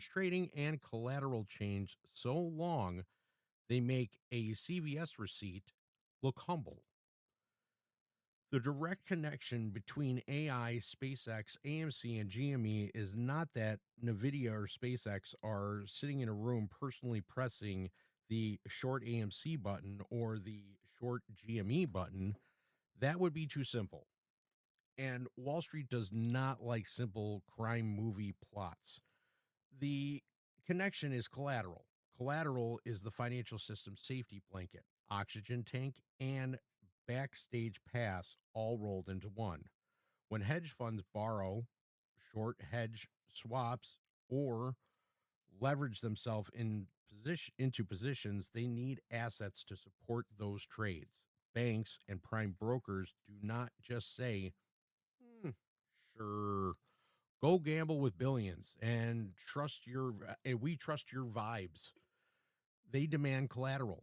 trading and collateral change so long they make a CVS receipt look humble. The direct connection between AI, SpaceX, AMC, and GME is not that NVIDIA or SpaceX are sitting in a room personally pressing the short AMC button or the short GME button. That would be too simple. And Wall Street does not like simple crime movie plots. The connection is collateral. Collateral is the financial system safety blanket, oxygen tank, and backstage pass all rolled into one. When hedge funds borrow, short hedge swaps, or leverage themselves into positions, they need assets to support those trades. Banks and prime brokers do not just say, sure, go gamble with billions and we trust your vibes. They demand collateral.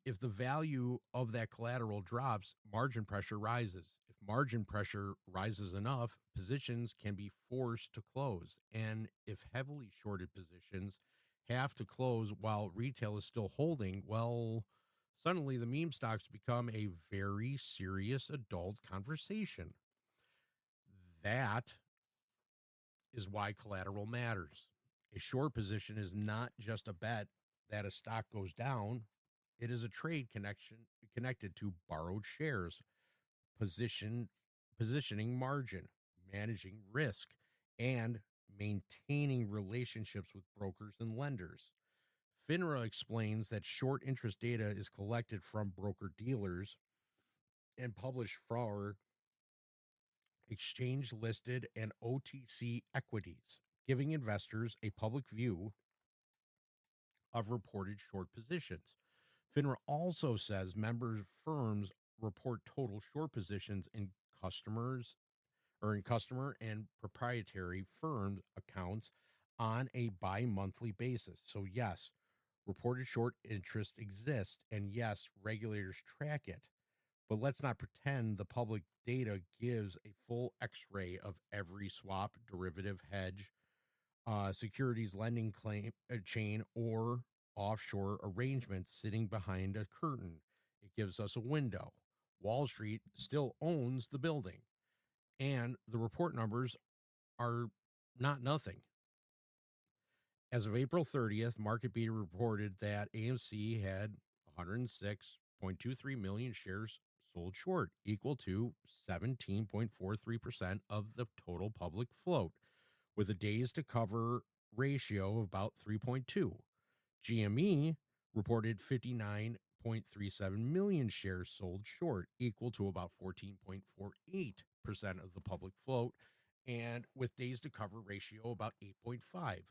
If the value of that collateral drops, margin pressure rises. If margin pressure rises enough, positions can be forced to close. And if heavily shorted positions have to close while retail is still holding, well, suddenly the meme stocks become a very serious adult conversation. That is why collateral matters. A short position is not just a bet that a stock goes down. It is a trade connected to borrowed shares, positioning margin, managing risk, and maintaining relationships with brokers and lenders. FINRA explains that short interest data is collected from broker dealers and published for exchange listed and OTC equities, giving investors a public view of reported short positions. FINRA also says member firms report total short positions in customer and proprietary firm accounts on a bi-monthly basis. So yes, reported short interest exists, and yes, regulators track it. But let's not pretend the public data gives a full x-ray of every swap, derivative, hedge, securities lending claim chain, or offshore arrangement sitting behind a curtain. It gives us a window. Wall Street still owns the building, and the report numbers are not nothing. As of April 30th, Market Beat reported that AMC had 106.23 million shares sold short, equal to 17.43% of the total public float, with a days to cover ratio of about 3.2. GME reported 59.37 million shares sold short, equal to about 14.48% of the public float, and with days to cover ratio about 8.5.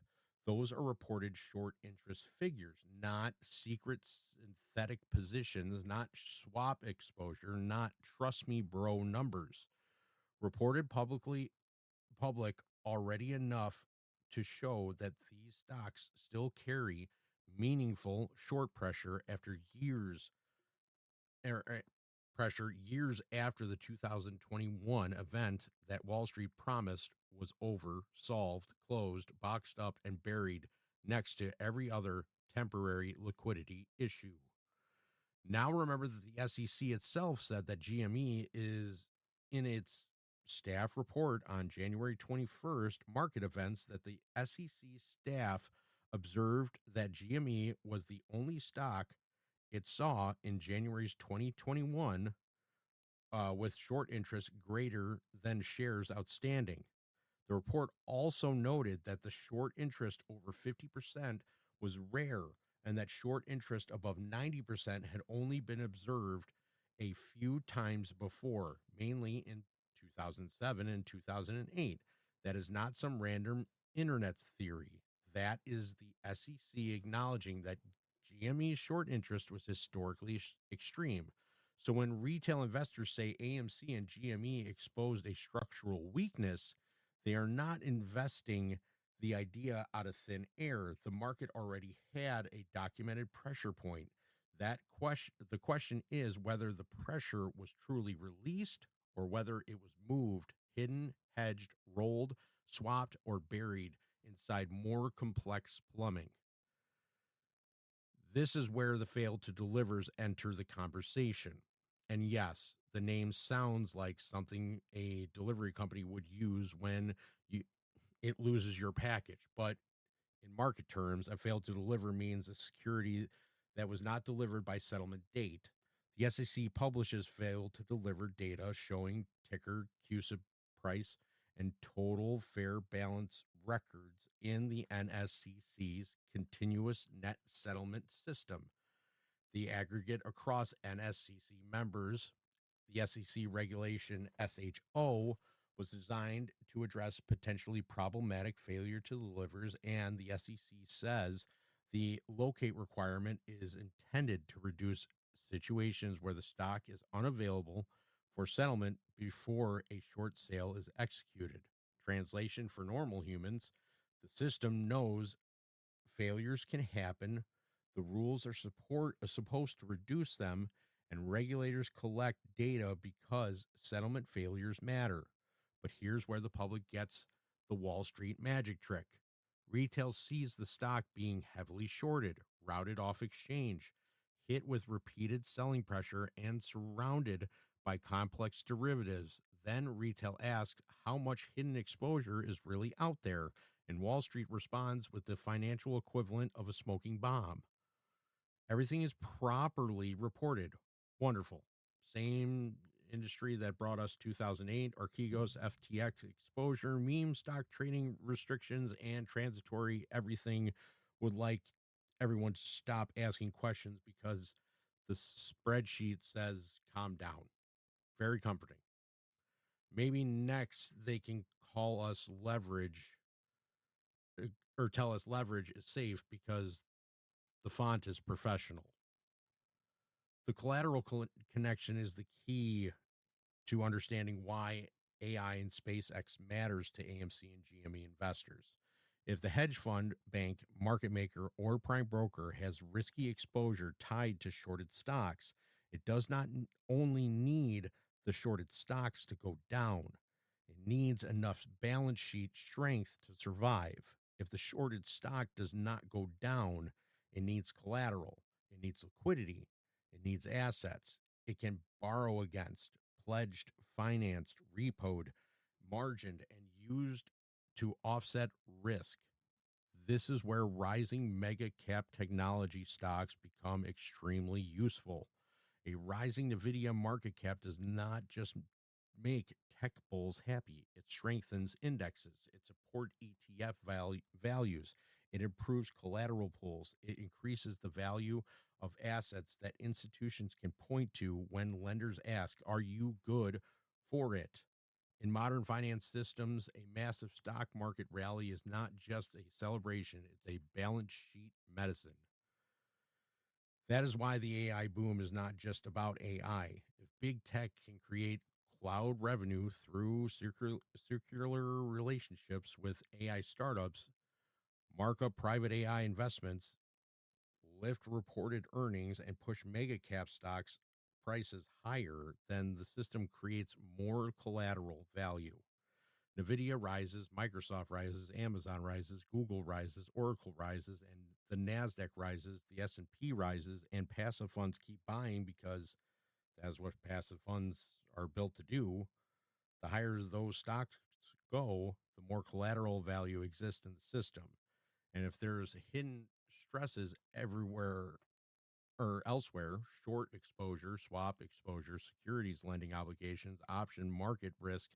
Those are reported short interest figures, not secret synthetic positions, not swap exposure, not trust me bro numbers. Reported public already enough to show that these stocks still carry meaningful short pressure after years years after the 2021 event that Wall Street promised was over, solved, closed, boxed up, and buried next to every other temporary liquidity issue. Now remember that the SEC itself said that GME is in its staff report on January 21st, market events, that the SEC staff observed that GME was the only stock it saw in January's 2021 with short interest greater than shares outstanding. The report also noted that the short interest over 50% was rare, and that short interest above 90% had only been observed a few times before, mainly in 2007 and 2008. That is not some random internet theory. That is the SEC acknowledging that GME's short interest was historically extreme. So when retail investors say AMC and GME exposed a structural weakness, they are not investing the idea out of thin air. The market already had a documented pressure point. The question is whether the pressure was truly released or whether it was moved, hidden, hedged, rolled, swapped, or buried inside more complex plumbing. This is where the failed to delivers enter the conversation. And yes, the name sounds like something a delivery company would use when it loses your package. But in market terms, a failed to deliver means a security that was not delivered by settlement date. The SEC publishes failed to deliver data showing ticker, CUSIP price, and total fair balance records in the NSCC's continuous net settlement system. The aggregate across NSCC members, the SEC regulation SHO, was designed to address potentially problematic failure to delivers, and the SEC says the locate requirement is intended to reduce situations where the stock is unavailable for settlement before a short sale is executed. Translation for normal humans: the system knows failures can happen. The rules are supposed to reduce them, and regulators collect data because settlement failures matter. But here's where the public gets the Wall Street magic trick. Retail sees the stock being heavily shorted, routed off exchange, hit with repeated selling pressure, and surrounded by complex derivatives. Then retail asks how much hidden exposure is really out there, and Wall Street responds with the financial equivalent of a smoking bomb. Everything is properly reported. Wonderful. Same industry that brought us 2008, Archegos, FTX exposure, meme stock trading restrictions, and transitory everything. Would like everyone to stop asking questions because the spreadsheet says calm down. Very comforting. Maybe next they can call us leverage or tell us leverage is safe because the font is professional. The collateral connection is the key to understanding why AI and SpaceX matters to AMC and GME investors. If the hedge fund, bank, market maker, or prime broker has risky exposure tied to shorted stocks, it does not only need the shorted stocks to go down, it needs enough balance sheet strength to survive. If the shorted stock does not go down, it needs collateral, it needs liquidity, it needs assets. It can borrow against, pledged, financed, repoed, margined, and used to offset risk. This is where rising mega cap technology stocks become extremely useful. A rising NVIDIA market cap does not just make tech bulls happy. It strengthens indexes. It supports ETF values. It improves collateral pools. It increases the value of assets that institutions can point to when lenders ask, are you good for it? In modern finance systems, a massive stock market rally is not just a celebration, it's a balance sheet medicine. That is why the AI boom is not just about AI. If big tech can create cloud revenue through circular relationships with AI startups, mark up private AI investments, lift reported earnings, and push mega cap stocks prices higher, then the system creates more collateral value. NVIDIA rises, Microsoft rises, Amazon rises, Google rises, Oracle rises, and the NASDAQ rises, the S&P rises, and passive funds keep buying because that's what passive funds are built to do. The higher those stocks go, the more collateral value exists in the system. And if there's hidden stresses everywhere or elsewhere, short exposure, swap exposure, securities lending obligations, option market risk,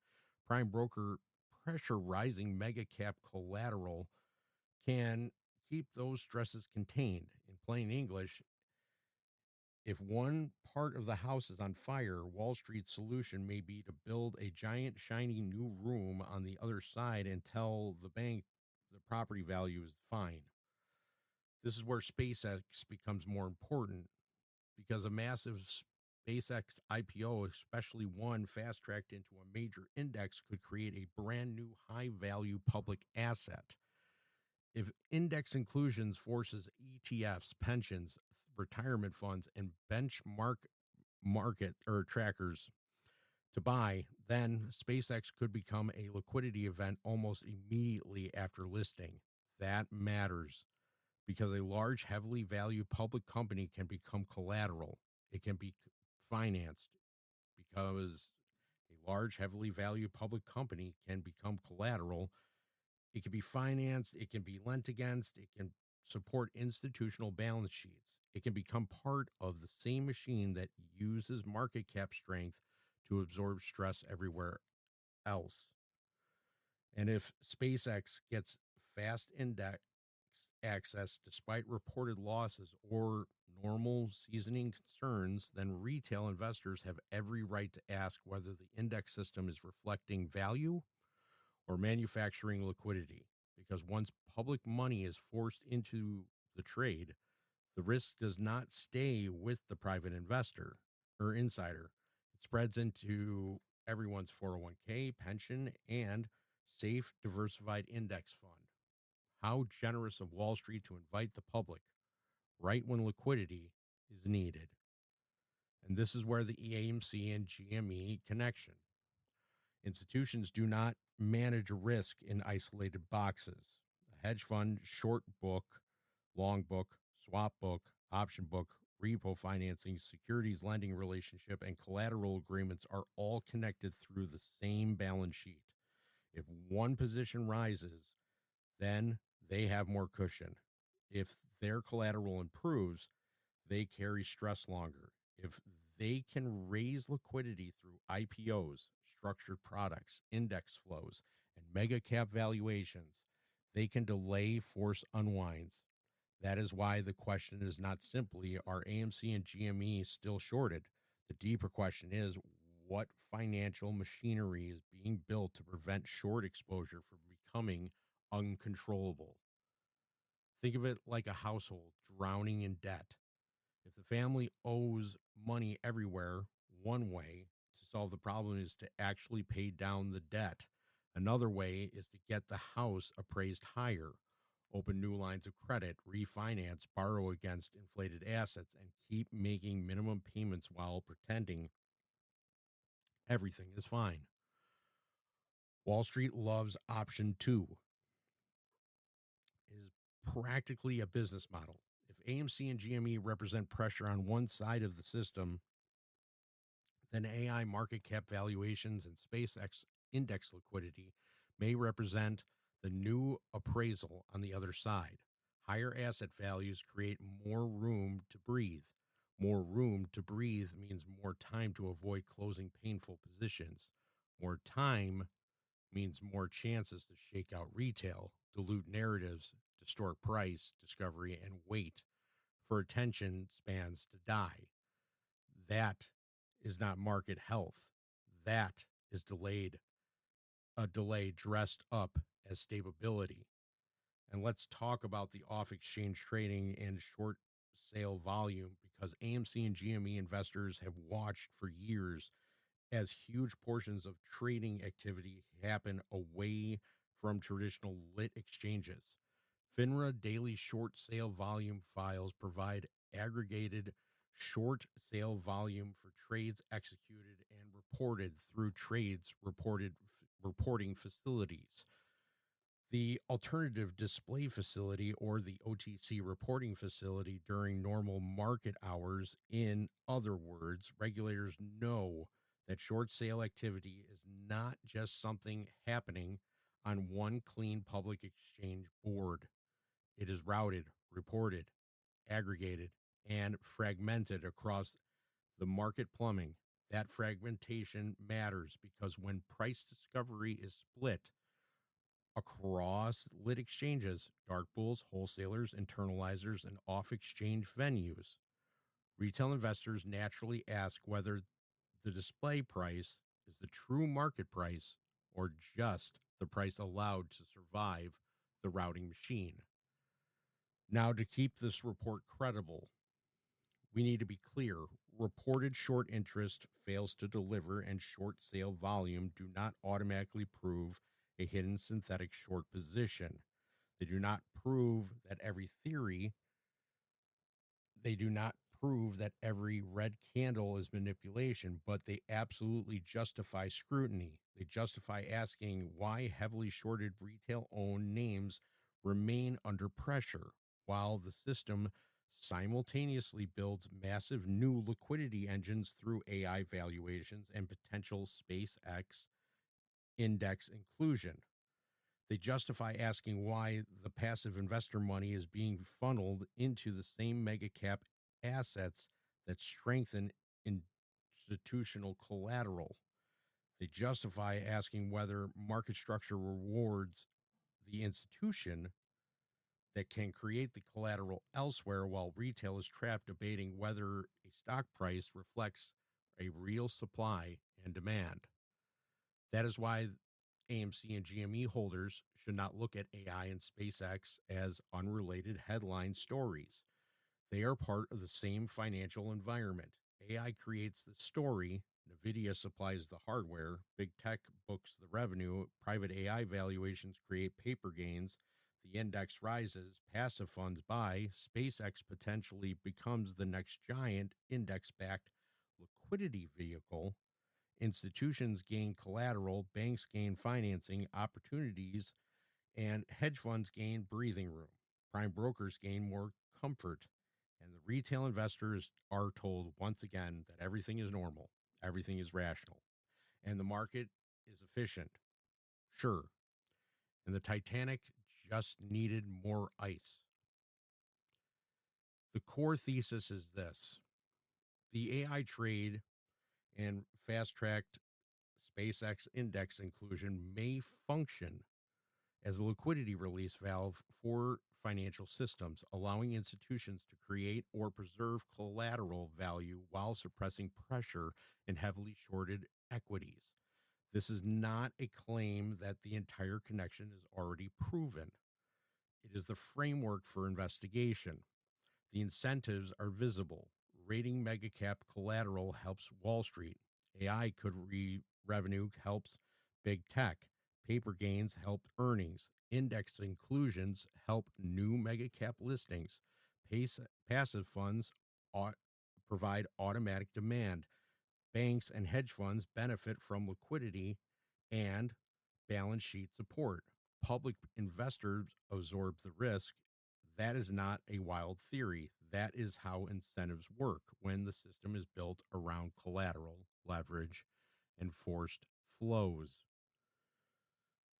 prime broker pressure, rising mega cap collateral can keep those stresses contained. In plain English, if one part of the house is on fire, Wall Street's solution may be to build a giant, shiny new room on the other side and tell the bank the property value is fine. This is where SpaceX becomes more important because a massive SpaceX IPO, especially one fast-tracked into a major index, could create a brand new high-value public asset. If index inclusions forces ETFs, pensions, retirement funds, and benchmark market or trackers to buy, then SpaceX could become a liquidity event almost immediately after listing. That matters because a large, heavily valued public company can become collateral. It can be financed because a large, heavily valued public company can become collateral. It can be financed. It can be lent against. It can support institutional balance sheets. It can become part of the same machine that uses market cap strength to absorb stress everywhere else. And if SpaceX gets fast index access despite reported losses or normal seasoning concerns, then retail investors have every right to ask whether the index system is reflecting value or manufacturing liquidity. Because once public money is forced into the trade, the risk does not stay with the private investor or insider. It spreads into everyone's 401k, pension, and safe diversified index fund. How generous of Wall Street to invite the public right when liquidity is needed. And this is where the AMC and GME connection. Institutions do not manage risk in isolated boxes. A hedge fund, short book, long book, swap book, option book, repo financing, securities lending relationship, and collateral agreements are all connected through the same balance sheet. If one position rises, then they have more cushion. If their collateral improves, they carry stress longer. If they can raise liquidity through IPOs, structured products, index flows, and mega cap valuations, they can delay force unwinds. That is why the question is not simply, are AMC and GME still shorted? The deeper question is, what financial machinery is being built to prevent short exposure from becoming uncontrollable? Think of it like a household drowning in debt. If the family owes money everywhere, one way to solve the problem is to actually pay down the debt. Another way is to get the house appraised higher, open new lines of credit, refinance, borrow against inflated assets, and keep making minimum payments while pretending everything is fine. Wall Street loves option 2. It is practically a business model. If AMC and GME represent pressure on one side of the system, then AI market cap valuations and SpaceX index liquidity may represent the new appraisal on the other side. Higher asset values create more room to breathe. More room to breathe means more time to avoid closing painful positions. More time means more chances to shake out retail, dilute narratives, distort price discovery, and wait for attention spans to die. That is not market health. That is a delay dressed up as stability. And let's talk about the off-exchange trading and short sale volume, because AMC and GME investors have watched for years as huge portions of trading activity happen away from traditional lit exchanges. FINRA daily short sale volume files provide aggregated short sale volume for trades executed and reported through reporting facilities. The alternative display facility, or the OTC reporting facility, during normal market hours. In other words, regulators know that short sale activity is not just something happening on one clean public exchange board. It is routed, reported, aggregated, and fragmented across the market plumbing. That fragmentation matters because when price discovery is split across lit exchanges, dark pools, wholesalers, internalizers, and off-exchange venues, retail investors naturally ask whether the display price is the true market price or just the price allowed to survive the routing machine. Now, to keep this report credible, we need to be clear. Reported short interest fails to deliver, and short sale volume do not automatically prove a hidden synthetic short position. They do not prove that every red candle is manipulation, but they absolutely justify scrutiny. They justify asking why heavily shorted retail-owned names remain under pressure while the system simultaneously builds massive new liquidity engines through AI valuations and potential SpaceX index inclusion. They justify asking why the passive investor money is being funneled into the same mega cap assets that strengthen institutional collateral. They justify asking whether market structure rewards the institution that can create the collateral elsewhere, while retail is trapped debating whether a stock price reflects a real supply and demand. That is why AMC and GME holders should not look at AI and SpaceX as unrelated headline stories. They are part of the same financial environment. AI creates the story, NVIDIA supplies the hardware, big tech books the revenue, private AI valuations create paper gains, the index rises, passive funds buy, SpaceX potentially becomes the next giant index-backed liquidity vehicle, institutions gain collateral, banks gain financing opportunities, and hedge funds gain breathing room. Prime brokers gain more comfort, and the retail investors are told once again that everything is normal, everything is rational, and the market is efficient. Sure. And the Titanic just needed more ice. The core thesis is this: the AI trade and fast-tracked SpaceX index inclusion may function as a liquidity release valve for financial systems, allowing institutions to create or preserve collateral value while suppressing pressure in heavily shorted equities. This is not a claim that the entire connection is already proven. It is the framework for investigation. The incentives are visible. Rating megacap collateral helps Wall Street. AI revenue helps big tech. Paper gains helped earnings. Index inclusions help new mega cap listings. Passive funds provide automatic demand. Banks and hedge funds benefit from liquidity and balance sheet support. Public investors absorb the risk. That is not a wild theory. That is how incentives work when the system is built around collateral, leverage, and forced flows.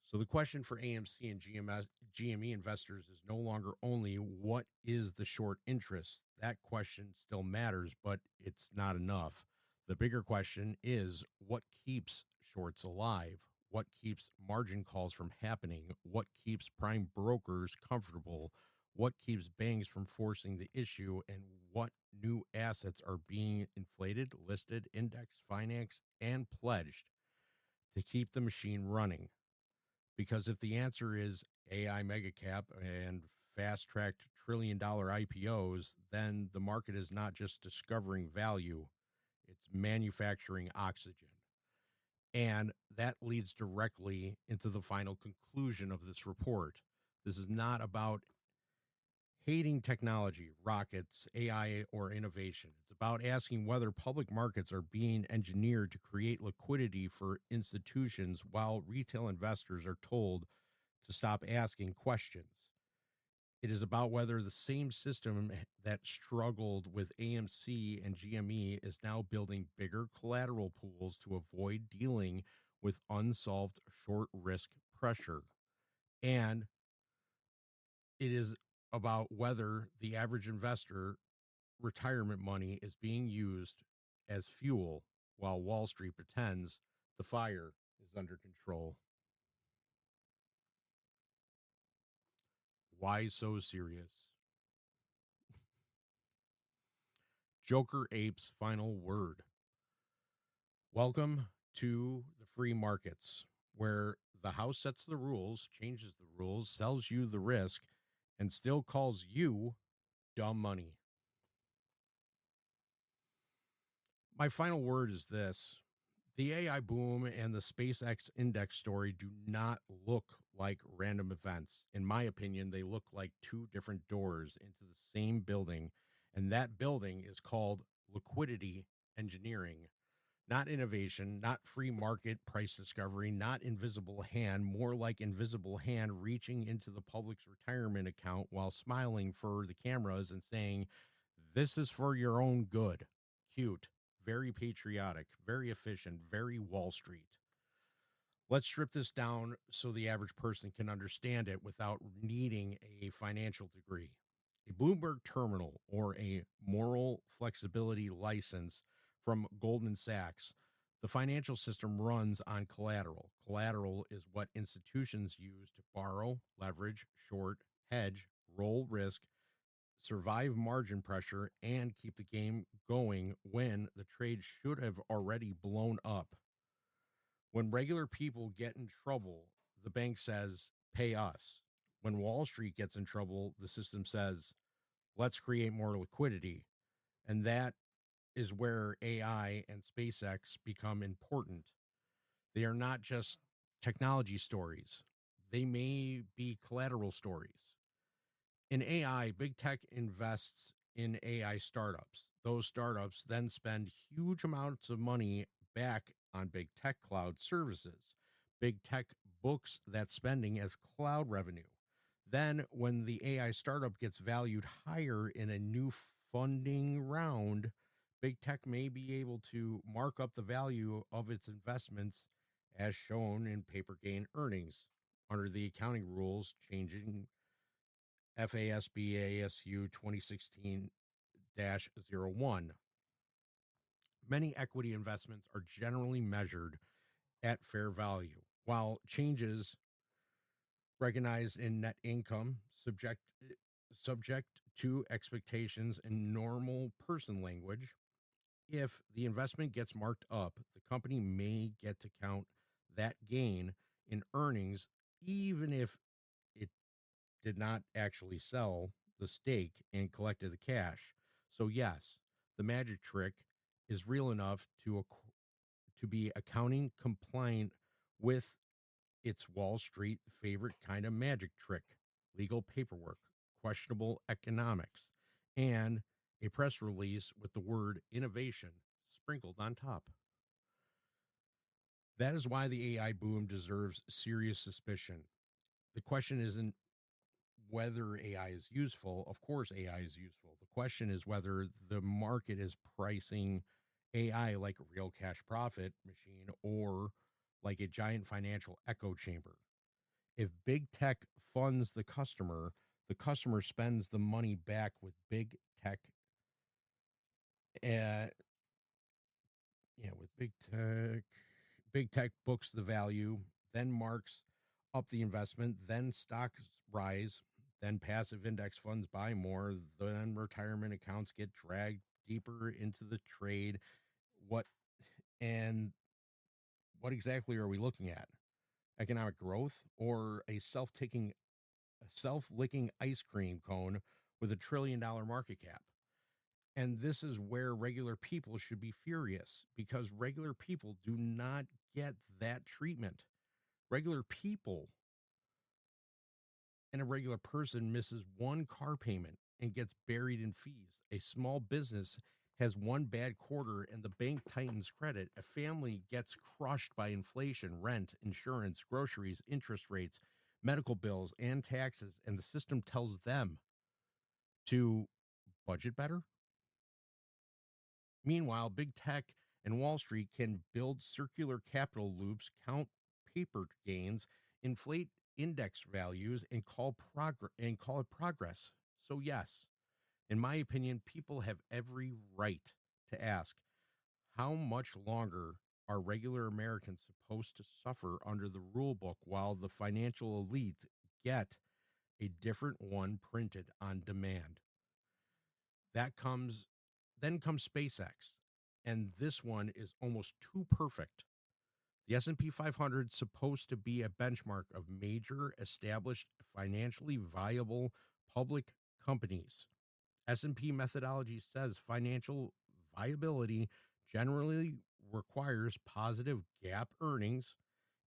So the question for AMC and GME investors is no longer only what is the short interest. That question still matters, but it's not enough. The bigger question is what keeps shorts alive? What keeps margin calls from happening? What keeps prime brokers comfortable? What keeps banks from forcing the issue? And what new assets are being inflated, listed, indexed, financed, and pledged to keep the machine running? Because if the answer is AI megacap and fast-tracked trillion-dollar IPOs, then the market is not just discovering value, it's manufacturing oxygen. And that leads directly into the final conclusion of this report. This is not about hating technology, rockets, AI, or innovation. It's about asking whether public markets are being engineered to create liquidity for institutions while retail investors are told to stop asking questions. It is about whether the same system that struggled with AMC and GME is now building bigger collateral pools to avoid dealing with unsolved short risk pressure. And it is about whether the average investor retirement money is being used as fuel while Wall Street pretends the fire is under control. Why so serious? Joker Ape's final word. Welcome to the free markets, where the house sets the rules, changes the rules, sells you the risk, and still calls you dumb money. My final word is this. The AI boom and the SpaceX index story do not look like random events. In my opinion, they look like two different doors into the same building, and that building is called liquidity engineering. Not innovation, not free market price discovery, not invisible hand, more like invisible hand reaching into the public's retirement account while smiling for the cameras and saying, "This is for your own good." Cute, very patriotic, very efficient, very Wall Street. Let's strip this down so the average person can understand it without needing a financial degree. A Bloomberg terminal or a moral flexibility license from Goldman Sachs. The financial system runs on collateral. Collateral is what institutions use to borrow, leverage, short, hedge, roll risk, survive margin pressure, and keep the game going when the trade should have already blown up. When regular people get in trouble, the bank says, pay us. When Wall Street gets in trouble, the system says, let's create more liquidity. And that is where AI and SpaceX become important. They are not just technology stories. They may be collateral stories. In AI, big tech invests in AI startups. Those startups then spend huge amounts of money back on big tech cloud services. Big tech books that spending as cloud revenue. Then, when the AI startup gets valued higher in a new funding round, big tech may be able to mark up the value of its investments as shown in paper gain earnings under the accounting rules changing FASB ASU 2016-01. Many equity investments are generally measured at fair value, while changes recognized in net income subject to expectations in normal person language. If the investment gets marked up, the company may get to count that gain in earnings, even if it did not actually sell the stake and collected the cash. So yes, the magic trick is real enough to be accounting compliant with It's Wall Street favorite kind of magic trick, legal paperwork, questionable economics, and a press release with the word innovation sprinkled on top. That is why the AI boom deserves serious suspicion. The question isn't whether AI is useful. Of course, AI is useful. The question is whether the market is pricing AI like a real cash profit machine or like a giant financial echo chamber. If big tech funds the customer spends the money back with big tech. With big tech books the value, then marks up the investment, then stocks rise, then passive index funds buy more, then retirement accounts get dragged deeper into the trade. What and what exactly are we looking at? Economic growth or a self-licking ice cream cone with $1 trillion market cap? And this is where regular people should be furious because regular people do not get that treatment. Regular people and a regular person misses one car payment and gets buried in fees. A small business has one bad quarter and the bank tightens credit. A family gets crushed by inflation, rent, insurance, groceries, interest rates, medical bills, and taxes, and the system tells them to budget better. Meanwhile, big tech and Wall Street can build circular capital loops, count paper gains, inflate index values, and call it progress. So yes, in my opinion, people have every right to ask, how much longer are regular Americans supposed to suffer under the rule book while the financial elite get a different one printed on demand? Then comes SpaceX, and this one is almost too perfect. The S&P 500 is supposed to be a benchmark of major established financially viable public companies. S&P methodology says financial viability generally requires positive GAAP earnings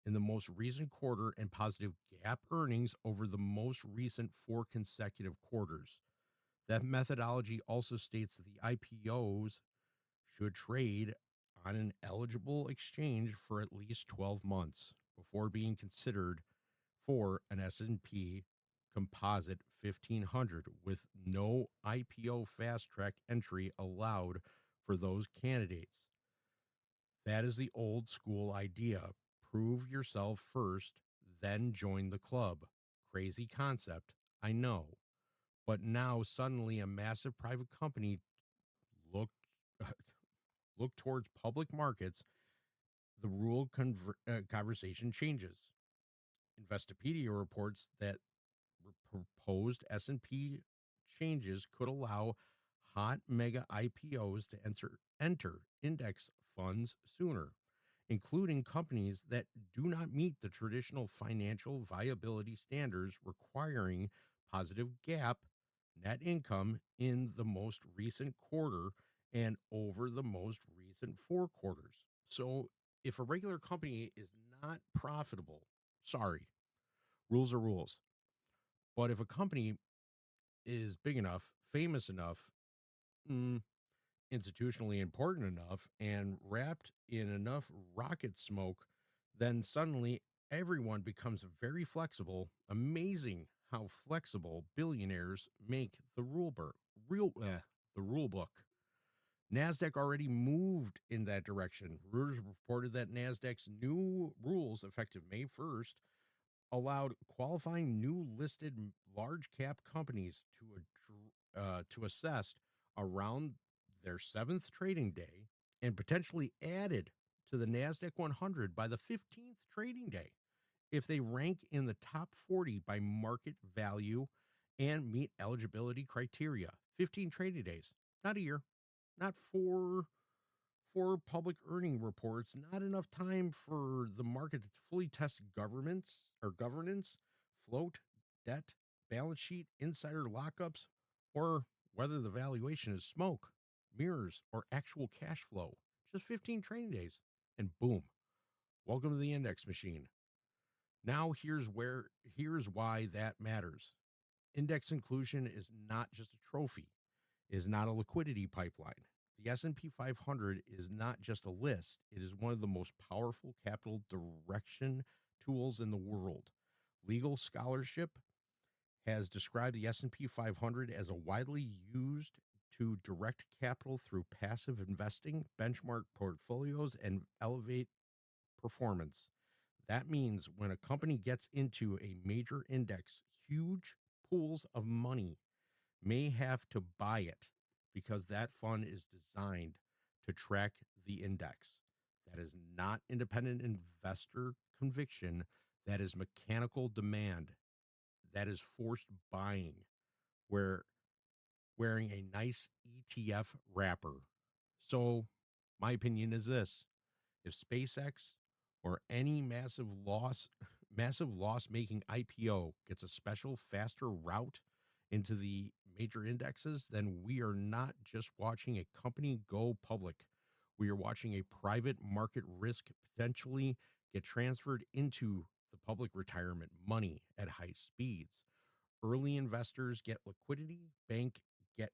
in the most recent quarter and positive GAAP earnings over the most recent 4 consecutive quarters. That methodology also states that the IPOs should trade on an eligible exchange for at least 12 months before being considered for an S&P Composite 1500 with no IPO fast track entry allowed for those candidates. That is the old school idea. Prove yourself first, then join the club. Crazy concept, I know. But now suddenly a massive private company look towards public markets, the rule conversation changes. Investopedia reports that proposed S&P changes could allow hot mega IPOs to enter index funds sooner, including companies that do not meet the traditional financial viability standards requiring positive GAAP net income in the most recent quarter and over the most recent 4 quarters. So if a regular company is not profitable, sorry, rules are rules. But if a company is big enough, famous enough, institutionally important enough, and wrapped in enough rocket smoke, then suddenly everyone becomes very flexible. Amazing how flexible billionaires make the rule book. NASDAQ already moved in that direction. Reuters reported that NASDAQ's new rules, effective May 1st, allowed qualifying new listed large cap companies to assess around their 7th trading day and potentially added to the NASDAQ 100 by the 15th trading day if they rank in the top 40 by market value and meet eligibility criteria. 15 trading days, not a year, not 4 public reports, not enough time for the market to fully test governance, float, debt, balance sheet, insider lockups, or whether the valuation is smoke, mirrors, or actual cash flow. Just 15 trading days, and boom, welcome to the index machine. Now here's why that matters. Index inclusion is not just a trophy, is not a liquidity pipeline. The S&P 500 is not just a list, it is one of the most powerful capital direction tools in the world. Legal scholarship has described the S&P 500 as a widely used to direct capital through passive investing, benchmark portfolios, and elevate performance. That means when a company gets into a major index, huge pools of money may have to buy it because that fund is designed to track the index. That is not independent investor conviction. That is mechanical demand. That is forced buying, where wearing a nice ETF wrapper. So my opinion is this: if SpaceX or any massive loss making IPO gets a special faster route into the major indexes, then we are not just watching a company go public. We are watching a private market risk potentially get transferred into the public retirement money at high speeds. Early investors get liquidity, bank get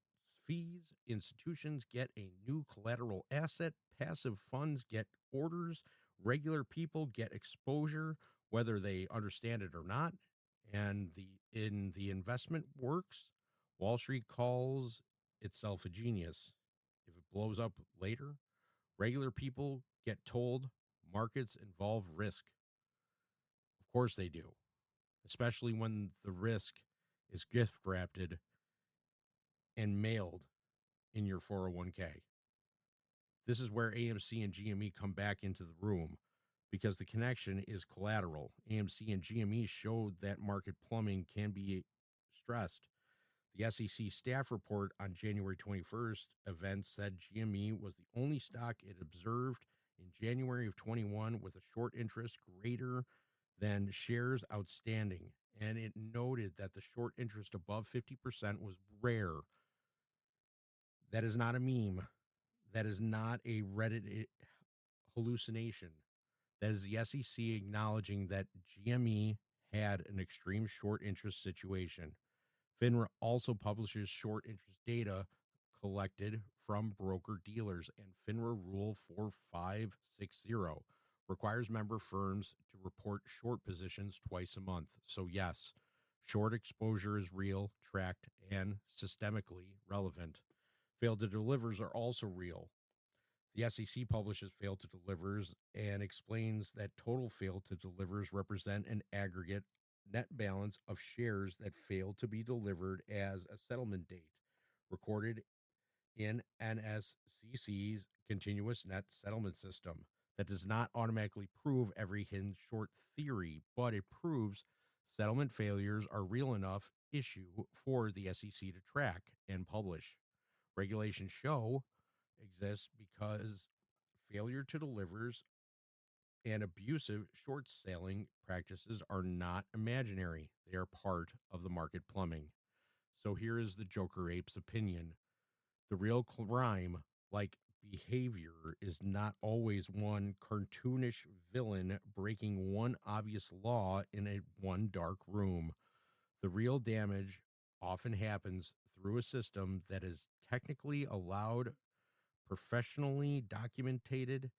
fees, institutions get a new collateral asset, passive funds get orders, regular people get exposure, whether they understand it or not. And the investment works, Wall Street calls itself a genius. If it blows up later, regular people get told markets involve risk. Of course they do, especially when the risk is gift wrapped and mailed in your 401k. This is where AMC and GME come back into the room because the connection is collateral. AMC and GME showed that market plumbing can be stressed. The SEC staff report on January 21st event said GME was the only stock it observed in January of 21 with a short interest greater than shares outstanding. And it noted that the short interest above 50% was rare. That is not a meme. That is not a Reddit hallucination. That is the SEC acknowledging that GME had an extreme short interest situation. FINRA also publishes short interest data collected from broker dealers, and FINRA Rule 4560 requires member firms to report short positions twice a month. So yes, short exposure is real, tracked, and systemically relevant. Failed to delivers are also real. The SEC publishes failed to delivers and explains that total failed to delivers represent an aggregate net balance of shares that failed to be delivered as a settlement date, recorded in NSCC's continuous net settlement system. That does not automatically prove every hidden short theory, but it proves settlement failures are real enough issue for the SEC to track and publish. Regulations show exists because failure to delivers and abusive short selling practices are not imaginary. They are part of the market plumbing. So here is the Joker Ape's opinion. The real crime, like behavior, is not always one cartoonish villain breaking one obvious law in a one dark room. The real damage often happens through a system that is technically allowed, professionally documented,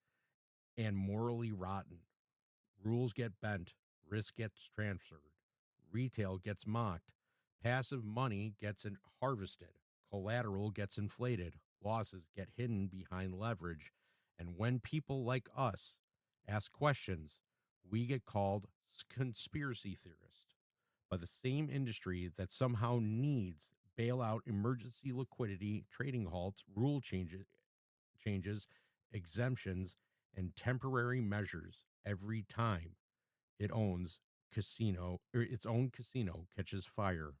and morally rotten. Rules get bent, risk gets transferred, retail gets mocked, passive money gets harvested, collateral gets inflated, losses get hidden behind leverage, and when people like us ask questions, we get called conspiracy theorists by the same industry that somehow needs bailout, emergency liquidity, trading halts, rule changes, exemptions, and temporary measures every time its own casino catches fire.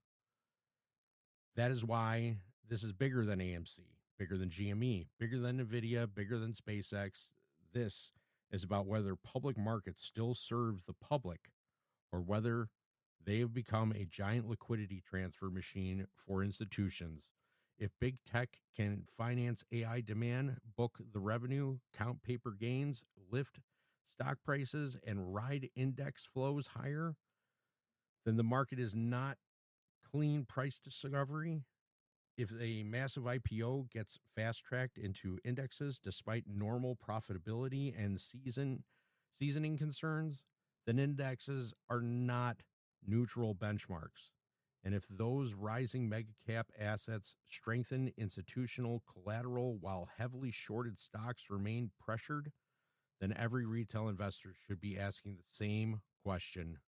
That is why this is bigger than AMC, bigger than GME, bigger than Nvidia, bigger than SpaceX. This is about whether public markets still serve the public or whether they have become a giant liquidity transfer machine for institutions. If big tech can finance AI demand, book the revenue, count paper gains, lift stock prices and ride index flows higher, then the market is not clean price discovery. If a massive IPO gets fast tracked into indexes despite normal profitability and seasoning concerns, then indexes are not neutral benchmarks. And if those rising mega cap assets strengthen institutional collateral while heavily shorted stocks remain pressured, then every retail investor should be asking the same question.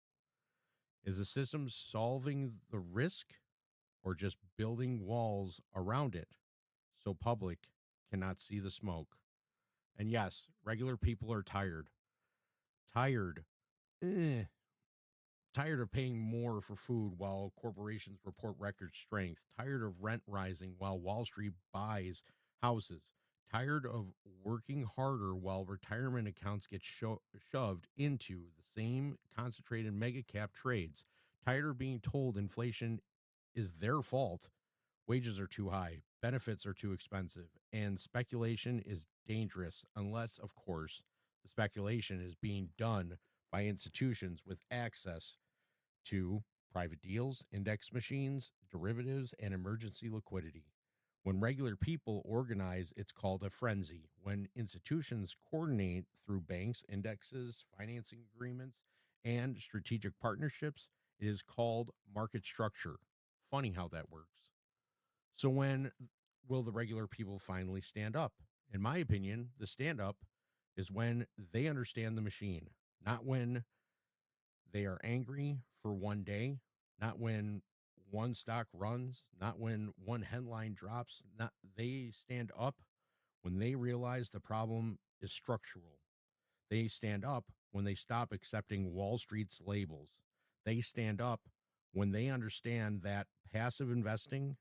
Is the system solving the risk or just building walls around it so public cannot see the smoke? And yes, regular people are tired. Tired. Tired of paying more for food while corporations report record strength. Tired of rent rising while Wall Street buys houses. Tired of working harder while retirement accounts get shoved into the same concentrated mega cap trades. Tired of being told inflation is their fault. Wages are too high, benefits are too expensive, and speculation is dangerous unless, of course, the speculation is being done by institutions with access to private deals, index machines, derivatives, and emergency liquidity. When regular people organize, it's called a frenzy. When institutions coordinate through banks, indexes, financing agreements, and strategic partnerships, it is called market structure. Funny how that works. So when will the regular people finally stand up? In my opinion, the stand up is when they understand the machine, not when they are angry for one day, not when one stock runs, not when one headline drops. Not they stand up when they realize the problem is structural. They stand up when they stop accepting Wall Street's labels. They stand up when they understand that passive investing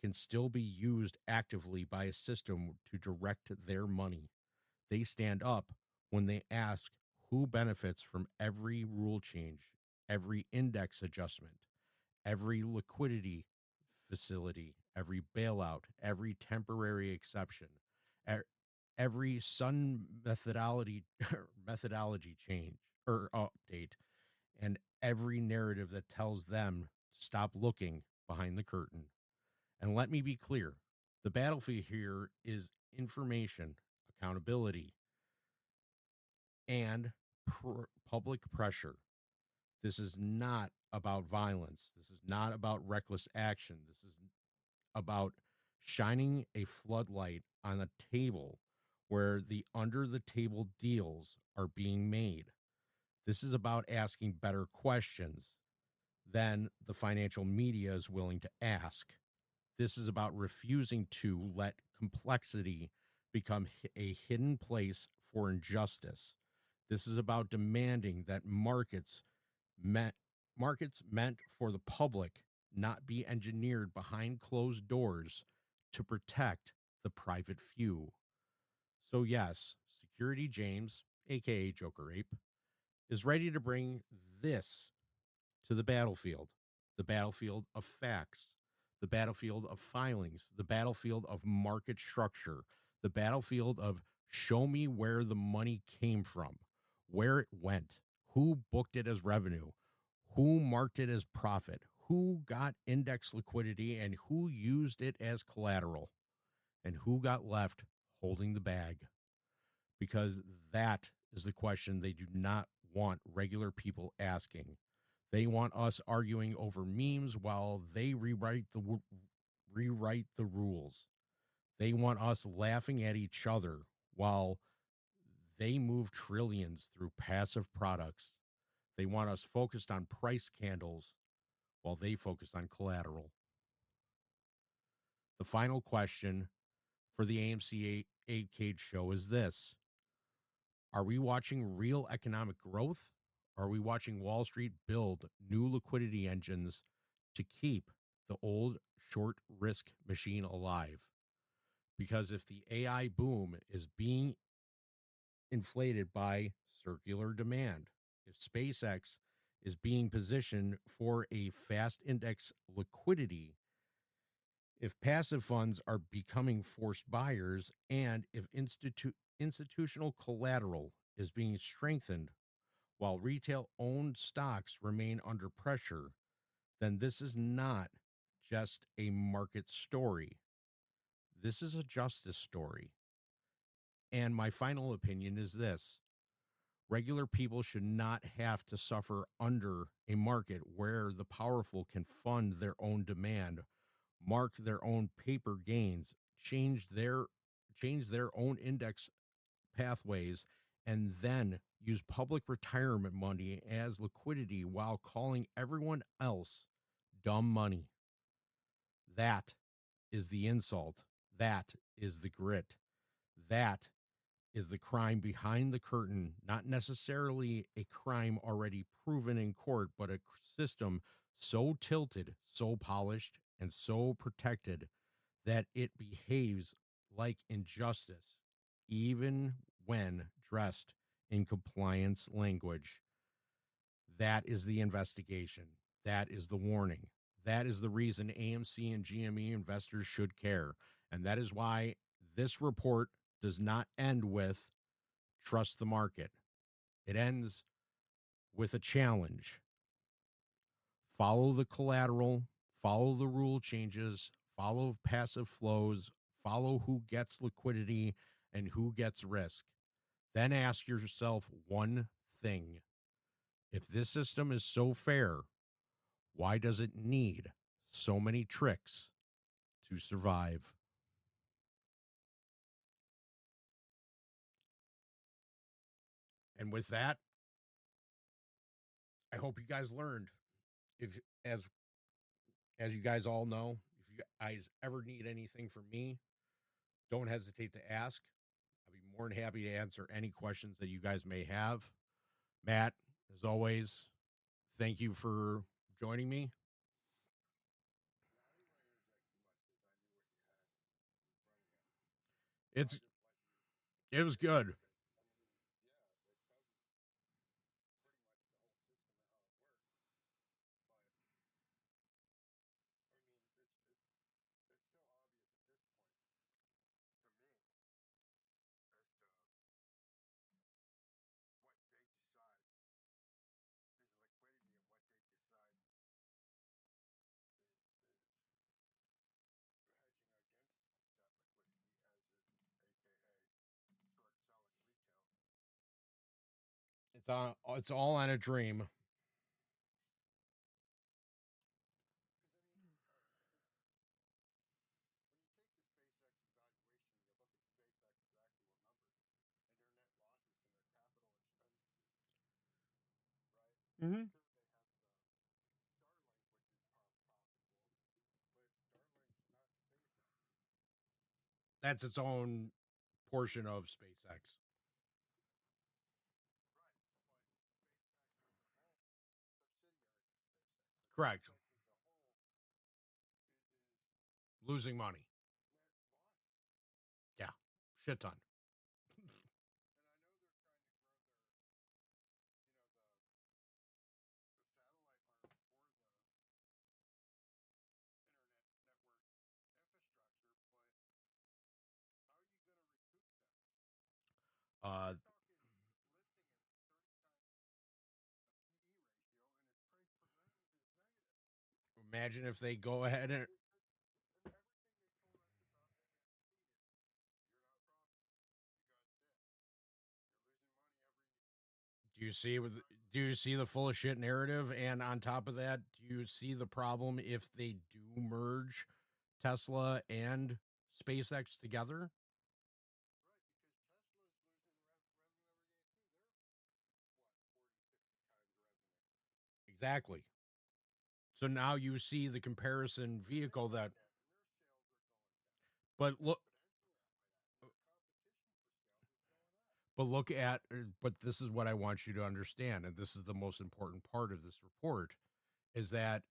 can still be used actively by a system to direct their money. They stand up when they ask who benefits from every rule change, every index adjustment, every liquidity facility, every bailout, every temporary exception, every Sun methodology change or update, and every narrative that tells them to stop looking behind the curtain. And let me be clear, the battlefield here is information, accountability, and public pressure. This is not about violence. This is not about reckless action. This is about shining a floodlight on a table where the under the table deals are being made. This is about asking better questions than the financial media is willing to ask. This is about refusing to let complexity become a hidden place for injustice. This is about demanding that markets meant for the public not be engineered behind closed doors to protect the private few. So yes, Security James, aka Joker Ape, is ready to bring this to the battlefield of facts, the battlefield of filings, the battlefield of market structure, the battlefield of show me where the money came from, where it went, who booked it as revenue, who marked it as profit, who got index liquidity, and who used it as collateral, and who got left holding the bag. Because that is the question they do not want regular people asking. They want us arguing over memes while they rewrite the rules. They want us laughing at each other while they move trillions through passive products. They want us focused on price candles while they focus on collateral. The final question for the AMC Ape Cage show is this. Are we watching real economic growth? Are we watching Wall Street build new liquidity engines to keep the old short risk machine alive? Because if the AI boom is being inflated by circular demand, if SpaceX is being positioned for a fast index liquidity, if passive funds are becoming forced buyers, and if institutional collateral is being strengthened while retail owned stocks remain under pressure, then this is not just a market story. This is a justice story. And my final opinion is this: regular people should not have to suffer under a market where the powerful can fund their own demand, mark their own paper gains, change their own index pathways, and then use public retirement money as liquidity while calling everyone else dumb money. That is the insult. That is the grit. That is the crime behind the curtain, not necessarily a crime already proven in court, but a system so tilted, so polished, and so protected that it behaves like injustice, even when dressed in compliance language. That is the investigation. That is the warning. That is the reason AMC and GME investors should care. And that is why this report does not end with trust the market. It ends with a challenge. Follow the collateral, follow the rule changes, follow passive flows, follow who gets liquidity and who gets risk. Then ask yourself one thing: if this system is so fair, why does it need so many tricks to survive? And with that, I hope you guys learned. If as you guys all know, if you guys ever need anything from me, don't hesitate to ask. I'll be more than happy to answer any questions that you guys may have. Matt, as always, thank you for joining me. It was good. It's all on a dream. Mm-hmm. That's its own portion of SpaceX. Correct. Losing money. Yeah. Shit ton. Uh, Imagine if they go ahead and do you see with do you see the full of shit narrative? And on top of that, do you see the problem if they do merge Tesla and SpaceX together? Exactly. So now you see the comparison vehicle that, but look, but this is what I want you to understand, and this is the most important part of this report, is that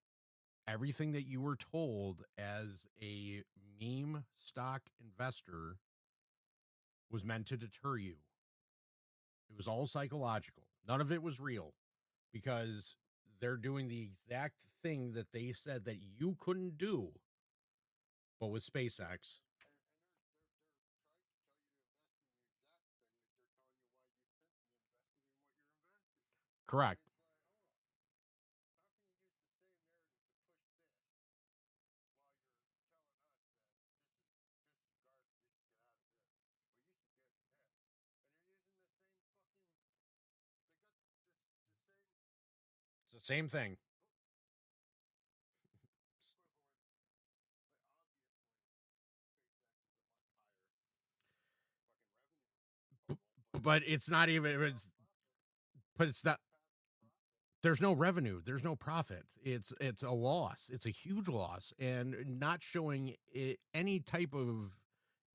everything that you were told as a meme stock investor was meant to deter you. It was all psychological. None of it was real, because they're doing the exact thing that they said that you couldn't do, but with SpaceX. Correct. It's the same thing. But it's not even. But it's not. There's no revenue. There's no profit. It's a loss. It's a huge loss, and not showing any type of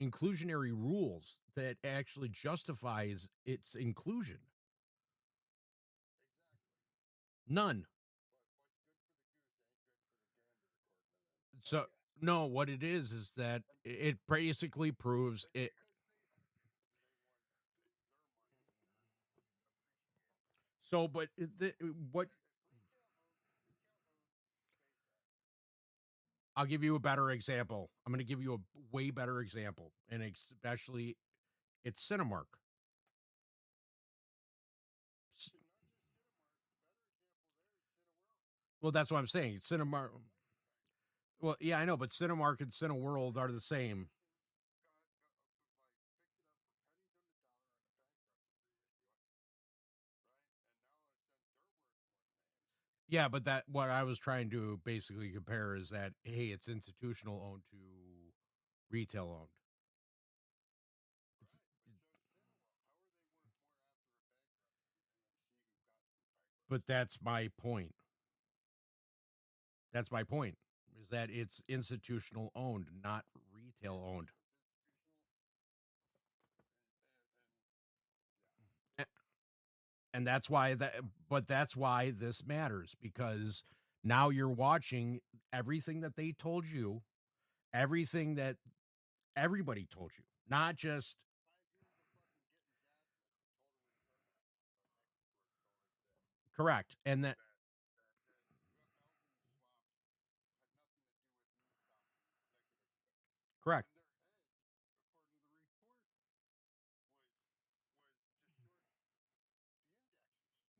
inclusionary rules that actually justifies its inclusion. None. So no, what it is that it basically proves it. So, but what? I'll give you a better example. I'm going to give you a way better example, and especially it's Cinemark. Well, that's what I'm saying. Cinemark. Well, yeah, I know, but Cinemark and Cineworld are the same. Yeah, but that what I was trying to basically compare is that hey, it's institutional owned to retail owned. But that's my point. That's my point. Is that it's institutional owned, not retail owned. And that's why that's why this matters, because now you're watching everything that they told you, everything that everybody told you, not just correct. And that correct.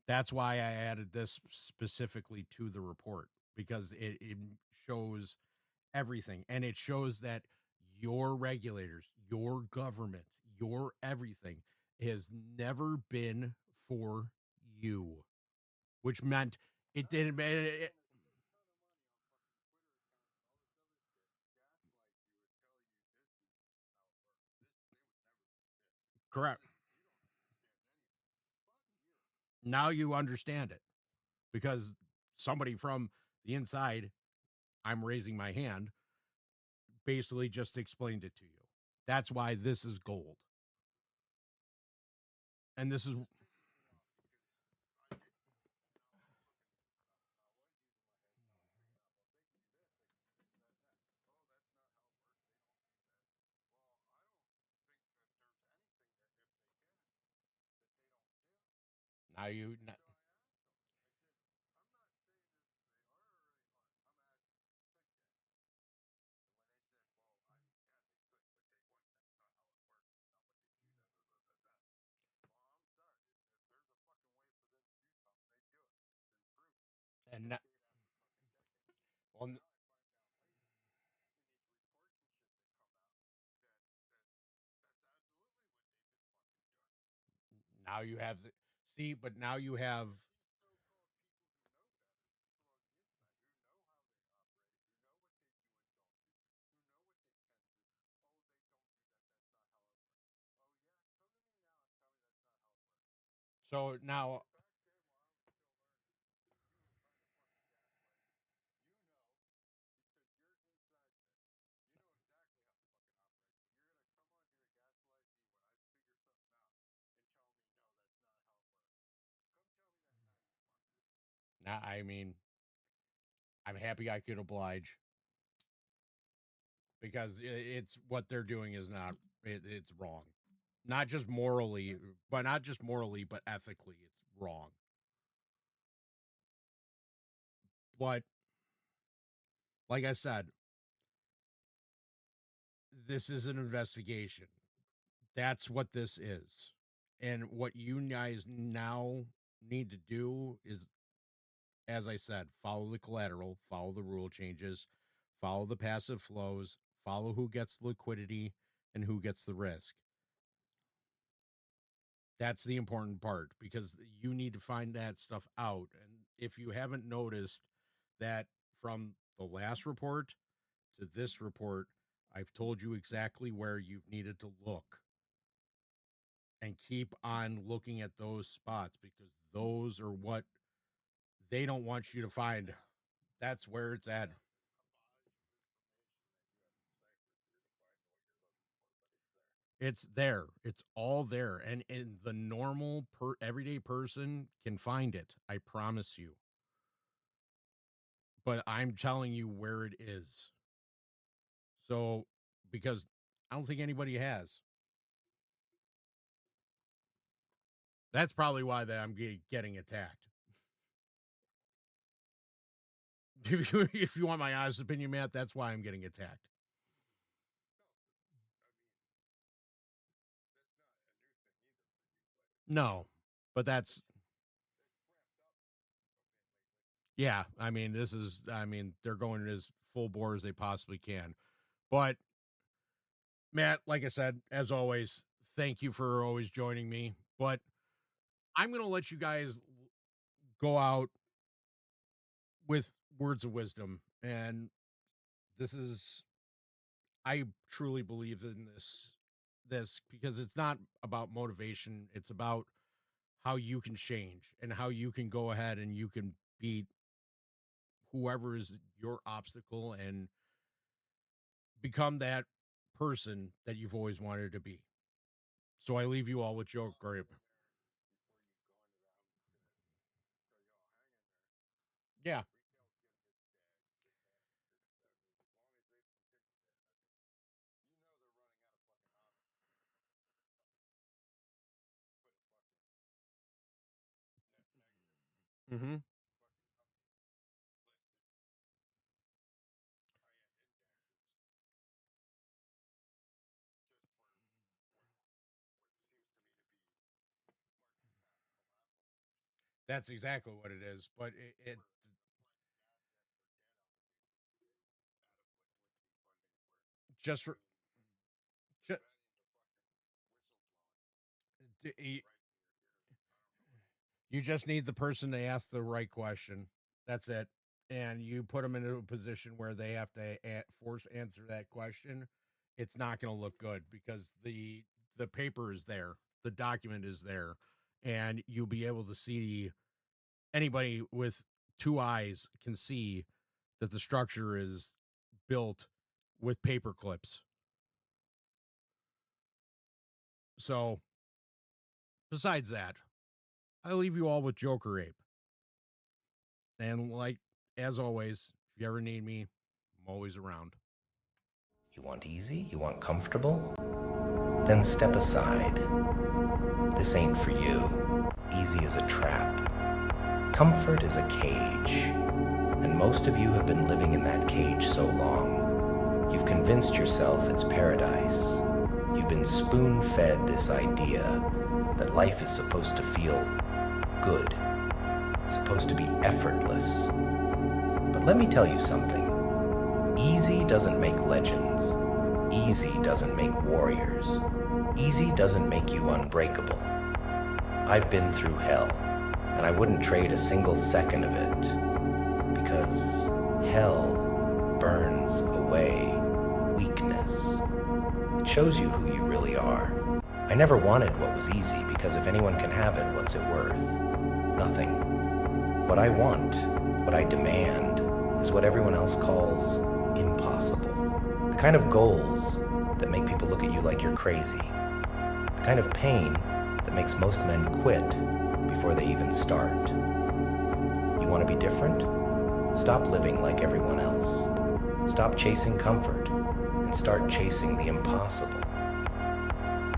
That's why I added this specifically to the report, because it shows everything, and it shows that your regulators, your government, your everything has never been for you, which meant it didn't. Correct. Now you understand it, because somebody from the inside, I'm raising my hand, basically just explained it to you. That's why this is gold. And this is now you. And well, now you have the see, but now you have so now I mean, I'm happy I could oblige, because it's what they're doing is not it's wrong. Not just morally, but not just morally, but ethically, it's wrong. But like I said, this is an investigation. That's what this is. And what you guys now need to do is, as I said, follow the collateral, follow the rule changes, follow the passive flows, follow who gets liquidity and who gets the risk. That's the important part, because you need to find that stuff out. And if you haven't noticed that from the last report to this report, I've told you exactly where you've needed to look. And keep on looking at those spots, because those are what they don't want you to find. That's where it's at. It's there. It's all there. And the normal everyday person can find it. I promise you. But I'm telling you where it is. So, because I don't think anybody has. That's probably why I'm getting attacked. If you want my honest opinion, Matt, that's why I'm getting attacked. No, but that's, yeah, I mean, they're going as full bore as they possibly can. But Matt, like I said, as always, thank you for always joining me. But I'm going to let you guys go out with words of wisdom. And I truly believe in this because it's not about motivation. It's about how you can change and how you can go ahead and you can beat whoever is your obstacle and become that person that you've always wanted to be. So I leave you all with Joker Ape. Yeah. Mm-hmm. That's exactly what it is. But it just for, ju- you just need the person to ask the right question. That's it. And you put them into a position where they have to force answer that question. It's not going to look good because the paper is there, the document is there, and you'll be able to see, anybody with two eyes can see that the structure is built with paper clips. So, besides that, I leave you all with Joker Ape. And as always, if you ever need me, I'm always around. You want easy? You want comfortable? Then step aside. This ain't for you. Easy is a trap. Comfort is a cage. And most of you have been living in that cage so long, you've convinced yourself it's paradise. You've been spoon-fed this idea that life is supposed to feel good, supposed to be effortless. But let me tell you something. Easy doesn't make legends. Easy doesn't make warriors. Easy doesn't make you unbreakable. I've been through hell, and I wouldn't trade a single second of it, because hell burns away weakness. It shows you who you really are. I never wanted what was easy, because if anyone can have it, what's it worth? Nothing. What I want, what I demand, is what everyone else calls impossible. The kind of goals that make people look at you like you're crazy. The kind of pain that makes most men quit before they even start. You want to be different? Stop living like everyone else. Stop chasing comfort and start chasing the impossible.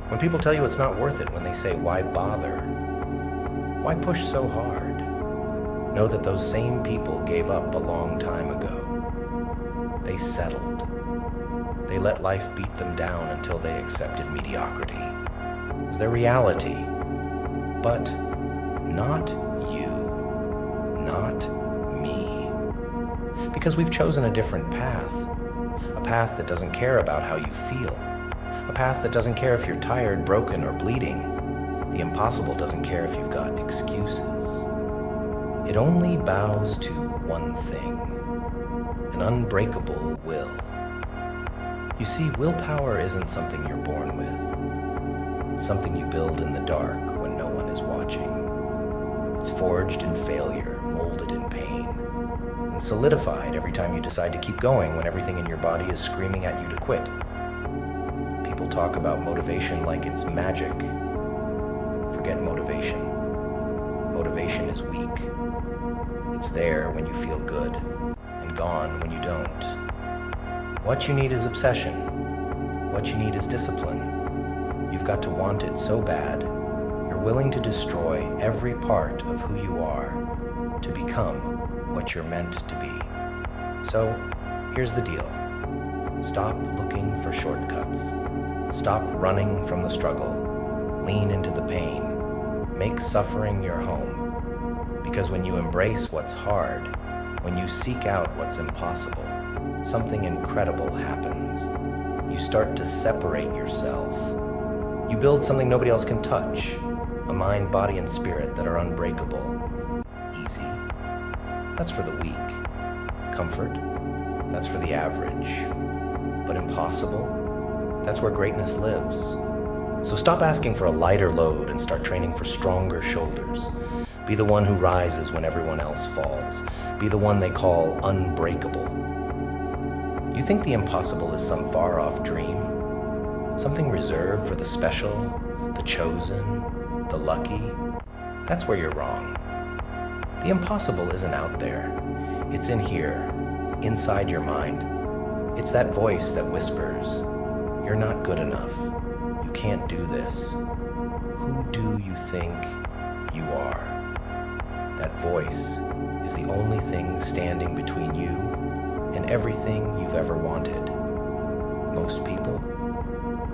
When people tell you it's not worth it, when they say, why bother? Why push so hard? Know that those same people gave up a long time ago. They settled. They let life beat them down until they accepted mediocrity as their reality. But Not you. Not me. Because we've chosen a different path. A path that doesn't care about how you feel. A path that doesn't care if you're tired, broken, or bleeding. The impossible doesn't care if you've got excuses. It only bows to one thing, an unbreakable will. You see, willpower isn't something you're born with. It's something you build in the dark when no one is watching. It's forged in failure, molded in pain, and solidified every time you decide to keep going when everything in your body is screaming at you to quit. People talk about motivation like it's magic. Forget motivation. Motivation is weak. It's there when you feel good, and gone when you don't. What you need is obsession. What you need is discipline. You've got to want it so bad, you're willing to destroy every part of who you are to become what you're meant to be. So, here's the deal. Stop looking for shortcuts. Stop running from the struggle. Lean into the pain. Make suffering your home. Because when you embrace what's hard, when you seek out what's impossible, something incredible happens. You start to separate yourself. You build something nobody else can touch. A mind, body, and spirit that are unbreakable. Easy. That's for the weak. Comfort. That's for the average. But impossible? That's where greatness lives. So stop asking for a lighter load and start training for stronger shoulders. Be the one who rises when everyone else falls. Be the one they call unbreakable. You think the impossible is some far-off dream? Something reserved for the special, the chosen, the lucky? That's where you're wrong. The impossible isn't out there. It's in here, inside your mind. It's that voice that whispers, "You're not good enough. You can't do this. Who do you think you are?" That voice is the only thing standing between you and everything you've ever wanted. Most people,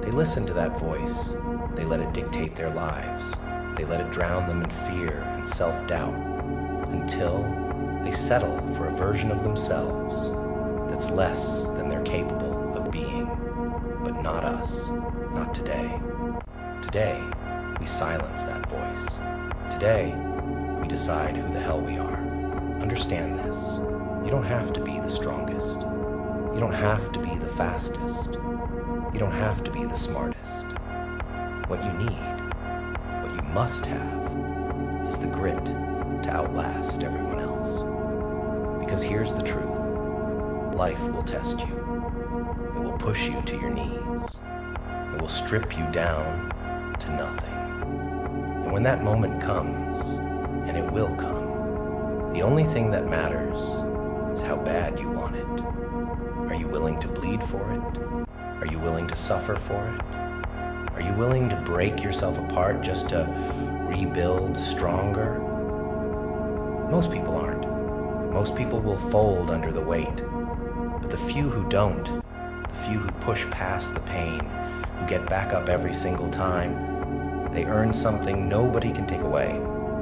they listen to that voice. They let it dictate their lives. They let it drown them in fear and self-doubt until they settle for a version of themselves that's less than they're capable of being. But not us, not today. Today, we silence that voice. Today, we decide who the hell we are. Understand this. You don't have to be the strongest. You don't have to be the fastest. You don't have to be the smartest. What you need, what you must have, is the grit to outlast everyone else. Because here's the truth. Life will test you. It will push you to your knees. It will strip you down to nothing. And when that moment comes, and it will come, the only thing that matters is how bad you want it. Are you willing to bleed for it? Are you willing to suffer for it? Are you willing to break yourself apart just to rebuild stronger? Most people aren't. Most people will fold under the weight. But the few who don't, the few who push past the pain, who get back up every single time, they earn something nobody can take away.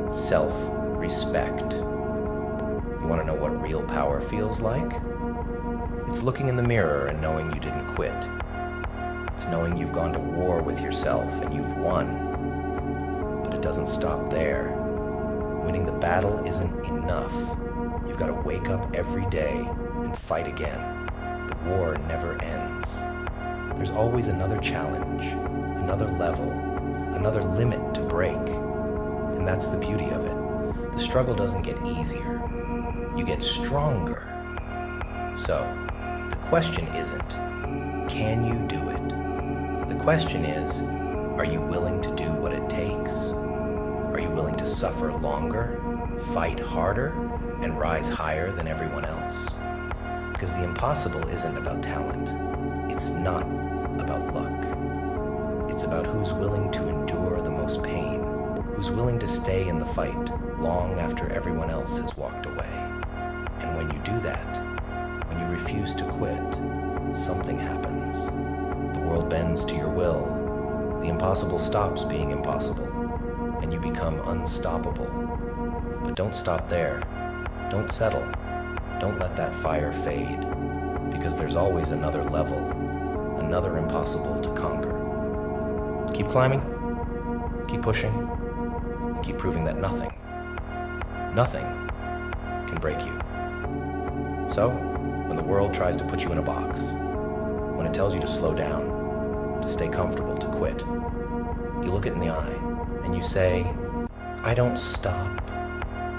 Self-respect. You want to know what real power feels like? It's looking in the mirror and knowing you didn't quit. It's knowing you've gone to war with yourself and you've won. But it doesn't stop there. Winning the battle isn't enough. You've got to wake up every day and fight again. The war never ends. There's always another challenge, another level, another limit to break. And that's the beauty of it. The struggle doesn't get easier. You get stronger. So, the question isn't, can you do it? The question is, are you willing to do what it takes? Are you willing to suffer longer, fight harder, and rise higher than everyone else? Because the impossible isn't about talent. It's not about luck. It's about who's willing to endure the most pain, who's willing to stay in the fight long after everyone else has walked away. And when you do that, when you refuse to quit, something happens. The world bends to your will. The impossible stops being impossible, and you become unstoppable. But don't stop there. Don't settle. Don't let that fire fade, because there's always another level, another impossible to conquer. Keep climbing, keep pushing, and keep proving that nothing can break you. So, when the world tries to put you in a box, when it tells you to slow down, to stay comfortable, to quit, you look it in the eye and you say, I don't stop,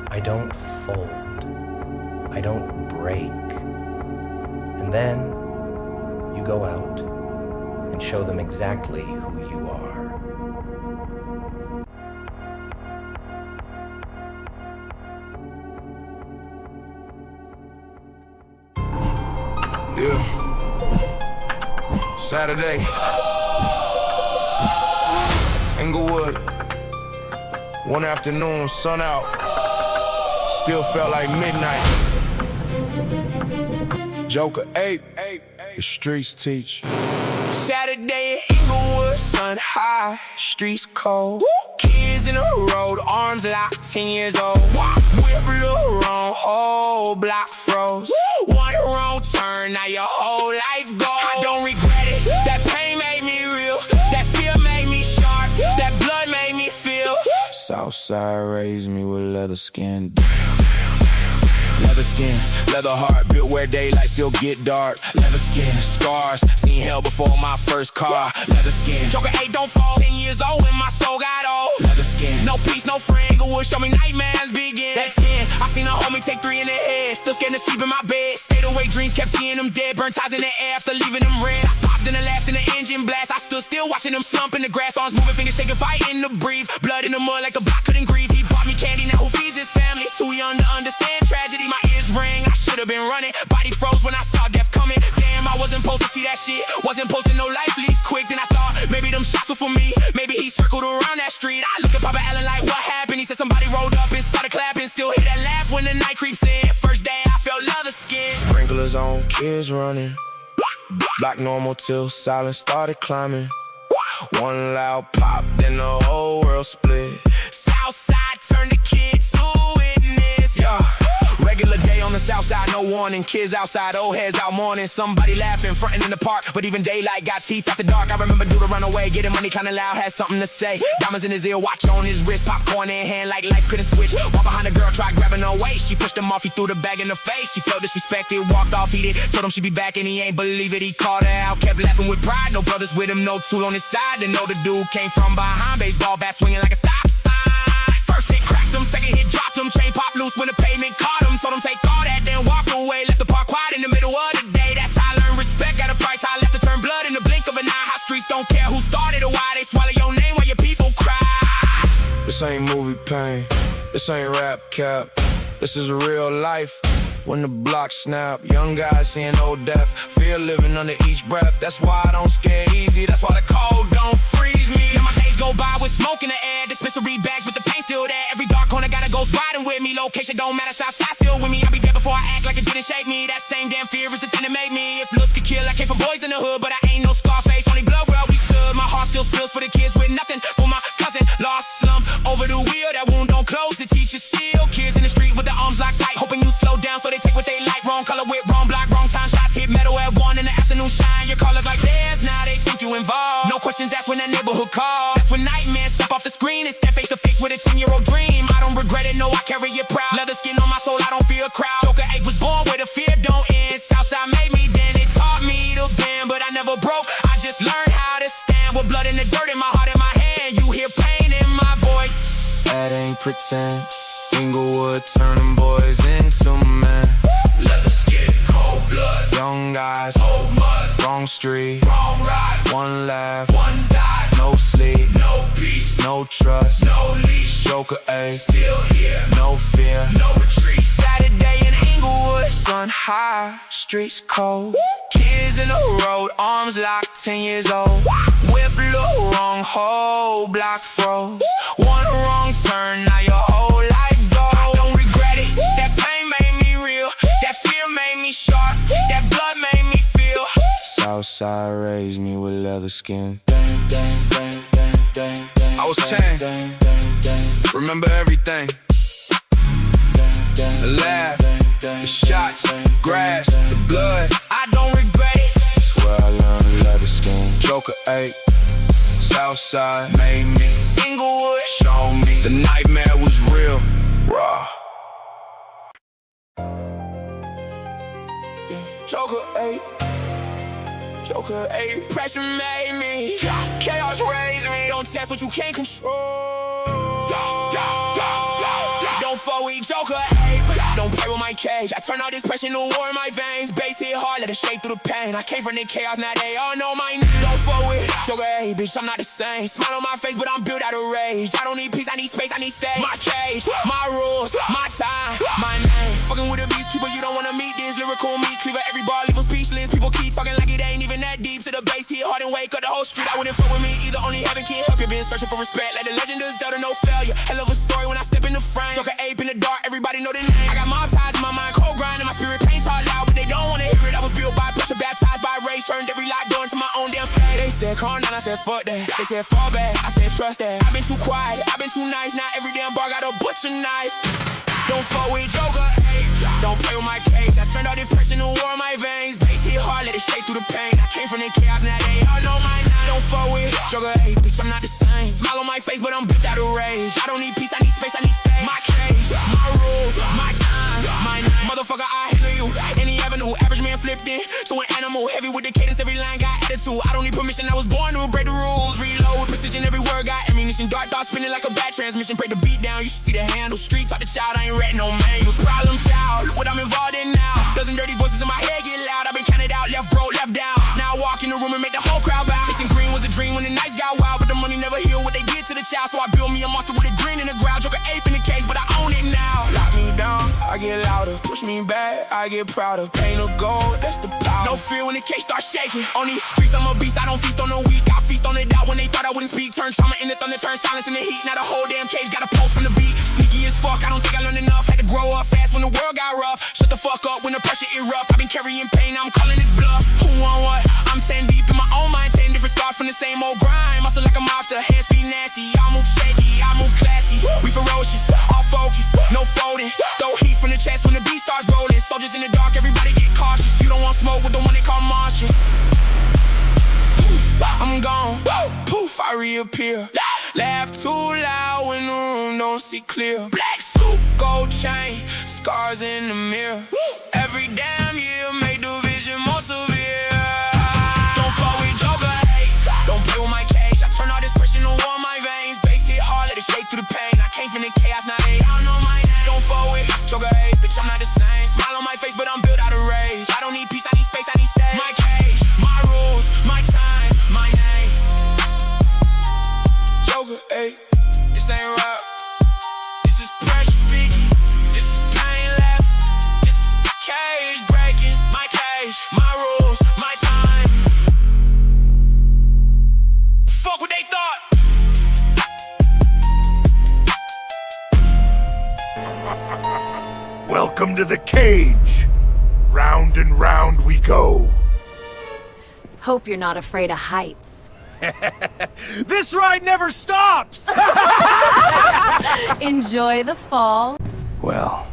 I don't fold, I don't break. And then you go out and show them exactly who you are. Yeah. Saturday. Inglewood. One afternoon, sun out. Still felt like midnight. Joker Ape. The streets teach. Saturday in Inglewood, sun high, streets cold. Kids in the road, arms locked, 10 years old. Whip blew wrong, whole block froze. One wrong turn, now your whole life goes. I don't regret it, that pain made me real. That fear made me sharp, that blood made me feel. Southside raised me with leather skin. Leather skin, leather heart, built where daylight still get dark. Leather skin, scars, seen hell before my first car. Leather skin, Joker Ape don't fall. 10 years old when my soul got old. Leather skin, no peace, no friend. Inglewood show me nightmares begin. That 10, I seen a homie take 3 in the head. Still scared to sleep in my bed. Stayed awake dreams, kept seeing them dead. Burnt ties in the air after leaving them red. Shots popped in the left in the engine blast. I stood still watching them slump in the grass. Arms moving, fingers shaking, fighting to breathe. Blood in the mud like the block couldn't grieve. He bought me candy, now who feeds his family? Too young to understand tragedy. My ears rang, I should've been running. Body froze when I saw death coming. Damn, I wasn't supposed to see that shit. Wasn't posting no life leads quick. Then I thought maybe them shots were for me. Maybe he circled around that street. I looked at Papa Allen like, what happened? He said somebody rolled up and started clapping. Still hear that laugh when the night creeps in. First day I felt leather skin. Sprinklers on, kids running. Black normal till silence started climbing. One loud pop, then the whole world split. Southside turned the kid to witness. Yeah. Regular day on the south side, no warning. Kids outside, old heads out mourning. Somebody laughing, frontin' in the park. But even daylight got teeth after dark. I remember dude run away, getting money kinda loud, had something to say. Diamonds in his ear, watch on his wrist, popcorn in hand like life couldn't switch. Walk behind a girl, tried grabbing her waist. She pushed him off, he threw the bag in her face. She felt disrespected, walked off, heated. Told him she'd be back and he ain't believe it. He called her out, kept laughing with pride. No brothers with him, no tool on his side. Didn't know the dude came from behind. Baseball bat swinging like a stop sign. First hit cracked him, second hit dropped him. Chain pop loose when the pavement caught him. Told him take all that, then walk away. Left the park quiet in the middle of the day. That's how I learned respect at a price. I left to turn blood in the blink of an eye. How streets don't care who started or why. They swallow your name while your people cry. This ain't movie pain, this ain't rap cap. This is real life. When the block snap, young guys seeing old death. Fear living under each breath. That's why I don't scare easy. That's why the cold don't freeze me. And my days go by with smoke in the air. Dispensary bags, but the pain still there. Every dark corner got a ghost riding with me. Location don't matter, Southside still with me. I'll be dead before I act like it didn't shape me. That same damn fear is the thing that made me. If looks could kill, I came from boys in the hood, but I ain't no Scarface. Only blood where we stood. My heart still spills for the kids with nothing. For my cousin, lost slump over the wheel. That wound don't close. The teacher still. Kids in the street with their arms locked tight, hoping you slow down so they take what they like. Wrong color with wrong block, wrong time. Shots hit metal at 1 in the afternoon shine. Your car look like theirs, now they think you involved. No questions asked when that neighborhood call. That's when nightmares step off the screen and stand face to face with a 10-year-old dream. I don't regret it, no, I carry it proud. Leather skin on my soul, I don't fear a crowd. Joker Ape was born where the fear don't end. Southside made me, then it taught me to bend. But I never broke, I just learned how to stand. With blood in the dirt in my heart in my hand. You hear pain in my voice. That ain't pretend. Inglewood turning boys into men. Leather skin, cold blood. Young guys, old mud. Wrong street, wrong ride. One laugh, one die. No sleep, no peace, no trust, no leash. Joker Ape, still here. No fear, no retreat. Saturday in Inglewood, sun high, streets cold. Kids in the road, arms locked, 10 years old. Whip look wrong, whole block froze. One wrong turn, now your whole life goes. I don't regret it, that pain made me real. That fear made me sharp, that blood made me feel. Southside raised me with leather skin. I was 10, remember everything. the laugh, the shots, grass, the blood. I don't regret it. That's where I learned to love the scheme. Joker Ape, Southside made me. Inglewood showed me the nightmare was real. Raw. Joker Ape, Joker Ape. Pressure made me. Chaos raised me. Don't test what you can't control. Don't fuck with Joker Ape. Don't play with my cage. I turn all this pressure into war in my veins. Bass hit hard, let it shake through the pain. I came from the chaos, now they all know my name. Don't fuck with Joker Ape, bitch, I'm not the same. Smile on my face, but I'm built out of rage. I don't need peace, I need space, I need stage. My cage, my rules, my time, my name. Fucking with a beast keeper, you don't wanna meet this lyrical meat cleaver. Every bar leave them speechless. People keep talking like it ain't even that deep. To the bass hit hard and wake up the whole street. I wouldn't fuck with me either, only heaven can help you. Been searching for respect, like the legend does, to no failure. Hell of a story when I step in the frame. Joker Ape in the dark, everybody know the name. I got mob ties in my mind, cold grind, and my spirit paints all loud, but they don't wanna hear it. I was built by pressure, baptized by rage, turned every locked door into my own damn state. They said calm down, I said fuck that. They said fall back, I said trust that. I've been too quiet, I've been too nice. Now every damn bar got a butcher knife. Don't fuck with Joker Ape. Don't play with my cage. I turned all this pressure into war in my veins. Bass hit hard, let it shake through the pain. I came from the chaos, now they all know my name. Don't fuck with Joker Ape, bitch, I'm not the same. Smile on my face, but I'm built out of rage. I don't need peace, I need space, I need stage. My cage, my rules, my time, my name. Motherfucker, I handle you. Any avenue, average man flipped in to an animal. Heavy with the cadence, every line got attitude. I don't need permission, I was born to break the rules. Reload with precision, every word got ammunition. Dark thoughts spinning like a bad transmission. Break the beat down, you should see the handle. Street talk the child, I ain't read no manuals. Problem child, look what I'm involved in now. Dozen dirty voices in my head get loud. I've been counted out, left broke, left down. Now I walk in the room and make the whole crowd bow. Chasing green was a dream when the nights got wild, but the money never healed what they did to the child. So I built me a monster with a grin in the ground. Joker Ape in the cage, but I own it now. Lock me down, I get louder. Push me back, I get prouder. Pain of gold, that's the power. No fear when the cage starts shaking. On these streets, I'm a beast. I don't feast on the weak. I feast on the doubt when they thought I wouldn't speak. Turn trauma in the thunder, turn silence in the heat. Now the whole damn cage got a pulse from the beat. Sneaky as fuck, I don't think I learned enough. Had to grow up fast when the world got rough. Shut the fuck up when the pressure erupt. I've been carrying pain, I'm calling this bluff. Who on what? I'm 10 deep in my own mind. 10 different scars from the same old grind. Muscle like a mobster, hands be nasty. I move shaky, I move classy. We ferocious, all focus, no folding. Throw heat from the chest when the beat starts rolling. Soldiers in the dark, everybody get cautious. You don't want smoke with the one they call monstrous. Poof, I'm gone. Poof, I reappear. Laugh too loud when the room don't see clear. Black suit, gold chain, scars in the mirror. Every damn year make the vision more severe. Don't fuck with Joker Ape. Don't play with my cage. I turn all this pressure into war in my veins. Bass hit hard, let it shake through the pain. I came from the chaos, now they all know my name. Don't fuck with Joker Ape, bitch, I'm not the same. Smile on my face, but I'm built out of rage. I don't need peace, I need space, I need stage. My cage, my rules, my time, my name. Joker Ape, this ain't rap. This is pressure speaking. This is pain left. This is my cage breaking. My cage, my rules, my time. Fuck what they thought. Welcome to the cage. Round and round we go. Hope you're not afraid of heights. This ride never stops! Enjoy the fall. Well,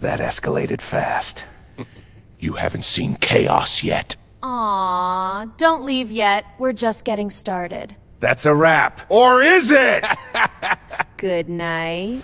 that escalated fast. You haven't seen chaos yet. Aw, don't leave yet. We're just getting started. That's a wrap. Or is it? Good night.